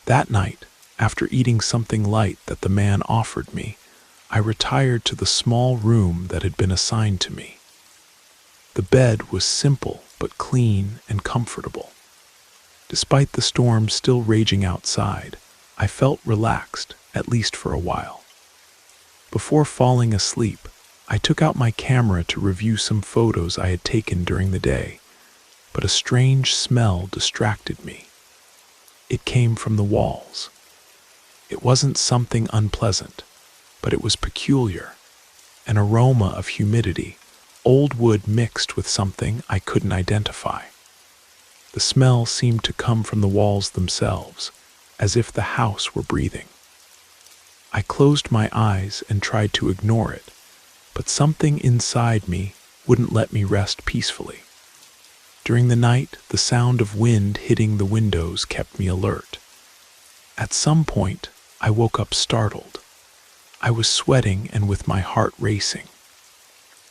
That night, after eating something light that the man offered me, I retired to the small room that had been assigned to me. The bed was simple but clean and comfortable. Despite the storm still raging outside, I felt relaxed, at least for a while. Before falling asleep, I took out my camera to review some photos I had taken during the day, but a strange smell distracted me. It came from the walls. It wasn't something unpleasant, but it was peculiar, an aroma of humidity, old wood mixed with something I couldn't identify. The smell seemed to come from the walls themselves, as if the house were breathing. I closed my eyes and tried to ignore it, but something inside me wouldn't let me rest peacefully. During the night, the sound of wind hitting the windows kept me alert. At some point, I woke up startled. I was sweating and with my heart racing.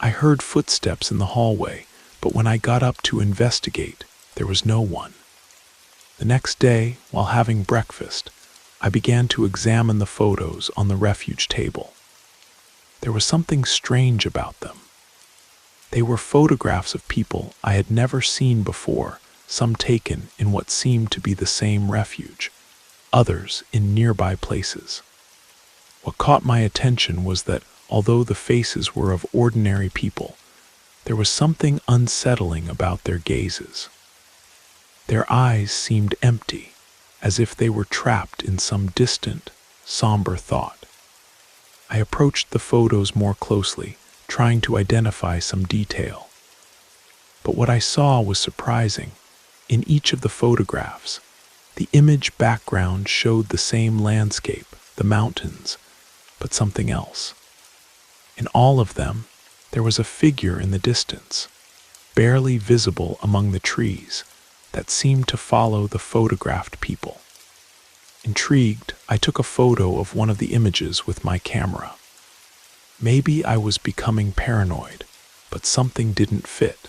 I heard footsteps in the hallway, but when I got up to investigate, there was no one. The next day, while having breakfast, I began to examine the photos on the refuge table. There was something strange about them. They were photographs of people I had never seen before, some taken in what seemed to be the same refuge, others in nearby places. What caught my attention was that, although the faces were of ordinary people, there was something unsettling about their gazes. Their eyes seemed empty, as if they were trapped in some distant, somber thought. I approached the photos more closely, trying to identify some detail. But what I saw was surprising. In each of the photographs, the image background showed the same landscape, the mountains, but something else. In all of them, there was a figure in the distance, barely visible among the trees, that seemed to follow the photographed people. Intrigued, I took a photo of one of the images with my camera. Maybe I was becoming paranoid, but something didn't fit.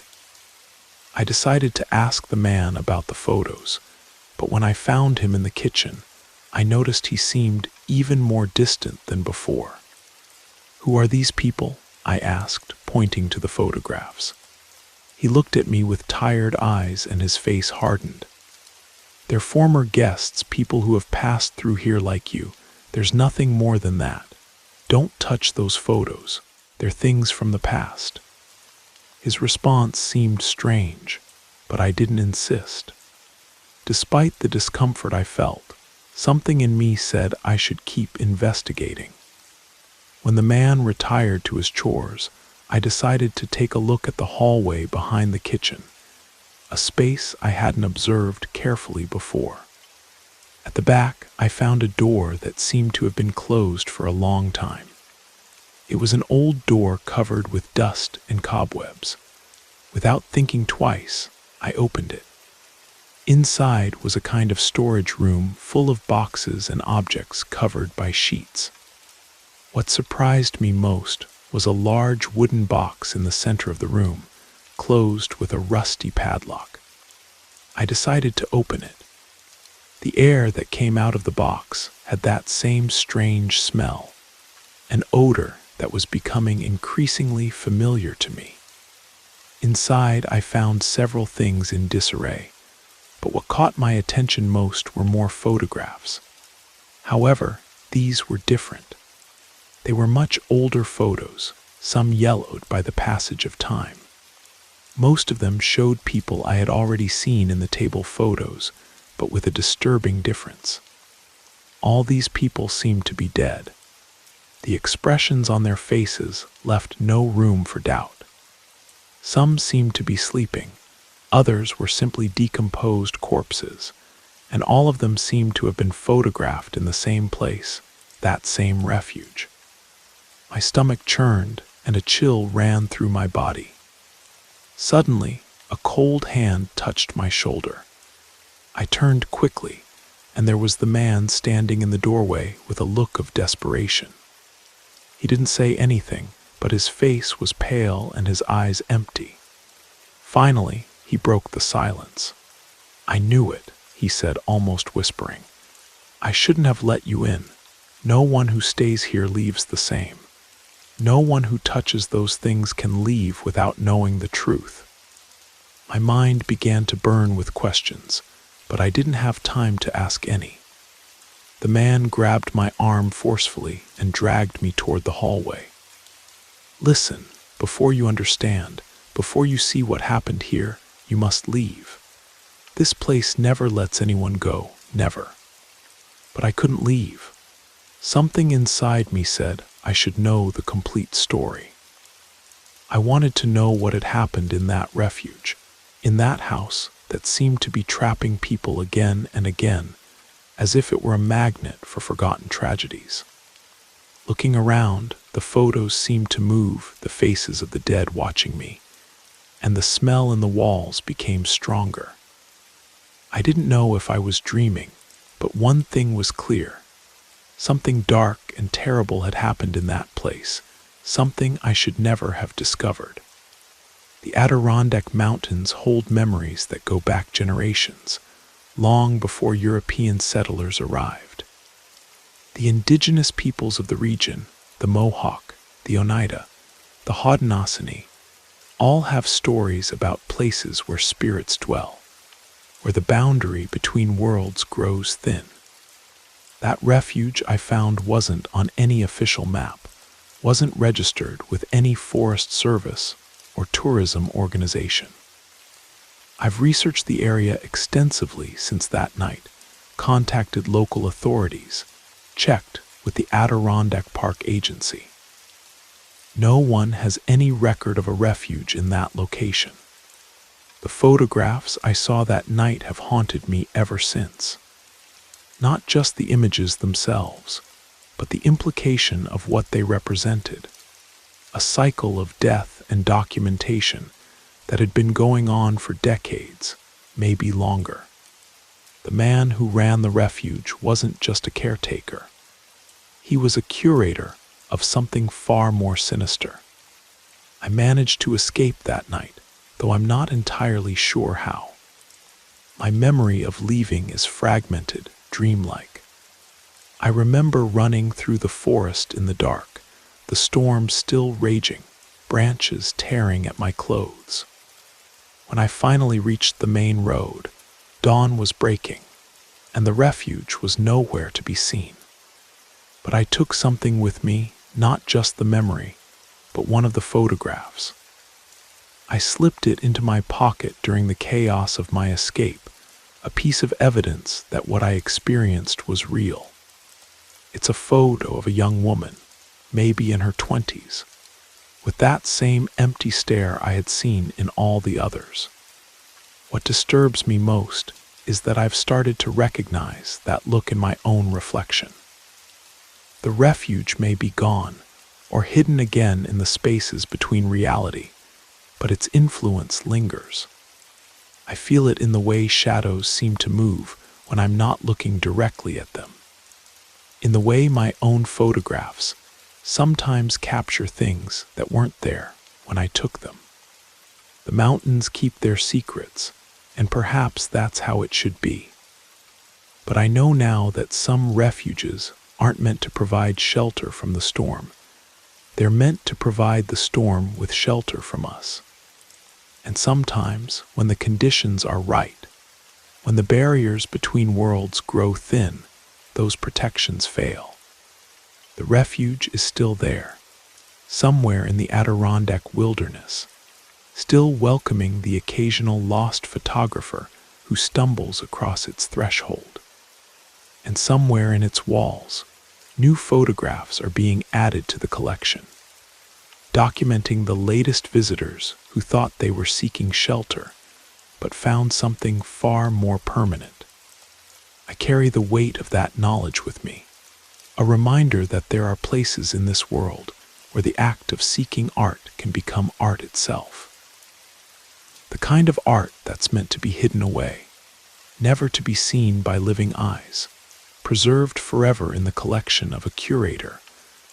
I decided to ask the man about the photos, but when I found him in the kitchen, I noticed he seemed even more distant than before. "Who are these people?" I asked, pointing to the photographs. He looked at me with tired eyes and his face hardened. "They're former guests, people who have passed through here like you. There's nothing more than that. Don't touch those photos. They're things from the past." His response seemed strange, but I didn't insist. Despite the discomfort I felt, something in me said I should keep investigating. When the man retired to his chores, I decided to take a look at the hallway behind the kitchen, a space I hadn't observed carefully before. At the back, I found a door that seemed to have been closed for a long time. It was an old door covered with dust and cobwebs. Without thinking twice, I opened it. Inside was a kind of storage room full of boxes and objects covered by sheets. What surprised me most was a large wooden box in the center of the room, closed with a rusty padlock. I decided to open it. The air that came out of the box had that same strange smell, an odor that was becoming increasingly familiar to me. Inside, I found several things in disarray, but what caught my attention most were more photographs. However, these were different. They were much older photos, some yellowed by the passage of time. Most of them showed people I had already seen in the table photos, but with a disturbing difference. All these people seemed to be dead. The expressions on their faces left no room for doubt. Some seemed to be sleeping, others were simply decomposed corpses, and all of them seemed to have been photographed in the same place, that same refuge. My stomach churned, and a chill ran through my body. Suddenly, a cold hand touched my shoulder. I turned quickly, and there was the man standing in the doorway with a look of desperation. He didn't say anything, but his face was pale and his eyes empty. Finally, he broke the silence. "I knew it," he said, almost whispering. "I shouldn't have let you in. No one who stays here leaves the same. No one who touches those things can leave without knowing the truth." My mind began to burn with questions, but I didn't have time to ask any. The man grabbed my arm forcefully and dragged me toward the hallway. "Listen, before you understand, before you see what happened here, you must leave. This place never lets anyone go, never." But I couldn't leave. Something inside me said I should know the complete story. I wanted to know what had happened in that refuge, in that house that seemed to be trapping people again and again, as if it were a magnet for forgotten tragedies. Looking around, the photos seemed to move, the faces of the dead watching me, and the smell in the walls became stronger. I didn't know if I was dreaming, but one thing was clear. Something dark and terrible had happened in that place, something I should never have discovered. The Adirondack Mountains hold memories that go back generations, long before European settlers arrived. The indigenous peoples of the region, the Mohawk, the Oneida, the Haudenosaunee, all have stories about places where spirits dwell, where the boundary between worlds grows thin. That refuge I found wasn't on any official map, wasn't registered with any Forest Service or tourism organization. I've researched the area extensively since that night, contacted local authorities, checked with the Adirondack Park Agency. No one has any record of a refuge in that location. The photographs I saw that night have haunted me ever since. Not just the images themselves, but the implication of what they represented. A cycle of death and documentation that had been going on for decades, maybe longer. The man who ran the refuge wasn't just a caretaker. He was a curator of something far more sinister. I managed to escape that night, though I'm not entirely sure how. My memory of leaving is fragmented, dreamlike. I remember running through the forest in the dark, the storm still raging, branches tearing at my clothes. When I finally reached the main road, dawn was breaking, and the refuge was nowhere to be seen. But I took something with me, not just the memory, but one of the photographs. I slipped it into my pocket during the chaos of my escape, a piece of evidence that what I experienced was real. It's a photo of a young woman, maybe in her 20s, with that same empty stare I had seen in all the others. What disturbs me most is that I've started to recognize that look in my own reflection. The refuge may be gone, or hidden again in the spaces between reality, but its influence lingers. I feel it in the way shadows seem to move when I'm not looking directly at them. In the way my own photographs sometimes capture things that weren't there when I took them. The mountains keep their secrets, and perhaps that's how it should be. But I know now that some refuges aren't meant to provide shelter from the storm. They're meant to provide the storm with shelter from us. And sometimes, when the conditions are right, when the barriers between worlds grow thin, those protections fail. The refuge is still there, somewhere in the Adirondack wilderness, still welcoming the occasional lost photographer who stumbles across its threshold. And somewhere in its walls, new photographs are being added to the collection, documenting the latest visitors who thought they were seeking shelter, but found something far more permanent. I carry the weight of that knowledge with me, a reminder that there are places in this world where the act of seeking art can become art itself. The kind of art that's meant to be hidden away, never to be seen by living eyes, preserved forever in the collection of a curator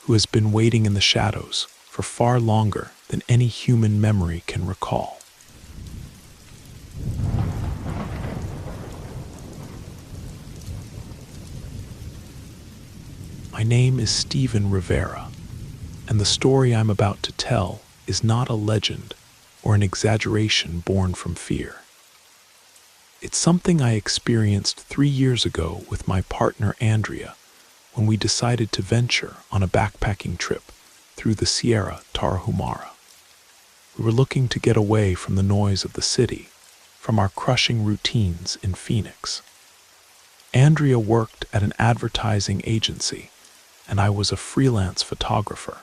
who has been waiting in the shadows for far longer than any human memory can recall. My name is Stephen Rivera, and the story I'm about to tell is not a legend or an exaggeration born from fear. It's something I experienced 3 years ago with my partner Andrea when we decided to venture on a backpacking trip through the Sierra Tarahumara. We were looking to get away from the noise of the city, from our crushing routines in Phoenix. Andrea worked at an advertising agency, and I was a freelance photographer.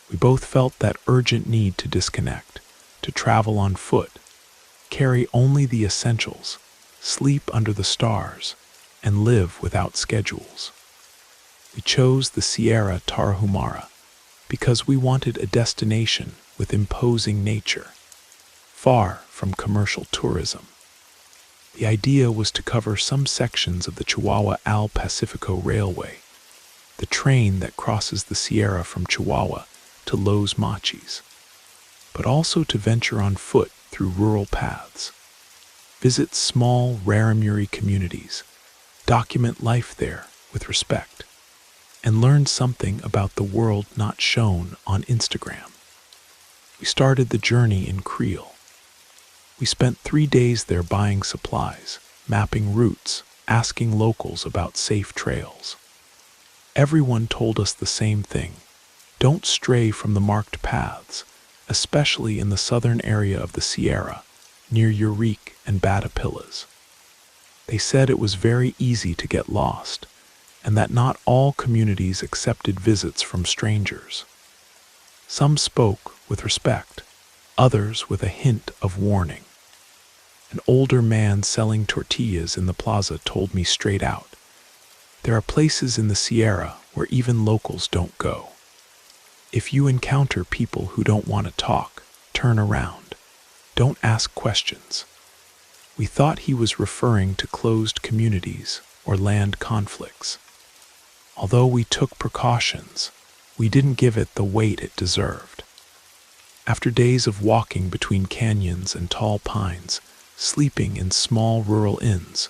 We both felt that urgent need to disconnect, to travel on foot, carry only the essentials, sleep under the stars, and live without schedules. We chose the Sierra Tarahumara because we wanted a destination with imposing nature, far from commercial tourism. The idea was to cover some sections of the Chihuahua al Pacifico Railway, the train that crosses the Sierra from Chihuahua to Los Mochis, but also to venture on foot through rural paths, visit small Raramuri communities, document life there with respect, and learn something about the world not shown on Instagram. We started the journey in Creole. We spent 3 days there buying supplies, mapping routes, asking locals about safe trails. Everyone told us the same thing: don't stray from the marked paths, especially in the southern area of the Sierra, near Urique and Batapillas. They said it was very easy to get lost, and that not all communities accepted visits from strangers. Some spoke with respect, others with a hint of warning. An older man selling tortillas in the plaza told me straight out, there are places in the Sierra where even locals don't go. If you encounter people who don't want to talk, turn around. Don't ask questions. We thought he was referring to closed communities or land conflicts. Although we took precautions, we didn't give it the weight it deserved. After days of walking between canyons and tall pines, sleeping in small rural inns,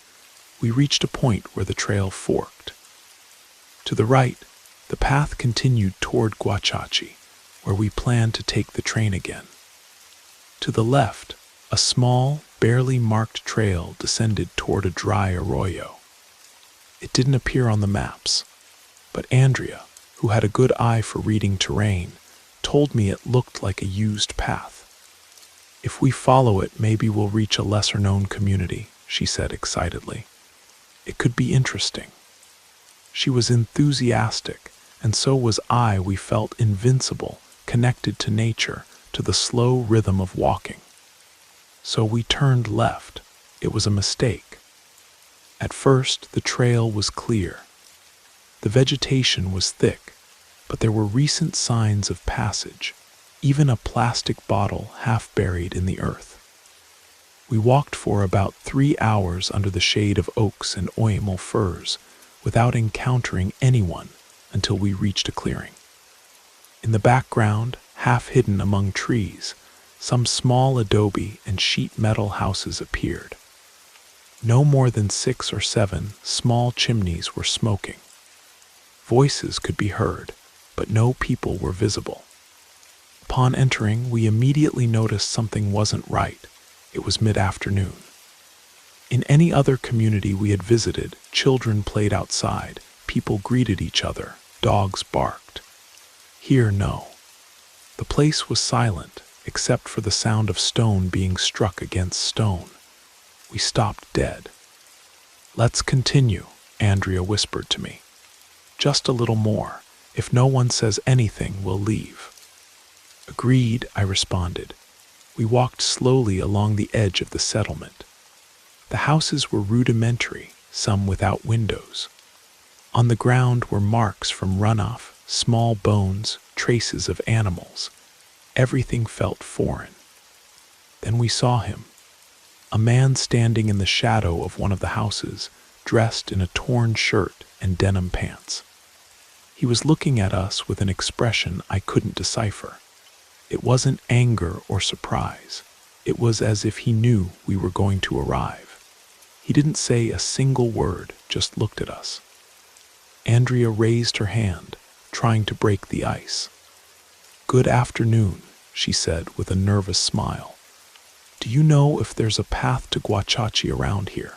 we reached a point where the trail forked. To the right, the path continued toward Guachachi, where we planned to take the train again. To the left, a small, barely marked trail descended toward a dry arroyo. It didn't appear on the maps, but Andrea, who had a good eye for reading terrain, told me it looked like a used path. If we follow it, maybe we'll reach a lesser-known community, she said excitedly. It could be interesting. She was enthusiastic, and so was I. We felt invincible, connected to nature, to the slow rhythm of walking. So we turned left. It was a mistake. At first, the trail was clear. The vegetation was thick, but there were recent signs of passage, even a plastic bottle half buried in the earth. We walked for about 3 hours under the shade of oaks and oyamel firs without encountering anyone until we reached a clearing. In the background, half hidden among trees, some small adobe and sheet metal houses appeared. No more than 6 or 7 small chimneys were smoking. Voices could be heard, but no people were visible. Upon entering, we immediately noticed something wasn't right. It was mid-afternoon. In any other community we had visited, children played outside, people greeted each other, dogs barked. Here, no. The place was silent, except for the sound of stone being struck against stone. We stopped dead. "Let's continue," Andrea whispered to me. "Just a little more. If no one says anything, we'll leave." "Agreed," I responded. We walked slowly along the edge of the settlement. The houses were rudimentary, some without windows. On the ground were marks from runoff, small bones, traces of animals. Everything felt foreign. Then we saw him. A man standing in the shadow of one of the houses, dressed in a torn shirt and denim pants. He was looking at us with an expression I couldn't decipher. It wasn't anger or surprise. It was as if he knew we were going to arrive. He didn't say a single word, just looked at us. Andrea raised her hand, trying to break the ice. "Good afternoon," she said with a nervous smile. "Do you know if there's a path to Guachachi around here?"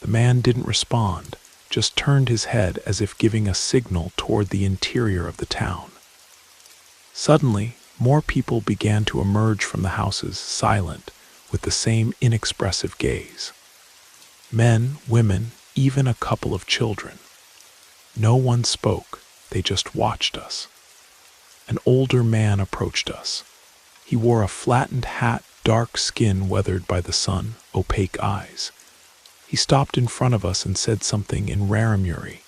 The man didn't respond, just turned his head as if giving a signal toward the interior of the town. Suddenly, more people began to emerge from the houses, silent, with the same inexpressive gaze. Men, women, even a couple of children. No one spoke, they just watched us. An older man approached us. He wore a flattened hat, dark skin weathered by the sun, opaque eyes. He stopped in front of us and said something in Raramuri.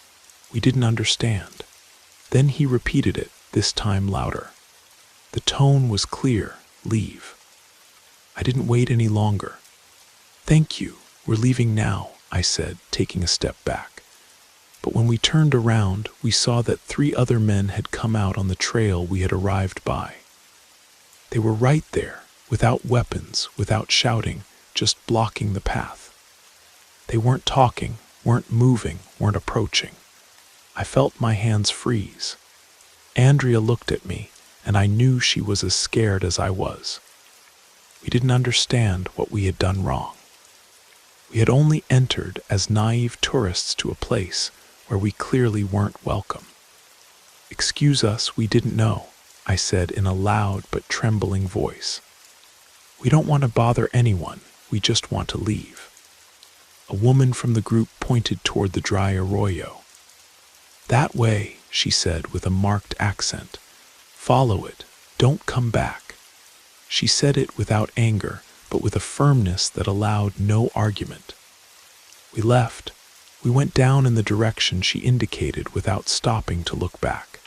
We didn't understand. Then he repeated it, this time louder. The tone was clear, "Leave." I didn't wait any longer. "Thank you, we're leaving now," I said, taking a step back. But when we turned around, we saw that 3 other men had come out on the trail we had arrived by. They were right there, without weapons, without shouting, just blocking the path. They weren't talking, weren't moving, weren't approaching. I felt my hands freeze. Andrea looked at me, and I knew she was as scared as I was. We didn't understand what we had done wrong. We had only entered as naive tourists to a place where we clearly weren't welcome. "Excuse us, we didn't know," I said in a loud but trembling voice. "We don't want to bother anyone, we just want to leave." A woman from the group pointed toward the dry arroyo. "That way," she said with a marked accent. "Follow it, don't come back." She said it without anger, but with a firmness that allowed no argument. We left. We went down in the direction she indicated without stopping to look back.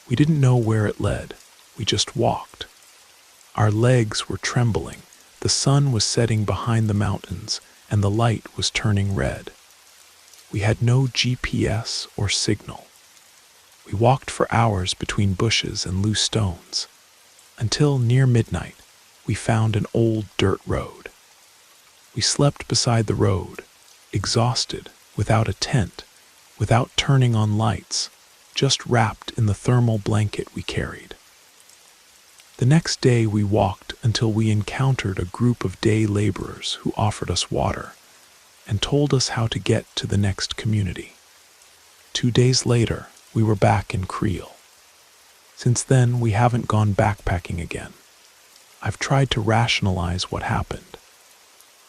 We didn't know where it led. We just walked. Our legs were trembling. The sun was setting behind the mountains, and the light was turning red. We had no GPS or signal. We walked for hours between bushes and loose stones, until near midnight we found an old dirt road. We slept beside the road, exhausted, without a tent, without turning on lights, just wrapped in the thermal blanket we carried. The next day we walked until we encountered a group of day laborers who offered us water and told us how to get to the next community. 2 days later, we were back in Creel. Since then, we haven't gone backpacking again. I've tried to rationalize what happened.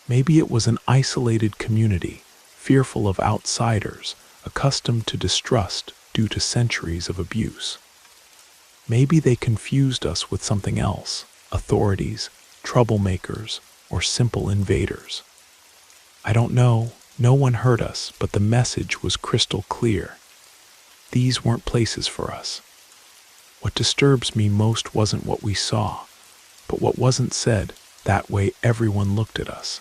Maybe it was an isolated community, fearful of outsiders, accustomed to distrust due to centuries of abuse. Maybe they confused us with something else, authorities, troublemakers, or simple invaders. I don't know, no one hurt us, but the message was crystal clear. These weren't places for us. What disturbs me most wasn't what we saw, but what wasn't said. That way everyone looked at us,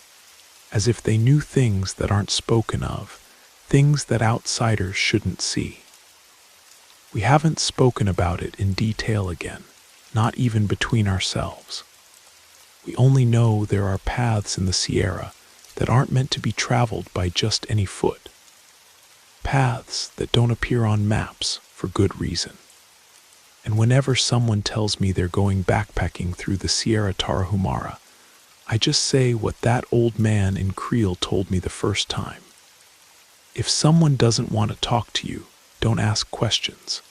as if they knew things that aren't spoken of, things that outsiders shouldn't see. We haven't spoken about it in detail again, not even between ourselves. We only know there are paths in the Sierra that aren't meant to be traveled by just any foot. Paths that don't appear on maps for good reason. And whenever someone tells me they're going backpacking through the Sierra Tarahumara, I just say what that old man in Creole told me the first time. If someone doesn't want to talk to you, don't ask questions.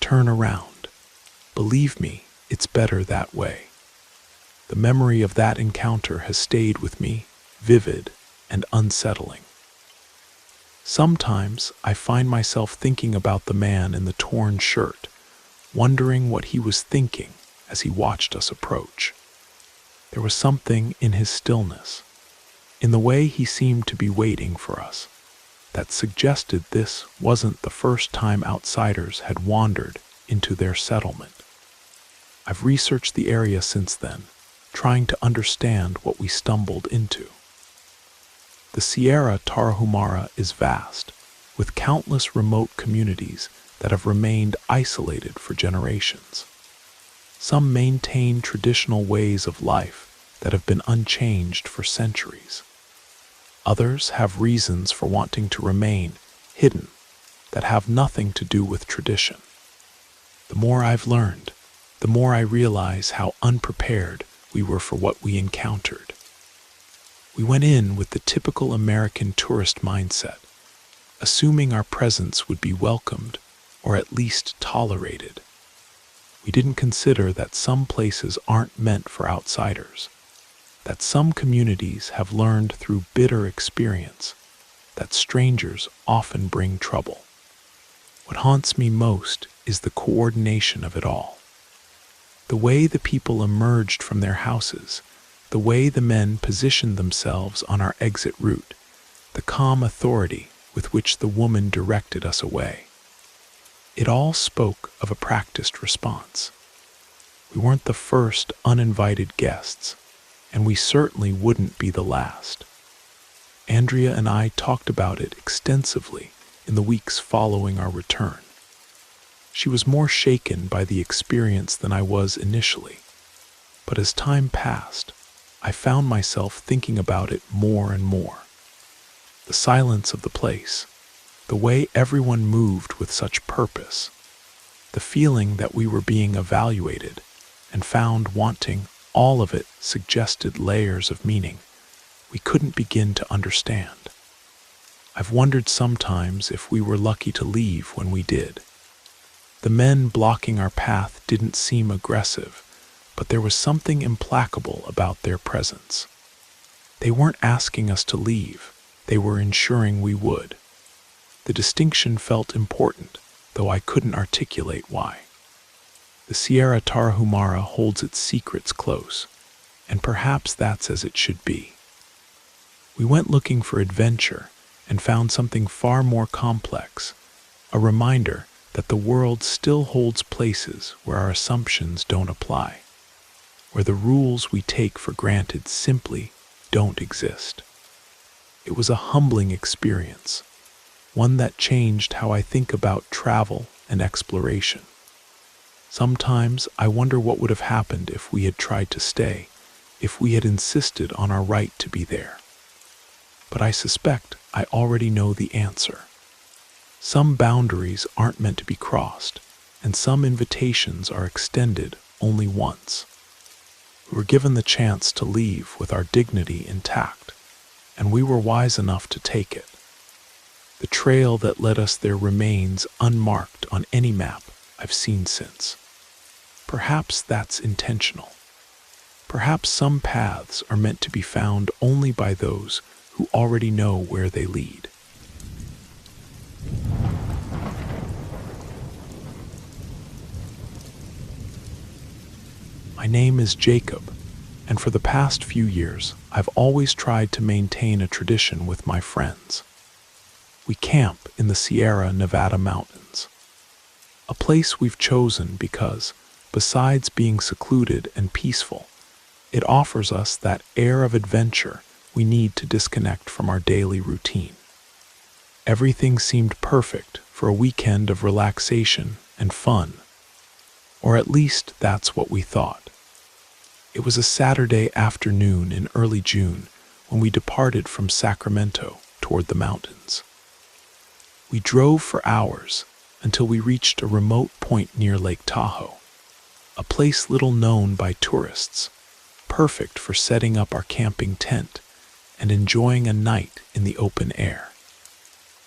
Turn around. Believe me, it's better that way. The memory of that encounter has stayed with me, vivid and unsettling. Sometimes I find myself thinking about the man in the torn shirt, wondering what he was thinking as he watched us approach. There was something in his stillness, in the way he seemed to be waiting for us, that suggested this wasn't the first time outsiders had wandered into their settlement. I've researched the area since then, trying to understand what we stumbled into. The Sierra Tarahumara is vast, with countless remote communities that have remained isolated for generations. Some maintain traditional ways of life that have been unchanged for centuries. Others have reasons for wanting to remain hidden that have nothing to do with tradition. The more I've learned, the more I realize how unprepared we were for what we encountered. We went in with the typical American tourist mindset, assuming our presence would be welcomed or at least tolerated. We didn't consider that some places aren't meant for outsiders, that some communities have learned through bitter experience, that strangers often bring trouble. What haunts me most is the coordination of it all. The way the people emerged from their houses, the way the men positioned themselves on our exit route, the calm authority with which the woman directed us away. It all spoke of a practiced response. We weren't the first uninvited guests, and we certainly wouldn't be the last. Andrea and I talked about it extensively in the weeks following our return. She was more shaken by the experience than I was initially, but as time passed, I found myself thinking about it more and more. The silence of the place, the way everyone moved with such purpose, the feeling that we were being evaluated and found wanting, all of it suggested layers of meaning we couldn't begin to understand. I've wondered sometimes if we were lucky to leave when we did. The men blocking our path didn't seem aggressive, but there was something implacable about their presence. They weren't asking us to leave, they were ensuring we would. The distinction felt important, though I couldn't articulate why. The Sierra Tarahumara holds its secrets close, and perhaps that's as it should be. We went looking for adventure and found something far more complex, a reminder that the world still holds places where our assumptions don't apply, where the rules we take for granted simply don't exist. It was a humbling experience, one that changed how I think about travel and exploration. Sometimes I wonder what would have happened if we had tried to stay, if we had insisted on our right to be there. But I suspect I already know the answer. Some boundaries aren't meant to be crossed, and some invitations are extended only once. We were given the chance to leave with our dignity intact, and we were wise enough to take it. The trail that led us there remains unmarked on any map I've seen since. Perhaps that's intentional. Perhaps some paths are meant to be found only by those who already know where they lead. My name is Jacob, and for the past few years, I've always tried to maintain a tradition with my friends. We camp in the Sierra Nevada mountains, a place we've chosen because, besides being secluded and peaceful, it offers us that air of adventure we need to disconnect from our daily routine. Everything seemed perfect for a weekend of relaxation and fun, or at least that's what we thought. It was a Saturday afternoon in early June when we departed from Sacramento toward the mountains. We drove for hours until we reached a remote point near Lake Tahoe, a place little known by tourists, perfect for setting up our camping tent and enjoying a night in the open air.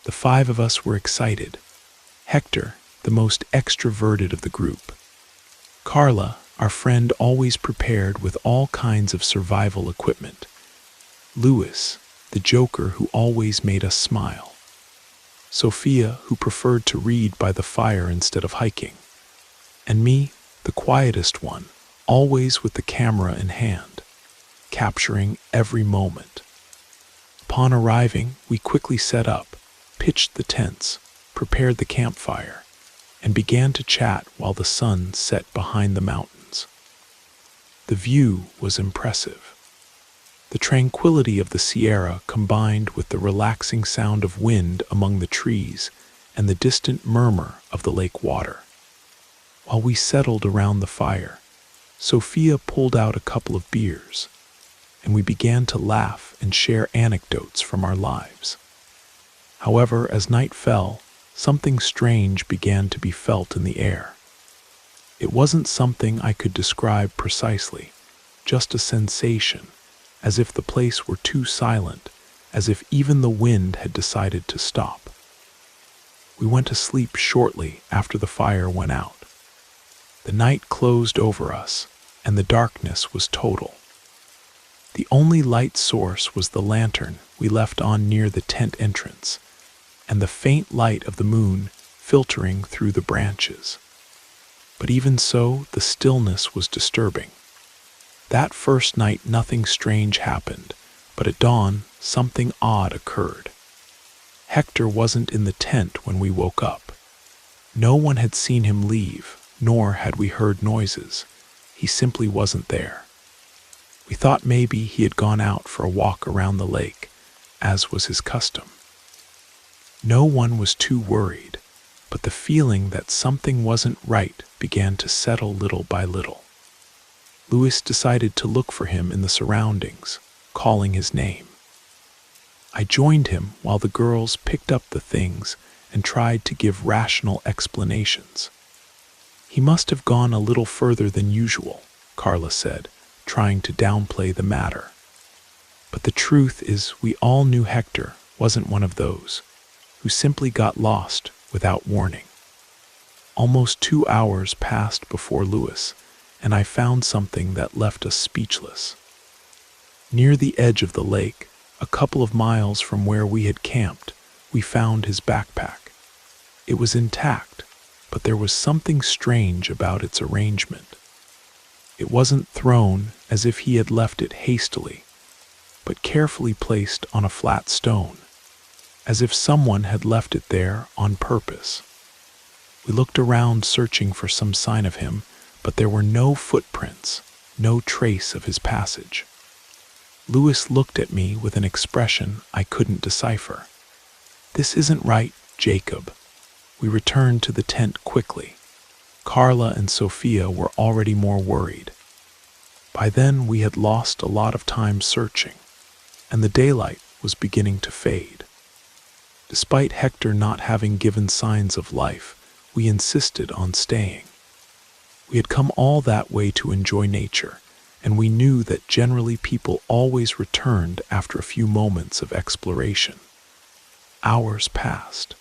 The five of us were excited. Hector, the most extroverted of the group. Carla, our friend, always prepared with all kinds of survival equipment. Louis, the joker who always made us smile. Sophia, who preferred to read by the fire instead of hiking. And me, the quietest one, always with the camera in hand, capturing every moment. Upon arriving, we quickly set up, pitched the tents, prepared the campfire, and began to chat while the sun set behind the mountains. The view was impressive. The tranquility of the Sierra combined with the relaxing sound of wind among the trees and the distant murmur of the lake water. While we settled around the fire, Sophia pulled out a couple of beers, and we began to laugh and share anecdotes from our lives. However, as night fell, something strange began to be felt in the air. It wasn't something I could describe precisely, just a sensation, as if the place were too silent, as if even the wind had decided to stop. We went to sleep shortly after the fire went out. The night closed over us, and the darkness was total. The only light source was the lantern we left on near the tent entrance, and the faint light of the moon filtering through the branches. But even so, the stillness was disturbing. That first night nothing strange happened, but at dawn something odd occurred. Hector wasn't in the tent when we woke up. No one had seen him leave, nor had we heard noises. He simply wasn't there. We thought maybe he had gone out for a walk around the lake, as was his custom. No one was too worried, but the feeling that something wasn't right began to settle little by little. Louis decided to look for him in the surroundings, calling his name. I joined him while the girls picked up the things and tried to give rational explanations. He must have gone a little further than usual, Carla said, trying to downplay the matter. But the truth is, we all knew Hector wasn't one of those who simply got lost without warning. Almost 2 hours passed before Louis, and I found something that left us speechless. Near the edge of the lake, a couple of miles from where we had camped, we found his backpack. It was intact, but there was something strange about its arrangement. It wasn't thrown as if he had left it hastily, but carefully placed on a flat stone, as if someone had left it there on purpose. We looked around searching for some sign of him, but there were no footprints, no trace of his passage. Louis looked at me with an expression I couldn't decipher. "This isn't right, Jacob." We returned to the tent quickly. Carla and Sophia were already more worried. By then we had lost a lot of time searching, and the daylight was beginning to fade. Despite Hector not having given signs of life, we insisted on staying. We had come all that way to enjoy nature, and we knew that generally people always returned after a few moments of exploration. Hours passed.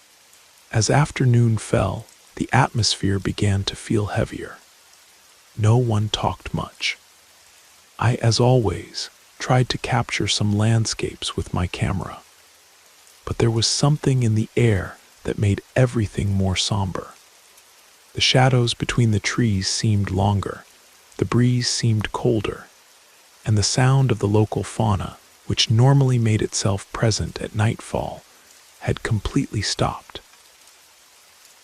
As afternoon fell, the atmosphere began to feel heavier. No one talked much. I, as always, tried to capture some landscapes with my camera. But there was something in the air that made everything more somber. The shadows between the trees seemed longer, the breeze seemed colder, and the sound of the local fauna, which normally made itself present at nightfall, had completely stopped.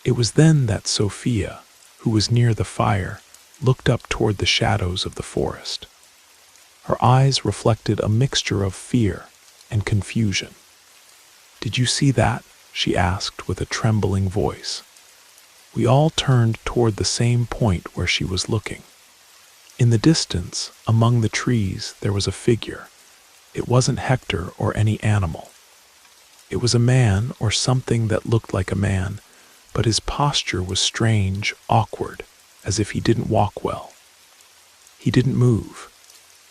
It was then that Sophia, who was near the fire, looked up toward the shadows of the forest. Her eyes reflected a mixture of fear and confusion. "Did you see that?" she asked with a trembling voice. We all turned toward the same point where she was looking. In the distance, among the trees, there was a figure. It wasn't Hector or any animal. It was a man or something that looked like a man, but his posture was strange, awkward, as if he didn't walk well. He didn't move.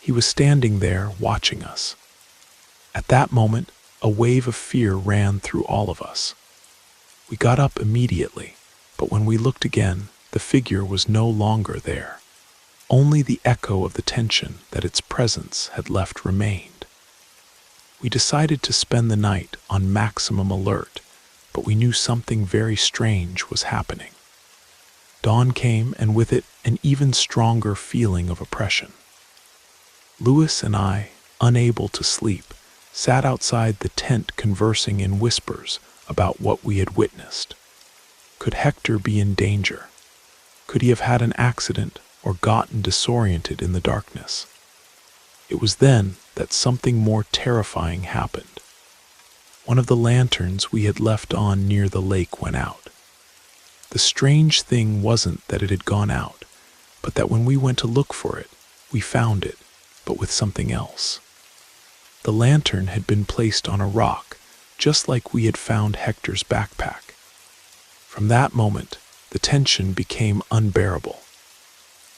He was standing there watching us. At that moment, a wave of fear ran through all of us. We got up immediately, but when we looked again, the figure was no longer there. Only the echo of the tension that its presence had left remained. We decided to spend the night on maximum alert, but we knew something very strange was happening. Dawn came, and with it, an even stronger feeling of oppression. Louis and I, unable to sleep, sat outside the tent conversing in whispers about what we had witnessed. Could Hector be in danger? Could he have had an accident or gotten disoriented in the darkness? It was then that something more terrifying happened. One of the lanterns we had left on near the lake went out. The strange thing wasn't that it had gone out, but that when we went to look for it, we found it, but with something else. The lantern had been placed on a rock, just like we had found Hector's backpack. From that moment, the tension became unbearable.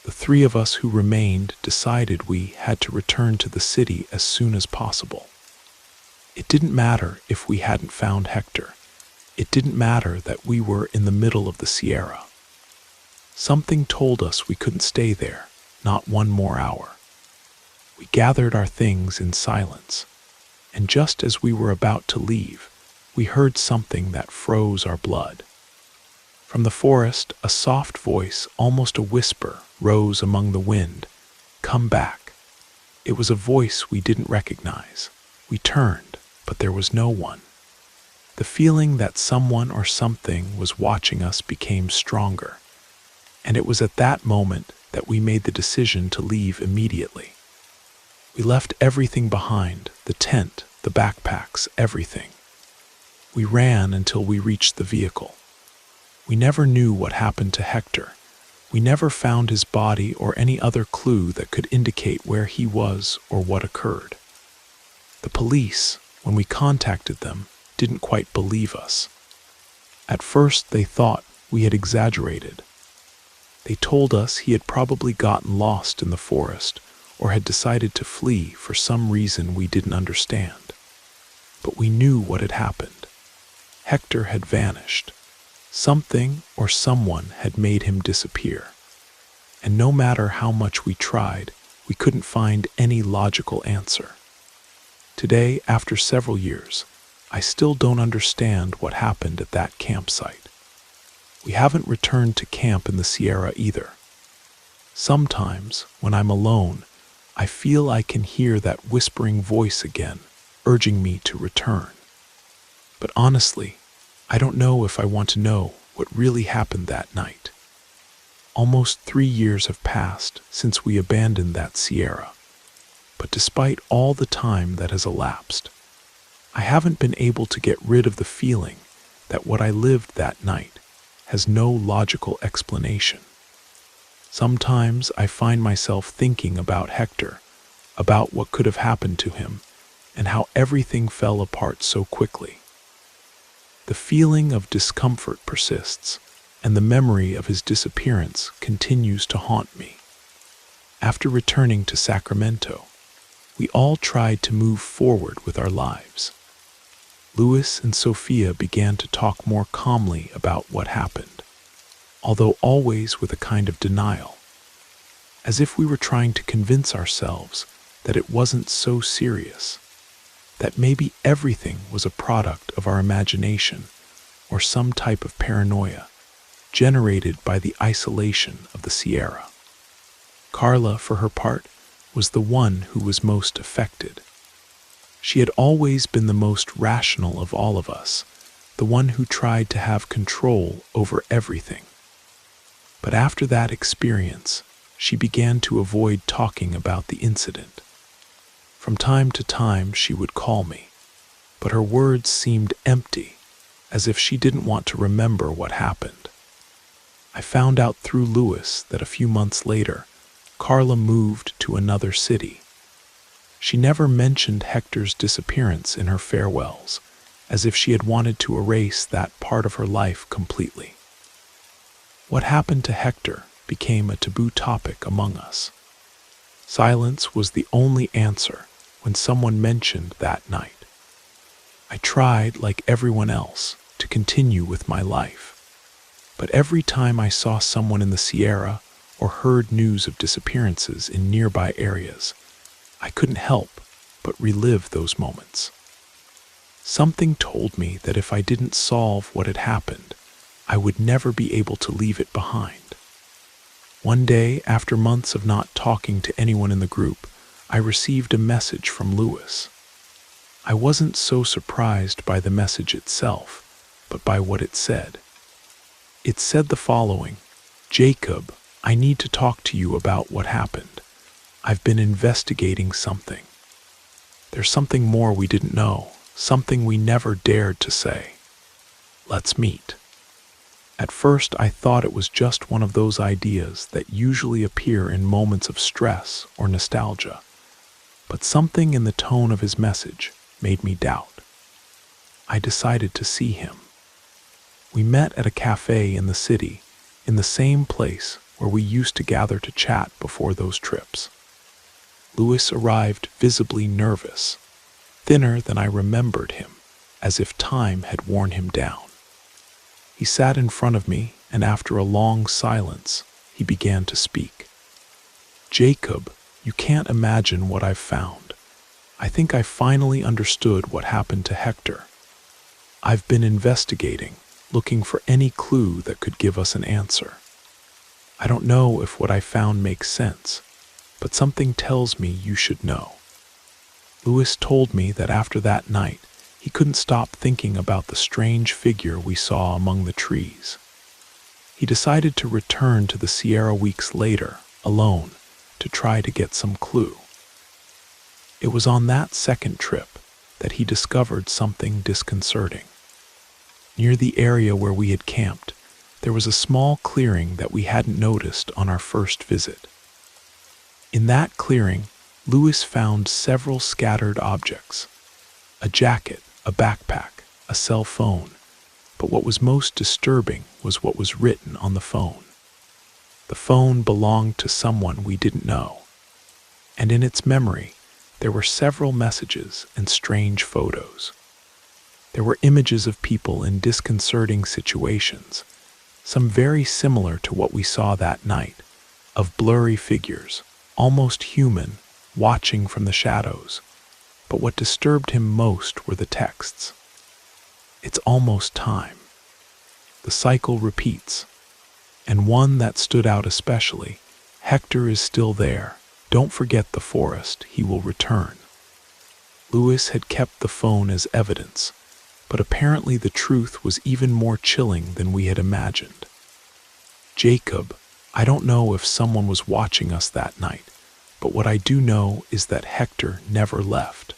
The three of us who remained decided we had to return to the city as soon as possible. It didn't matter if we hadn't found Hector. It didn't matter that we were in the middle of the Sierra. Something told us we couldn't stay there, not one more hour. We gathered our things in silence, and just as we were about to leave, we heard something that froze our blood. From the forest, a soft voice, almost a whisper, rose among the wind. "Come back." It was a voice we didn't recognize. We turned, but there was no one. The feeling that someone or something was watching us became stronger, and it was at that moment that we made the decision to leave immediately. We left everything behind, the tent, the backpacks, everything. We ran until we reached the vehicle. We never knew what happened to Hector. We never found his body or any other clue that could indicate where he was or what occurred. The police, when we contacted them, didn't quite believe us. At first, they thought we had exaggerated. They told us he had probably gotten lost in the forest or had decided to flee for some reason we didn't understand. But we knew what had happened. Hector had vanished. Something or someone had made him disappear. And no matter how much we tried, we couldn't find any logical answer. Today, after several years, I still don't understand what happened at that campsite. We haven't returned to camp in the Sierra either. Sometimes, when I'm alone, I feel I can hear that whispering voice again, urging me to return. But honestly, I don't know if I want to know what really happened that night. Almost 3 years have passed since we abandoned that Sierra, but despite all the time that has elapsed, I haven't been able to get rid of the feeling that what I lived that night has no logical explanation. Sometimes I find myself thinking about Hector, about what could have happened to him, and how everything fell apart so quickly. The feeling of discomfort persists, and the memory of his disappearance continues to haunt me. After returning to Sacramento, we all tried to move forward with our lives. Louis and Sophia began to talk more calmly about what happened, although always with a kind of denial. as if we were trying to convince ourselves that it wasn't so serious, that maybe everything was a product of our imagination or some type of paranoia generated by the isolation of the Sierra. Carla, for her part, was the one who was most affected. She had always been the most rational of all of us, the one who tried to have control over everything. But after that experience, she began to avoid talking about the incident. From time to time, she would call me, but her words seemed empty, as if she didn't want to remember what happened. I found out through Louis that a few months later, Carla moved to another city. She never mentioned Hector's disappearance in her farewells, as if she had wanted to erase that part of her life completely. What happened to Hector became a taboo topic among us. Silence was the only answer when someone mentioned that night. I tried, like everyone else, to continue with my life. But every time I saw someone in the Sierra or heard news of disappearances in nearby areas, I couldn't help but relive those moments. Something told me that if I didn't solve what had happened, I would never be able to leave it behind. One day, after months of not talking to anyone in the group, I received a message from Louis. I wasn't so surprised by the message itself, but by what it said. It said the following: "Jacob, I need to talk to you about what happened. I've been investigating something. There's something more we didn't know, something we never dared to say. Let's meet." At first, I thought it was just one of those ideas that usually appear in moments of stress or nostalgia, but something in the tone of his message made me doubt. I decided to see him. We met at a cafe in the city, in the same place where we used to gather to chat before those trips. Louis arrived visibly nervous, thinner than I remembered him, as if time had worn him down. He sat in front of me, and after a long silence, he began to speak. "Jacob, you can't imagine what I've found. I think I finally understood what happened to Hector. I've been investigating, looking for any clue that could give us an answer. I don't know if what I found makes sense, but something tells me you should know." Louis told me that after that night, he couldn't stop thinking about the strange figure we saw among the trees. He decided to return to the Sierra weeks later, alone, to try to get some clue. It was on that second trip that he discovered something disconcerting. Near the area where we had camped, there was a small clearing that we hadn't noticed on our first visit. In that clearing, Louis found several scattered objects: a jacket, a backpack, a cell phone, but what was most disturbing was what was written on the phone. The phone belonged to someone we didn't know, and in its memory, there were several messages and strange photos. There were images of people in disconcerting situations, some very similar to what we saw that night, of blurry figures, almost human, watching from the shadows. But what disturbed him most were the texts. "It's almost time. The cycle repeats." And one that stood out especially: "Hector is still there. Don't forget the forest. He will return." Louis had kept the phone as evidence, but apparently the truth was even more chilling than we had imagined. "Jacob, I don't know if someone was watching us that night, but what I do know is that Hector never left.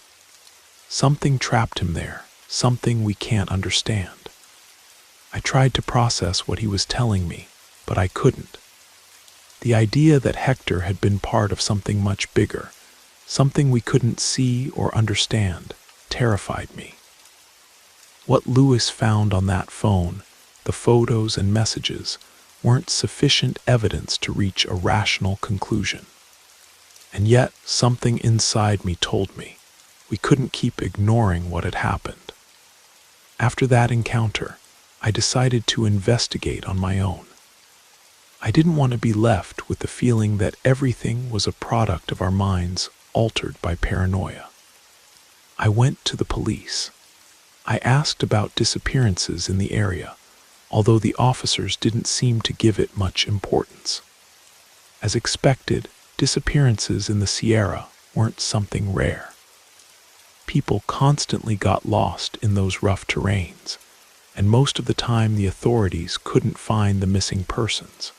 Something trapped him there, something we can't understand." I tried to process what he was telling me, but I couldn't. The idea that Hector had been part of something much bigger, something we couldn't see or understand, terrified me. What Louis found on that phone, the photos and messages, weren't sufficient evidence to reach a rational conclusion. And yet, something inside me told me we couldn't keep ignoring what had happened. After that encounter, I decided to investigate on my own. I didn't want to be left with the feeling that everything was a product of our minds altered by paranoia. I went to the police. I asked about disappearances in the area, although the officers didn't seem to give it much importance. As expected, disappearances in the Sierra weren't something rare. People constantly got lost in those rough terrains, and most of the time the authorities couldn't find the missing persons.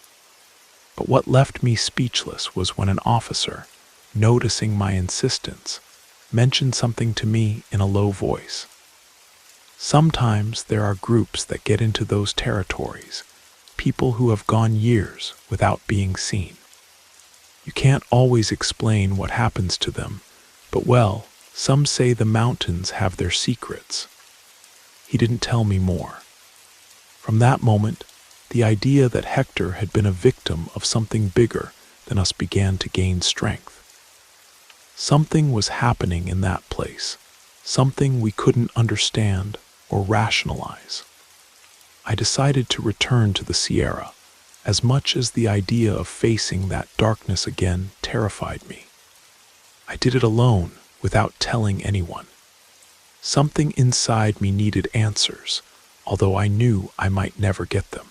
But what left me speechless was when an officer, noticing my insistence, mentioned something to me in a low voice. Sometimes there are groups that get into those territories, people who have gone years without being seen. You can't always explain what happens to them, but well, some say the mountains have their secrets. He didn't tell me more. From that moment, the idea that Hector had been a victim of something bigger than us began to gain strength. Something was happening in that place, something we couldn't understand or rationalize. I decided to return to the Sierra, as much as the idea of facing that darkness again terrified me. I did it alone, without telling anyone. Something inside me needed answers, although I knew I might never get them.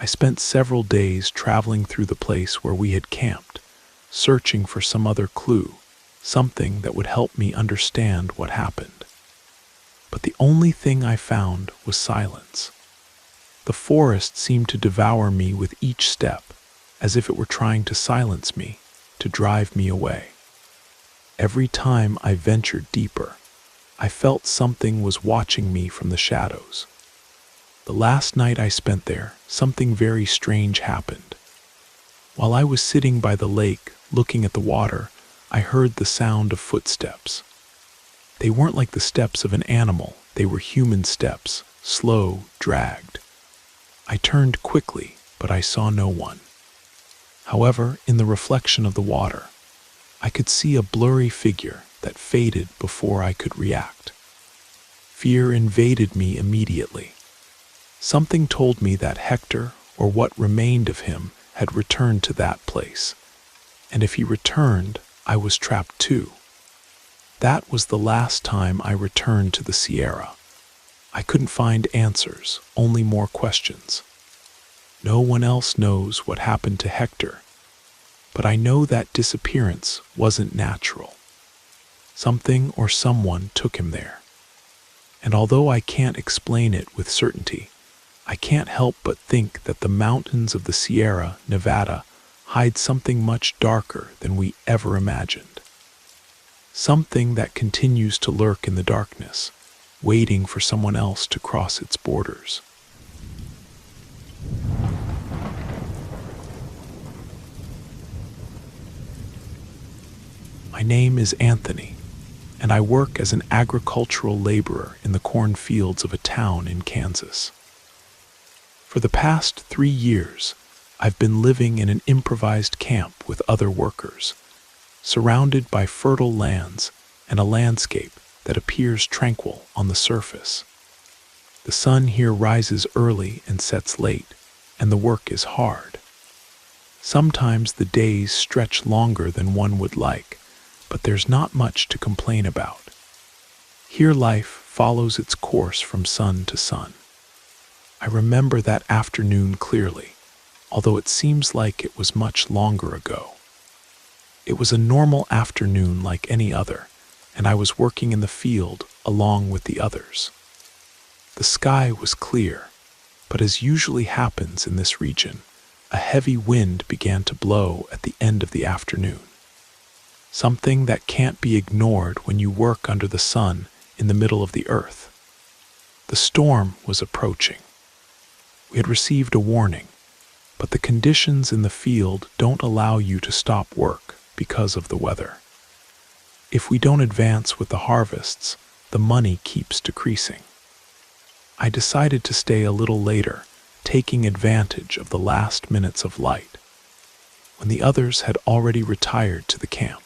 I spent several days traveling through the place where we had camped, searching for some other clue, something that would help me understand what happened. But the only thing I found was silence. The forest seemed to devour me with each step, as if it were trying to silence me, to drive me away. Every time I ventured deeper, I felt something was watching me from the shadows. The last night I spent there, something very strange happened. While I was sitting by the lake, looking at the water, I heard the sound of footsteps. They weren't like the steps of an animal, they were human steps, slow, dragged. I turned quickly, but I saw no one. However, in the reflection of the water, I could see a blurry figure that faded before I could react. Fear invaded me immediately. Something told me that Hector, or what remained of him, had returned to that place. And if he returned, I was trapped too. That was the last time I returned to the Sierra. I couldn't find answers, only more questions. No one else knows what happened to Hector, but I know that disappearance wasn't natural. Something or someone took him there. And although I can't explain it with certainty, I can't help but think that the mountains of the Sierra Nevada hide something much darker than we ever imagined. Something that continues to lurk in the darkness, waiting for someone else to cross its borders. My name is Anthony, and I work as an agricultural laborer in the cornfields of a town in Kansas. For the past 3 years, I've been living in an improvised camp with other workers, surrounded by fertile lands and a landscape that appears tranquil on the surface. The sun here rises early and sets late, and the work is hard. Sometimes the days stretch longer than one would like, but there's not much to complain about. Here life follows its course from sun to sun. I remember that afternoon clearly, although it seems like it was much longer ago. It was a normal afternoon like any other, and I was working in the field along with the others. The sky was clear, but as usually happens in this region, a heavy wind began to blow at the end of the afternoon. Something that can't be ignored when you work under the sun in the middle of the earth. The storm was approaching. We had received a warning, but the conditions in the field don't allow you to stop work because of the weather. If we don't advance with the harvests, the money keeps decreasing. I decided to stay a little later, taking advantage of the last minutes of light. When the others had already retired to the camp,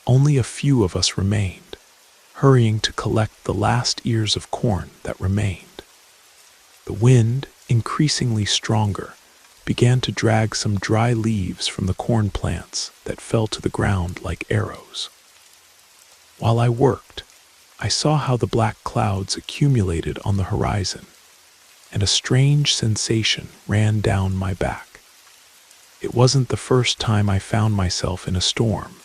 only a few of us remained, hurrying to collect the last ears of corn that remained. The wind, increasingly stronger, began to drag some dry leaves from the corn plants that fell to the ground like arrows. While I worked, I saw how the black clouds accumulated on the horizon, and a strange sensation ran down my back. It wasn't the first time I found myself in a storm,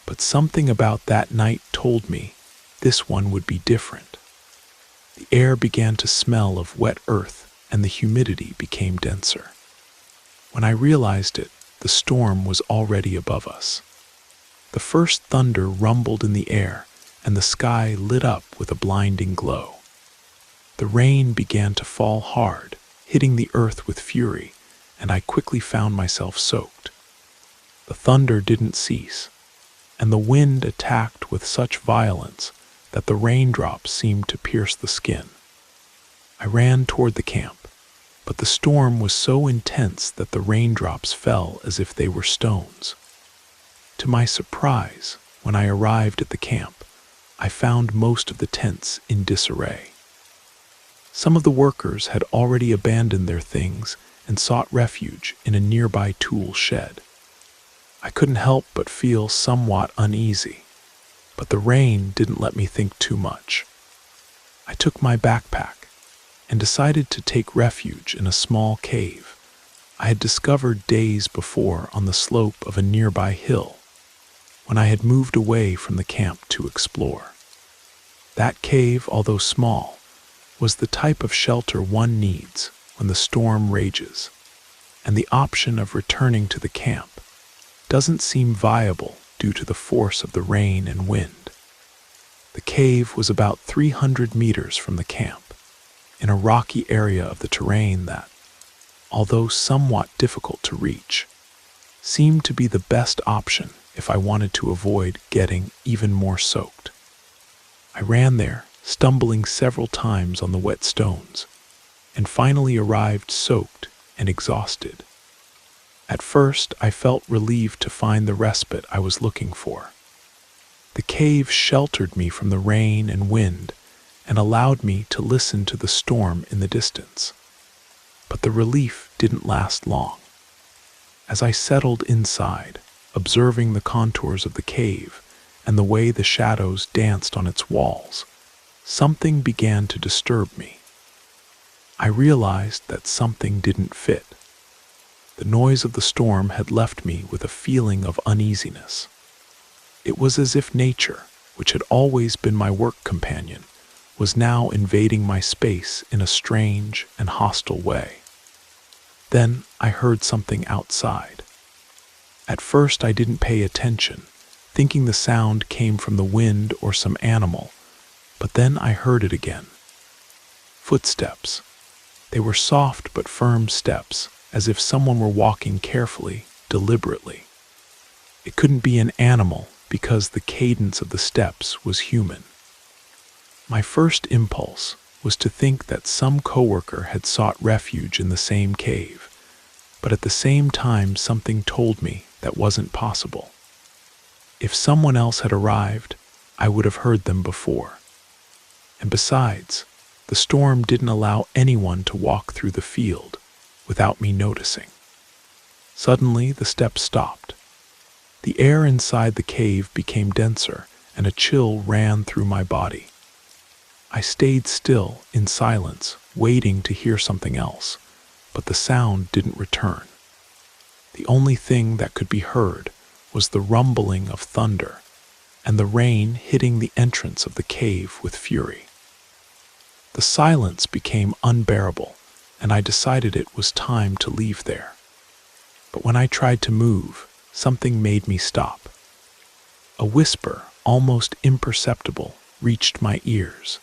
but something about that night told me this one would be different. The air began to smell of wet earth, and the humidity became denser. When I realized it, the storm was already above us. The first thunder rumbled in the air, and the sky lit up with a blinding glow. The rain began to fall hard, hitting the earth with fury, and I quickly found myself soaked. The thunder didn't cease, and the wind attacked with such violence that the raindrops seemed to pierce the skin. I ran toward the camp, but the storm was so intense that the raindrops fell as if they were stones. To my surprise, when I arrived at the camp, I found most of the tents in disarray. Some of the workers had already abandoned their things and sought refuge in a nearby tool shed. I couldn't help but feel somewhat uneasy, but the rain didn't let me think too much. I took my backpack and decided to take refuge in a small cave I had discovered days before on the slope of a nearby hill when I had moved away from the camp to explore. That cave, although small, was the type of shelter one needs when the storm rages, and the option of returning to the camp doesn't seem viable due to the force of the rain and wind. The cave was about 300 meters from the camp, in a rocky area of the terrain that, although somewhat difficult to reach, seemed to be the best option if I wanted to avoid getting even more soaked. I ran there, stumbling several times on the wet stones, and finally arrived soaked and exhausted. At first, I felt relieved to find the respite I was looking for. The cave sheltered me from the rain and wind and allowed me to listen to the storm in the distance. But the relief didn't last long. As I settled inside, observing the contours of the cave and the way the shadows danced on its walls, something began to disturb me. I realized that something didn't fit. The noise of the storm had left me with a feeling of uneasiness. It was as if nature, which had always been my work companion, was now invading my space in a strange and hostile way. Then I heard something outside. At first I didn't pay attention, thinking the sound came from the wind or some animal, but then I heard it again. Footsteps. They were soft but firm steps, as if someone were walking carefully, deliberately. It couldn't be an animal because the cadence of the steps was human. My first impulse was to think that some coworker had sought refuge in the same cave, but at the same time something told me that wasn't possible. If someone else had arrived, I would have heard them before. And besides, the storm didn't allow anyone to walk through the field without me noticing. Suddenly, the steps stopped. The air inside the cave became denser, and a chill ran through my body. I stayed still, in silence, waiting to hear something else, but the sound didn't return. The only thing that could be heard was the rumbling of thunder and the rain hitting the entrance of the cave with fury. The silence became unbearable, and I decided it was time to leave there. But when I tried to move, something made me stop. A whisper, almost imperceptible, reached my ears.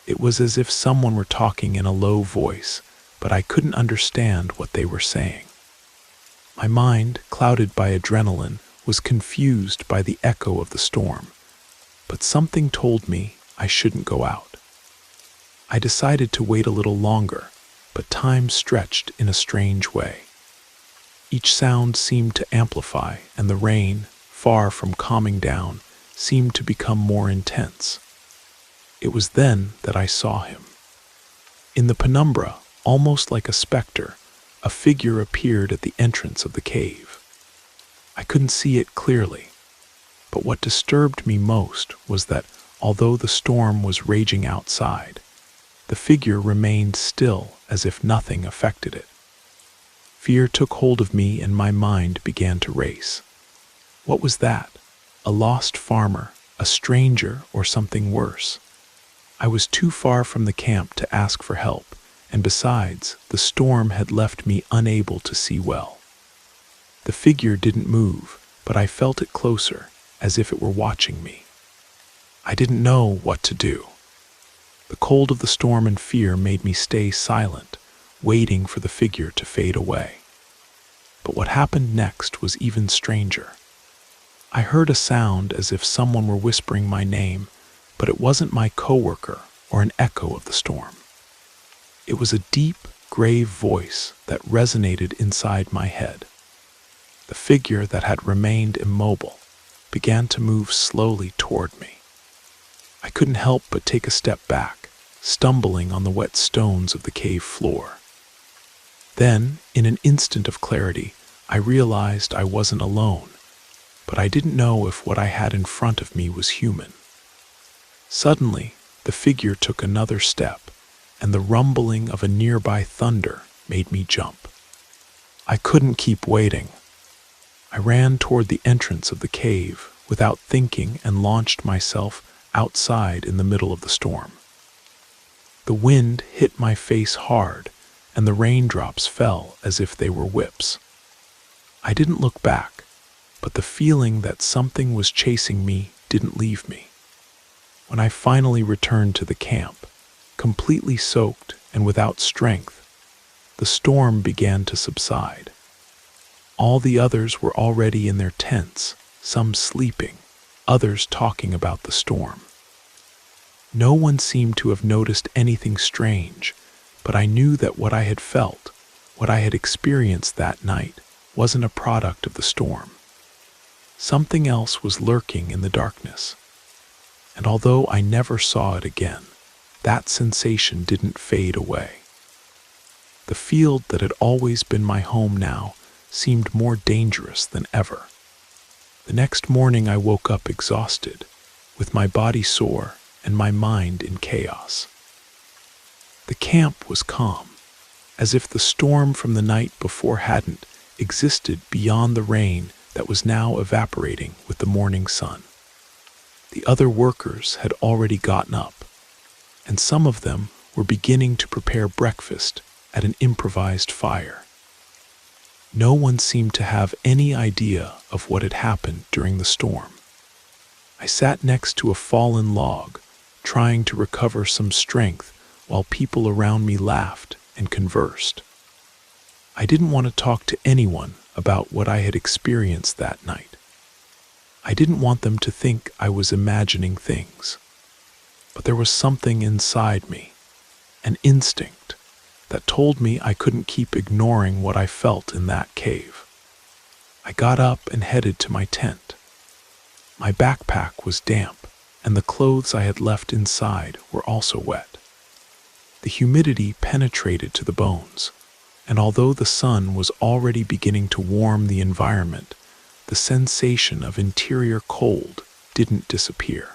It was as if someone were talking in a low voice, but I couldn't understand what they were saying. My mind, clouded by adrenaline, was confused by the echo of the storm, but something told me I shouldn't go out. I decided to wait a little longer, but time stretched in a strange way. Each sound seemed to amplify, and the rain, far from calming down, seemed to become more intense. It was then that I saw him. In the penumbra, almost like a specter, a figure appeared at the entrance of the cave. I couldn't see it clearly, but what disturbed me most was that, although the storm was raging outside, the figure remained still as if nothing affected it. Fear took hold of me and my mind began to race. What was that? A lost farmer, a stranger, or something worse? I was too far from the camp to ask for help, and besides, the storm had left me unable to see well. The figure didn't move, but I felt it closer, as if it were watching me. I didn't know what to do. The cold of the storm and fear made me stay silent, waiting for the figure to fade away. But what happened next was even stranger. I heard a sound as if someone were whispering my name, but it wasn't my coworker or an echo of the storm. It was a deep, grave voice that resonated inside my head. The figure that had remained immobile began to move slowly toward me. I couldn't help but take a step back, stumbling on the wet stones of the cave floor. Then, in an instant of clarity, I realized I wasn't alone, but I didn't know if what I had in front of me was human. Suddenly, the figure took another step, and the rumbling of a nearby thunder made me jump. I couldn't keep waiting. I ran toward the entrance of the cave without thinking and launched myself outside in the middle of the storm. The wind hit my face hard, and the raindrops fell as if they were whips. I didn't look back, but the feeling that something was chasing me didn't leave me. When I finally returned to the camp, completely soaked and without strength, the storm began to subside. All the others were already in their tents, some sleeping, others talking about the storm. No one seemed to have noticed anything strange, but I knew that what I had felt, what I had experienced that night, wasn't a product of the storm. Something else was lurking in the darkness. And although I never saw it again, that sensation didn't fade away. The field that had always been my home now seemed more dangerous than ever. The next morning I woke up exhausted, with my body sore and my mind in chaos. The camp was calm, as if the storm from the night before hadn't existed beyond the rain that was now evaporating with the morning sun. The other workers had already gotten up, and some of them were beginning to prepare breakfast at an improvised fire. No one seemed to have any idea of what had happened during the storm. I sat next to a fallen log, trying to recover some strength while people around me laughed and conversed. I didn't want to talk to anyone about what I had experienced that night. I didn't want them to think I was imagining things. But there was something inside me, an instinct, that told me I couldn't keep ignoring what I felt in that cave. I got up and headed to my tent. My backpack was damp, and the clothes I had left inside were also wet. The humidity penetrated to the bones, and although the sun was already beginning to warm the environment, the sensation of interior cold didn't disappear.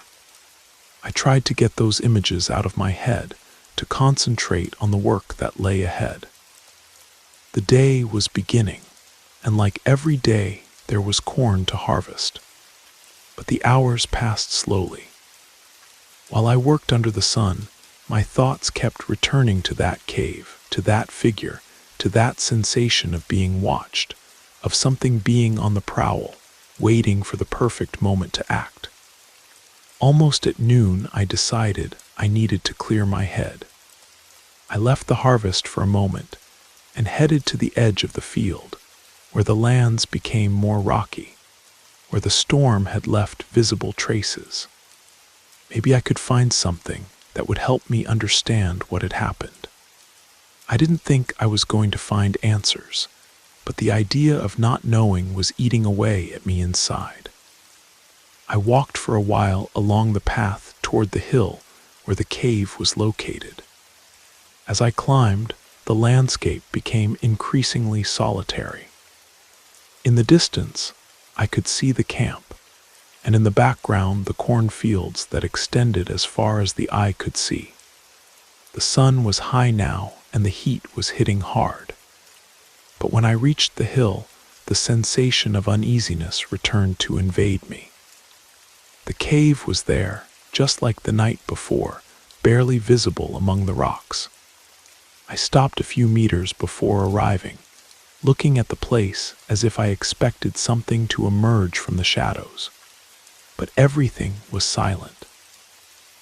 I tried to get those images out of my head, to concentrate on the work that lay ahead. The day was beginning, and like every day, there was corn to harvest. But the hours passed slowly. While I worked under the sun, my thoughts kept returning to that cave, to that figure, to that sensation of being watched, of something being on the prowl, waiting for the perfect moment to act. Almost at noon, I decided I needed to clear my head. I left the harvest for a moment and headed to the edge of the field, where the lands became more rocky, where the storm had left visible traces. Maybe I could find something that would help me understand what had happened. I didn't think I was going to find answers, but the idea of not knowing was eating away at me inside. I walked for a while along the path toward the hill where the cave was located. As I climbed, the landscape became increasingly solitary. In the distance, I could see the camp, and in the background the cornfields that extended as far as the eye could see. The sun was high now, and the heat was hitting hard. But when I reached the hill, the sensation of uneasiness returned to invade me. The cave was there, just like the night before, barely visible among the rocks. I stopped a few meters before arriving, looking at the place as if I expected something to emerge from the shadows. But everything was silent.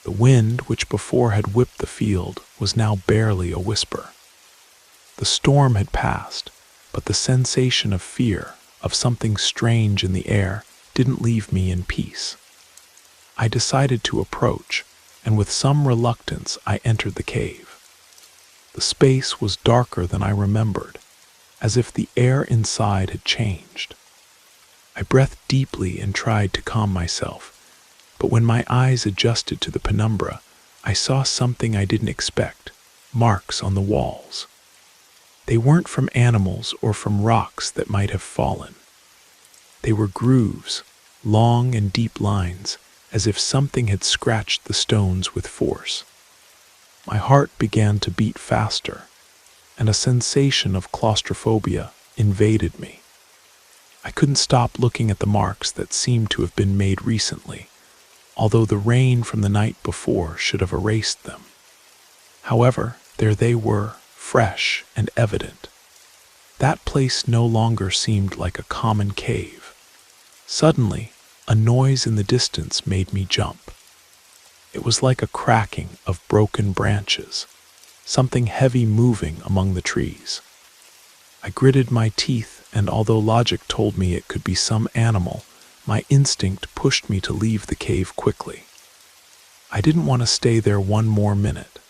The wind, which before had whipped the field, was now barely a whisper. The storm had passed, but the sensation of fear, of something strange in the air, didn't leave me in peace. I decided to approach, and with some reluctance I entered the cave. The space was darker than I remembered, as if the air inside had changed. I breathed deeply and tried to calm myself, but when my eyes adjusted to the penumbra, I saw something I didn't expect: marks on the walls. They weren't from animals or from rocks that might have fallen. They were grooves, long and deep lines, as if something had scratched the stones with force. My heart began to beat faster, and a sensation of claustrophobia invaded me. I couldn't stop looking at the marks that seemed to have been made recently, although the rain from the night before should have erased them. However, there they were, fresh and evident. That place no longer seemed like a common cave. Suddenly, a noise in the distance made me jump. It was like a cracking of broken branches, something heavy moving among the trees. I gritted my teeth, and although logic told me it could be some animal, my instinct pushed me to leave the cave quickly. I didn't want to stay there one more minute.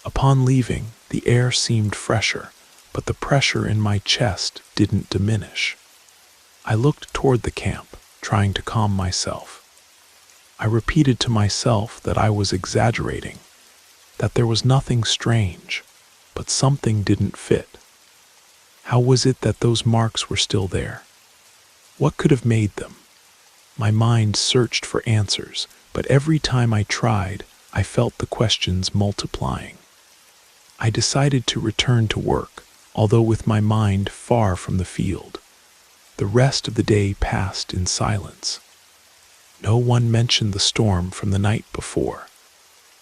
Upon leaving, the air seemed fresher, but the pressure in my chest didn't diminish. I looked toward the camp, trying to calm myself. I repeated to myself that I was exaggerating, that there was nothing strange, but something didn't fit. How was it that those marks were still there? What could have made them? My mind searched for answers, but every time I tried, I felt the questions multiplying. I decided to return to work, although with my mind far from the field. The rest of the day passed in silence. No one mentioned the storm from the night before,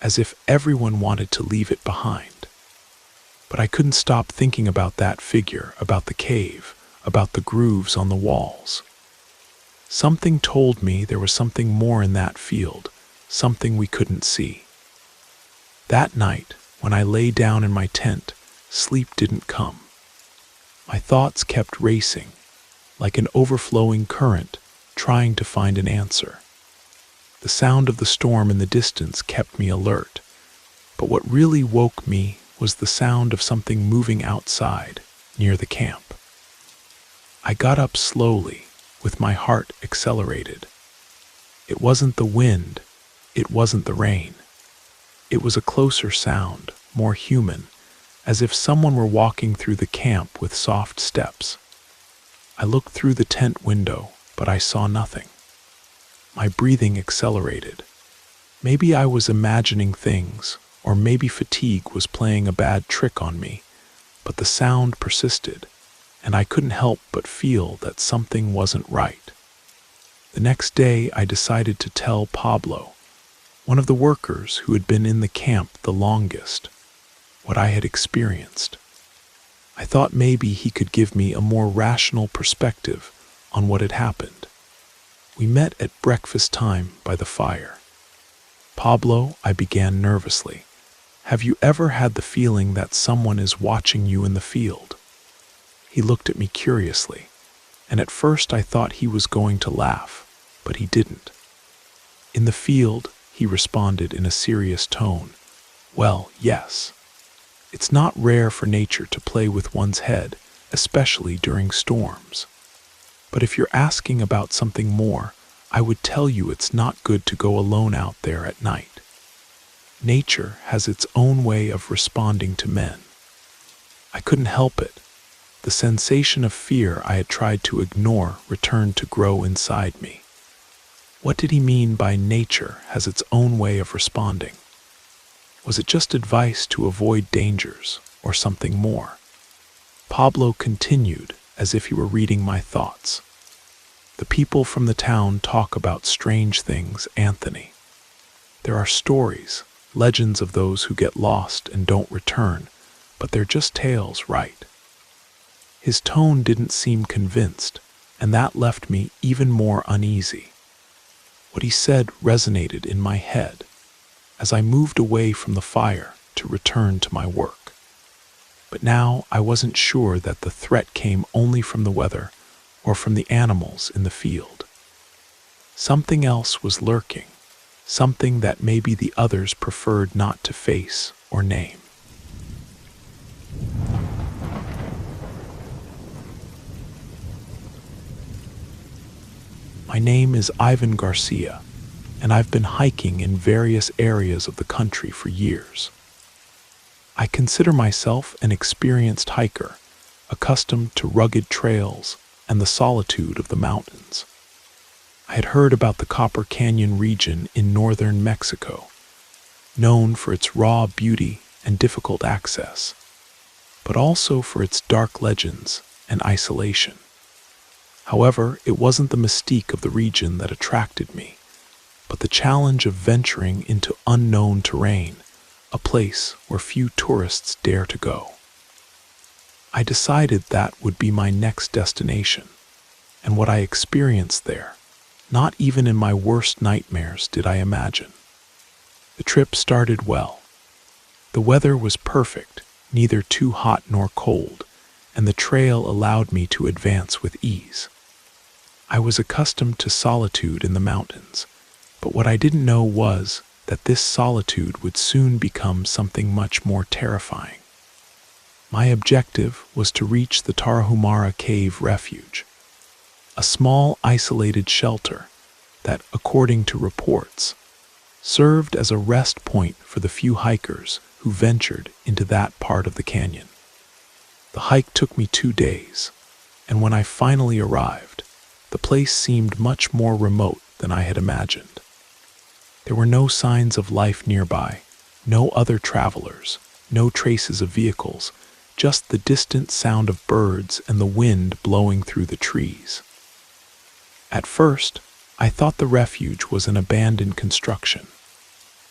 as if everyone wanted to leave it behind. But I couldn't stop thinking about that figure, about the cave, about the grooves on the walls. Something told me there was something more in that field, something we couldn't see. That night, when I lay down in my tent, sleep didn't come. My thoughts kept racing, like an overflowing current, trying to find an answer. The sound of the storm in the distance kept me alert, but what really woke me was the sound of something moving outside, near the camp. I got up slowly, with my heart accelerated. It wasn't the wind, it wasn't the rain. It was a closer sound, more human, as if someone were walking through the camp with soft steps. I looked through the tent window, but I saw nothing. My breathing accelerated. Maybe I was imagining things, or maybe fatigue was playing a bad trick on me, but the sound persisted, and I couldn't help but feel that something wasn't right. The next day I decided to tell Pablo, one of the workers who had been in the camp the longest, what I had experienced. I thought maybe he could give me a more rational perspective on what had happened. We met at breakfast time by the fire. "Pablo," I began nervously, "have you ever had the feeling that someone is watching you in the field?" He looked at me curiously, and at first I thought he was going to laugh, but he didn't. "In the field," he responded in a serious tone, "well, yes. It's not rare for nature to play with one's head, especially during storms. But if you're asking about something more, I would tell you it's not good to go alone out there at night. Nature has its own way of responding to men. I couldn't help it. The sensation of fear I had tried to ignore returned to grow inside me. What did he mean by nature has its own way of responding? Was it just advice to avoid dangers, or something more? Pablo continued, as if he were reading my thoughts. The people from the town talk about strange things, Anthony. There are stories, legends of those who get lost and don't return, but they're just tales, right? His tone didn't seem convinced, and that left me even more uneasy. What he said resonated in my head as I moved away from the fire to return to my work. But now I wasn't sure that the threat came only from the weather or from the animals in the field. Something else was lurking, something that maybe the others preferred not to face or name. My name is Ivan Garcia, and I've been hiking in various areas of the country for years. I consider myself an experienced hiker, accustomed to rugged trails and the solitude of the mountains. I had heard about the Copper Canyon region in northern Mexico, known for its raw beauty and difficult access, but also for its dark legends and isolation. However, it wasn't the mystique of the region that attracted me, but the challenge of venturing into unknown terrain, a place where few tourists dare to go. I decided that would be my next destination, and what I experienced there, not even in my worst nightmares did I imagine. The trip started well. The weather was perfect, neither too hot nor cold, and the trail allowed me to advance with ease. I was accustomed to solitude in the mountains, but what I didn't know was that this solitude would soon become something much more terrifying. My objective was to reach the Tarahumara Cave Refuge, a small isolated shelter that, according to reports, served as a rest point for the few hikers who ventured into that part of the canyon. The hike took me 2 days, and when I finally arrived, the place seemed much more remote than I had imagined. There were no signs of life nearby, no other travelers, no traces of vehicles, just the distant sound of birds and the wind blowing through the trees. At first, I thought the refuge was an abandoned construction,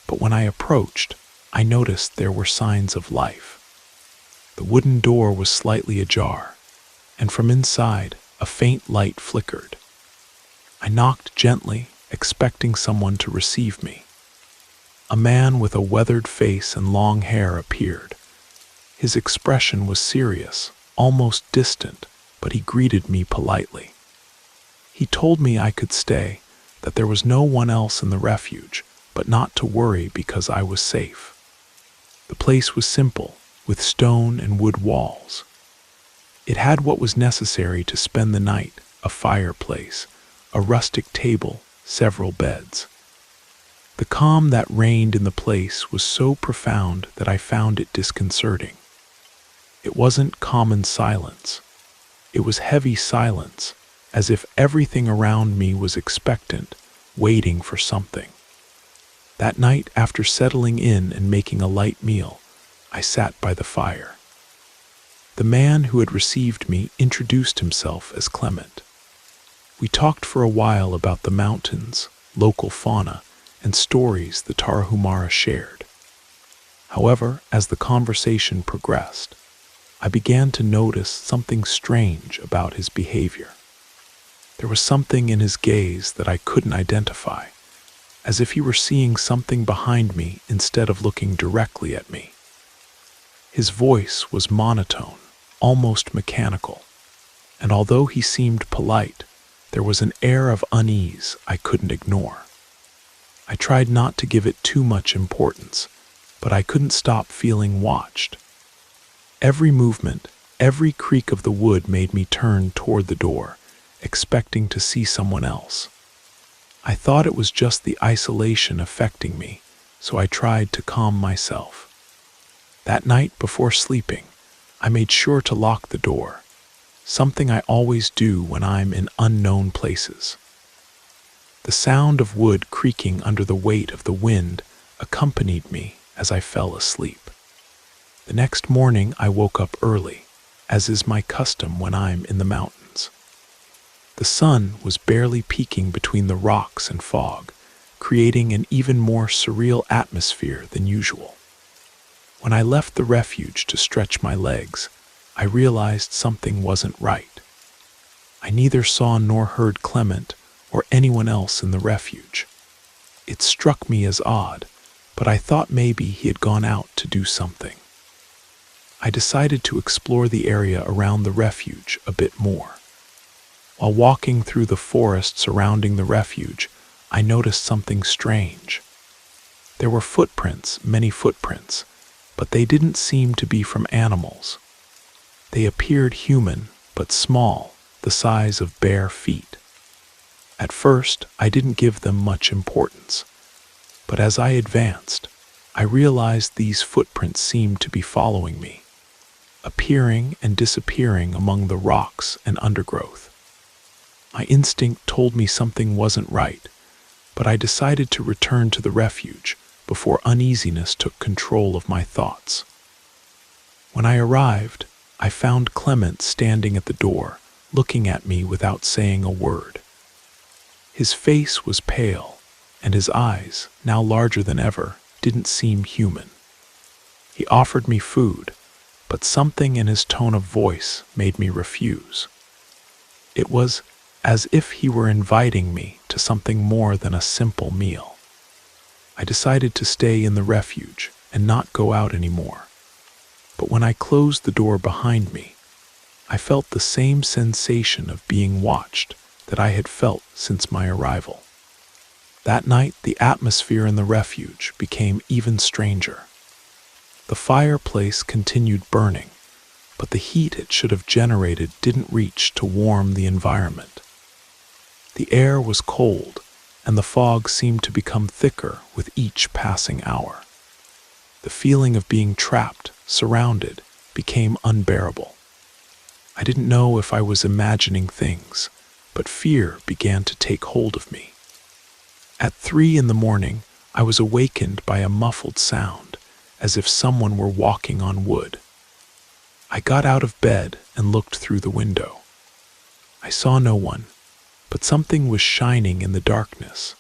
but when I approached, I noticed there were signs of life. The wooden door was slightly ajar, and from inside, a faint light flickered. I knocked gently, expecting someone to receive me. A man with a weathered face and long hair appeared. His expression was serious, almost distant, but he greeted me politely. He told me I could stay, that there was no one else in the refuge, but not to worry because I was safe. The place was simple, with stone and wood walls. It had what was necessary to spend the night: a fireplace, a rustic table, several beds. The calm that reigned in the place was so profound that I found it disconcerting. It wasn't common silence. It was heavy silence, as if everything around me was expectant, waiting for something. That night, after settling in and making a light meal, I sat by the fire. The man who had received me introduced himself as Clement. We talked for a while about the mountains, local fauna, and stories the Tarahumara shared. However, as the conversation progressed, I began to notice something strange about his behavior. There was something in his gaze that I couldn't identify, as if he were seeing something behind me instead of looking directly at me. His voice was monotone, almost mechanical, and although he seemed polite, there was an air of unease I couldn't ignore. I tried not to give it too much importance, but I couldn't stop feeling watched. Every movement, every creak of the wood made me turn toward the door, expecting to see someone else. I thought it was just the isolation affecting me, so I tried to calm myself. That night before sleeping, I made sure to lock the door, something I always do when I'm in unknown places. The sound of wood creaking under the weight of the wind accompanied me as I fell asleep. The next morning I woke up early, as is my custom when I'm in the mountains. The sun was barely peeking between the rocks and fog, creating an even more surreal atmosphere than usual. When I left the refuge to stretch my legs, I realized something wasn't right. I neither saw nor heard Clement or anyone else in the refuge. It struck me as odd, but I thought maybe he had gone out to do something. I decided to explore the area around the refuge a bit more. While walking through the forest surrounding the refuge, I noticed something strange. There were footprints, many footprints, but they didn't seem to be from animals. They appeared human, but small, the size of bare feet. At first, I didn't give them much importance, but as I advanced, I realized these footprints seemed to be following me, appearing and disappearing among the rocks and undergrowth. My instinct told me something wasn't right, but I decided to return to the refuge before uneasiness took control of my thoughts. When I arrived, I found Clement standing at the door, looking at me without saying a word. His face was pale, and his eyes, now larger than ever, didn't seem human. He offered me food, but something in his tone of voice made me refuse. It was as if he were inviting me to something more than a simple meal. I decided to stay in the refuge and not go out anymore. But when I closed the door behind me, I felt the same sensation of being watched that I had felt since my arrival. That night, the atmosphere in the refuge became even stranger. The fireplace continued burning, but the heat it should have generated didn't reach to warm the environment. The air was cold, and the fog seemed to become thicker with each passing hour. The feeling of being trapped, surrounded, became unbearable. I didn't know if I was imagining things, but fear began to take hold of me. At 3 a.m, I was awakened by a muffled sound, as if someone were walking on wood. I got out of bed and looked through the window. I saw no one, but something was shining in the darkness,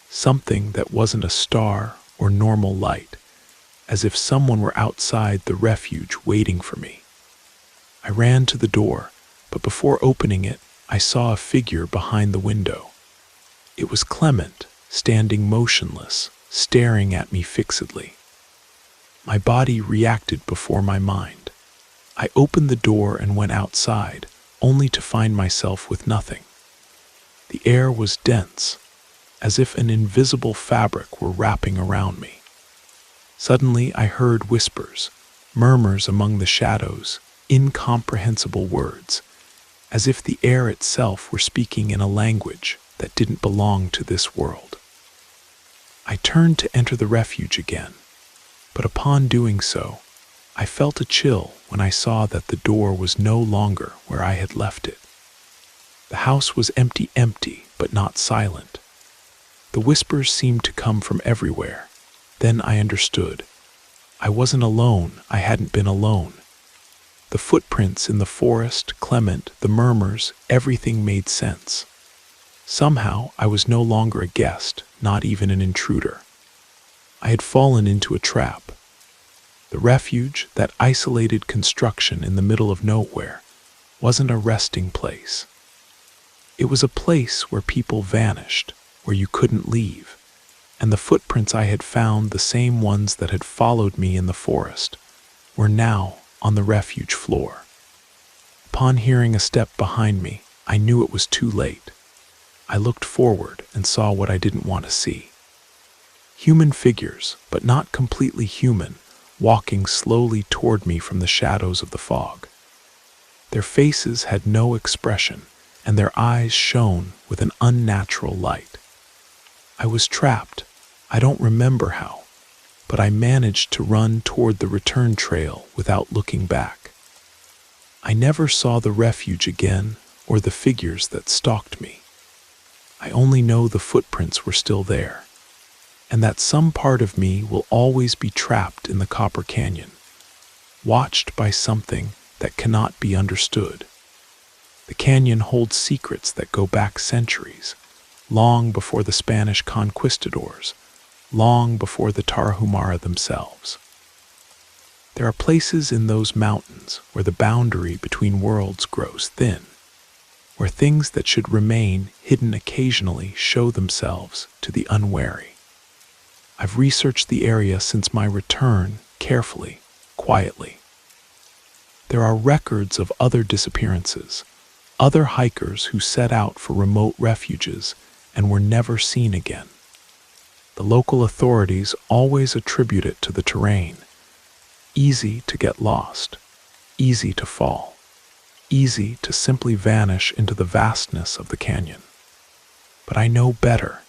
something that wasn't a star or normal light, as if someone were outside the refuge waiting for me. I ran to the door, but before opening it, I saw a figure behind the window. It was Clement, standing motionless, staring at me fixedly. My body reacted before my mind. I opened the door and went outside, only to find myself with nothing. The air was dense, as if an invisible fabric were wrapping around me. Suddenly I heard whispers, murmurs among the shadows, incomprehensible words, as if the air itself were speaking in a language that didn't belong to this world. I turned to enter the refuge again, but upon doing so, I felt a chill when I saw that the door was no longer where I had left it. The house was empty, but not silent. The whispers seemed to come from everywhere. Then I understood. I wasn't alone. I hadn't been alone. The footprints in the forest, Clement, the murmurs, everything made sense. Somehow I was no longer a guest, not even an intruder. I had fallen into a trap. The refuge, that isolated construction in the middle of nowhere, wasn't a resting place. It was a place where people vanished, where you couldn't leave, and the footprints I had found, the same ones that had followed me in the forest, were now on the refuge floor. Upon hearing a step behind me, I knew it was too late. I looked forward and saw what I didn't want to see. Human figures, but not completely human, walking slowly toward me from the shadows of the fog. Their faces had no expression, and their eyes shone with an unnatural light. I was trapped. I don't remember how, but I managed to run toward the return trail without looking back. I never saw the refuge again or the figures that stalked me. I only know the footprints were still there, and that some part of me will always be trapped in the Copper Canyon, watched by something that cannot be understood. The canyon holds secrets that go back centuries, long before the Spanish conquistadors, long before the Tarahumara themselves. There are places in those mountains where the boundary between worlds grows thin, where things that should remain hidden occasionally show themselves to the unwary. I've researched the area since my return carefully, quietly. There are records of other disappearances, other hikers who set out for remote refuges and were never seen again. The local authorities always attribute it to the terrain. Easy to get lost, easy to fall, easy to simply vanish into the vastness of the canyon. But I know better.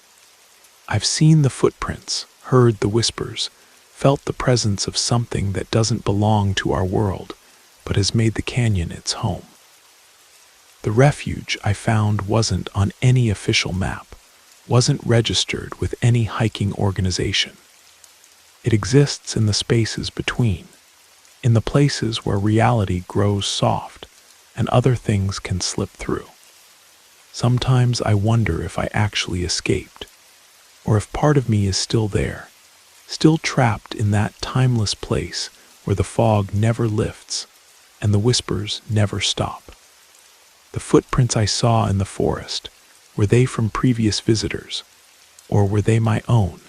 I've seen the footprints, heard the whispers, felt the presence of something that doesn't belong to our world, but has made the canyon its home. The refuge I found wasn't on any official map, wasn't registered with any hiking organization. It exists in the spaces between, in the places where reality grows soft and other things can slip through. Sometimes I wonder if I actually escaped, or if part of me is still there, still trapped in that timeless place where the fog never lifts and the whispers never stop. The footprints I saw in the forest, were they from previous visitors, or were they my own,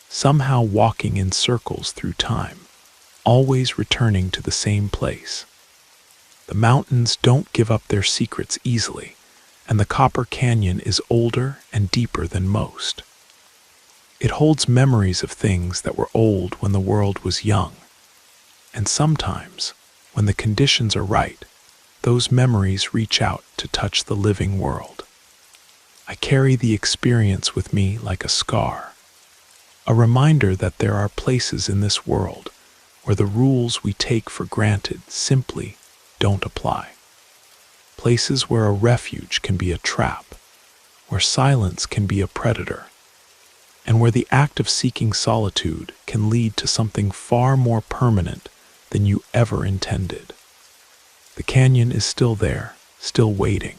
somehow walking in circles through time, always returning to the same place? The mountains don't give up their secrets easily, and the Copper Canyon is older and deeper than most. It holds memories of things that were old when the world was young, and sometimes, when the conditions are right, those memories reach out to touch the living world. I carry the experience with me like a scar, a reminder that there are places in this world where the rules we take for granted simply don't apply. Places where a refuge can be a trap, where silence can be a predator, and where the act of seeking solitude can lead to something far more permanent than you ever intended. The canyon is still there, still waiting.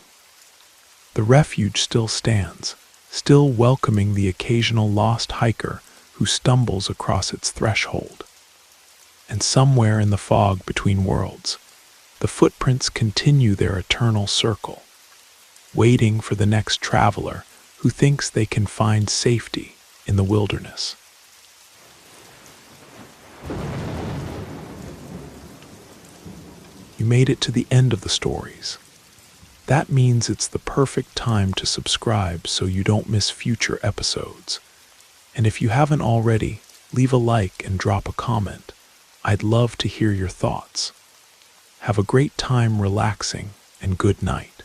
The refuge still stands, still welcoming the occasional lost hiker who stumbles across its threshold. And somewhere in the fog between worlds, the footprints continue their eternal circle, waiting for the next traveler who thinks they can find safety in the wilderness. You made it to the end of the stories. That means it's the perfect time to subscribe so you don't miss future episodes. And if you haven't already, leave a like and drop a comment. I'd love to hear your thoughts. Have a great time relaxing, and good night.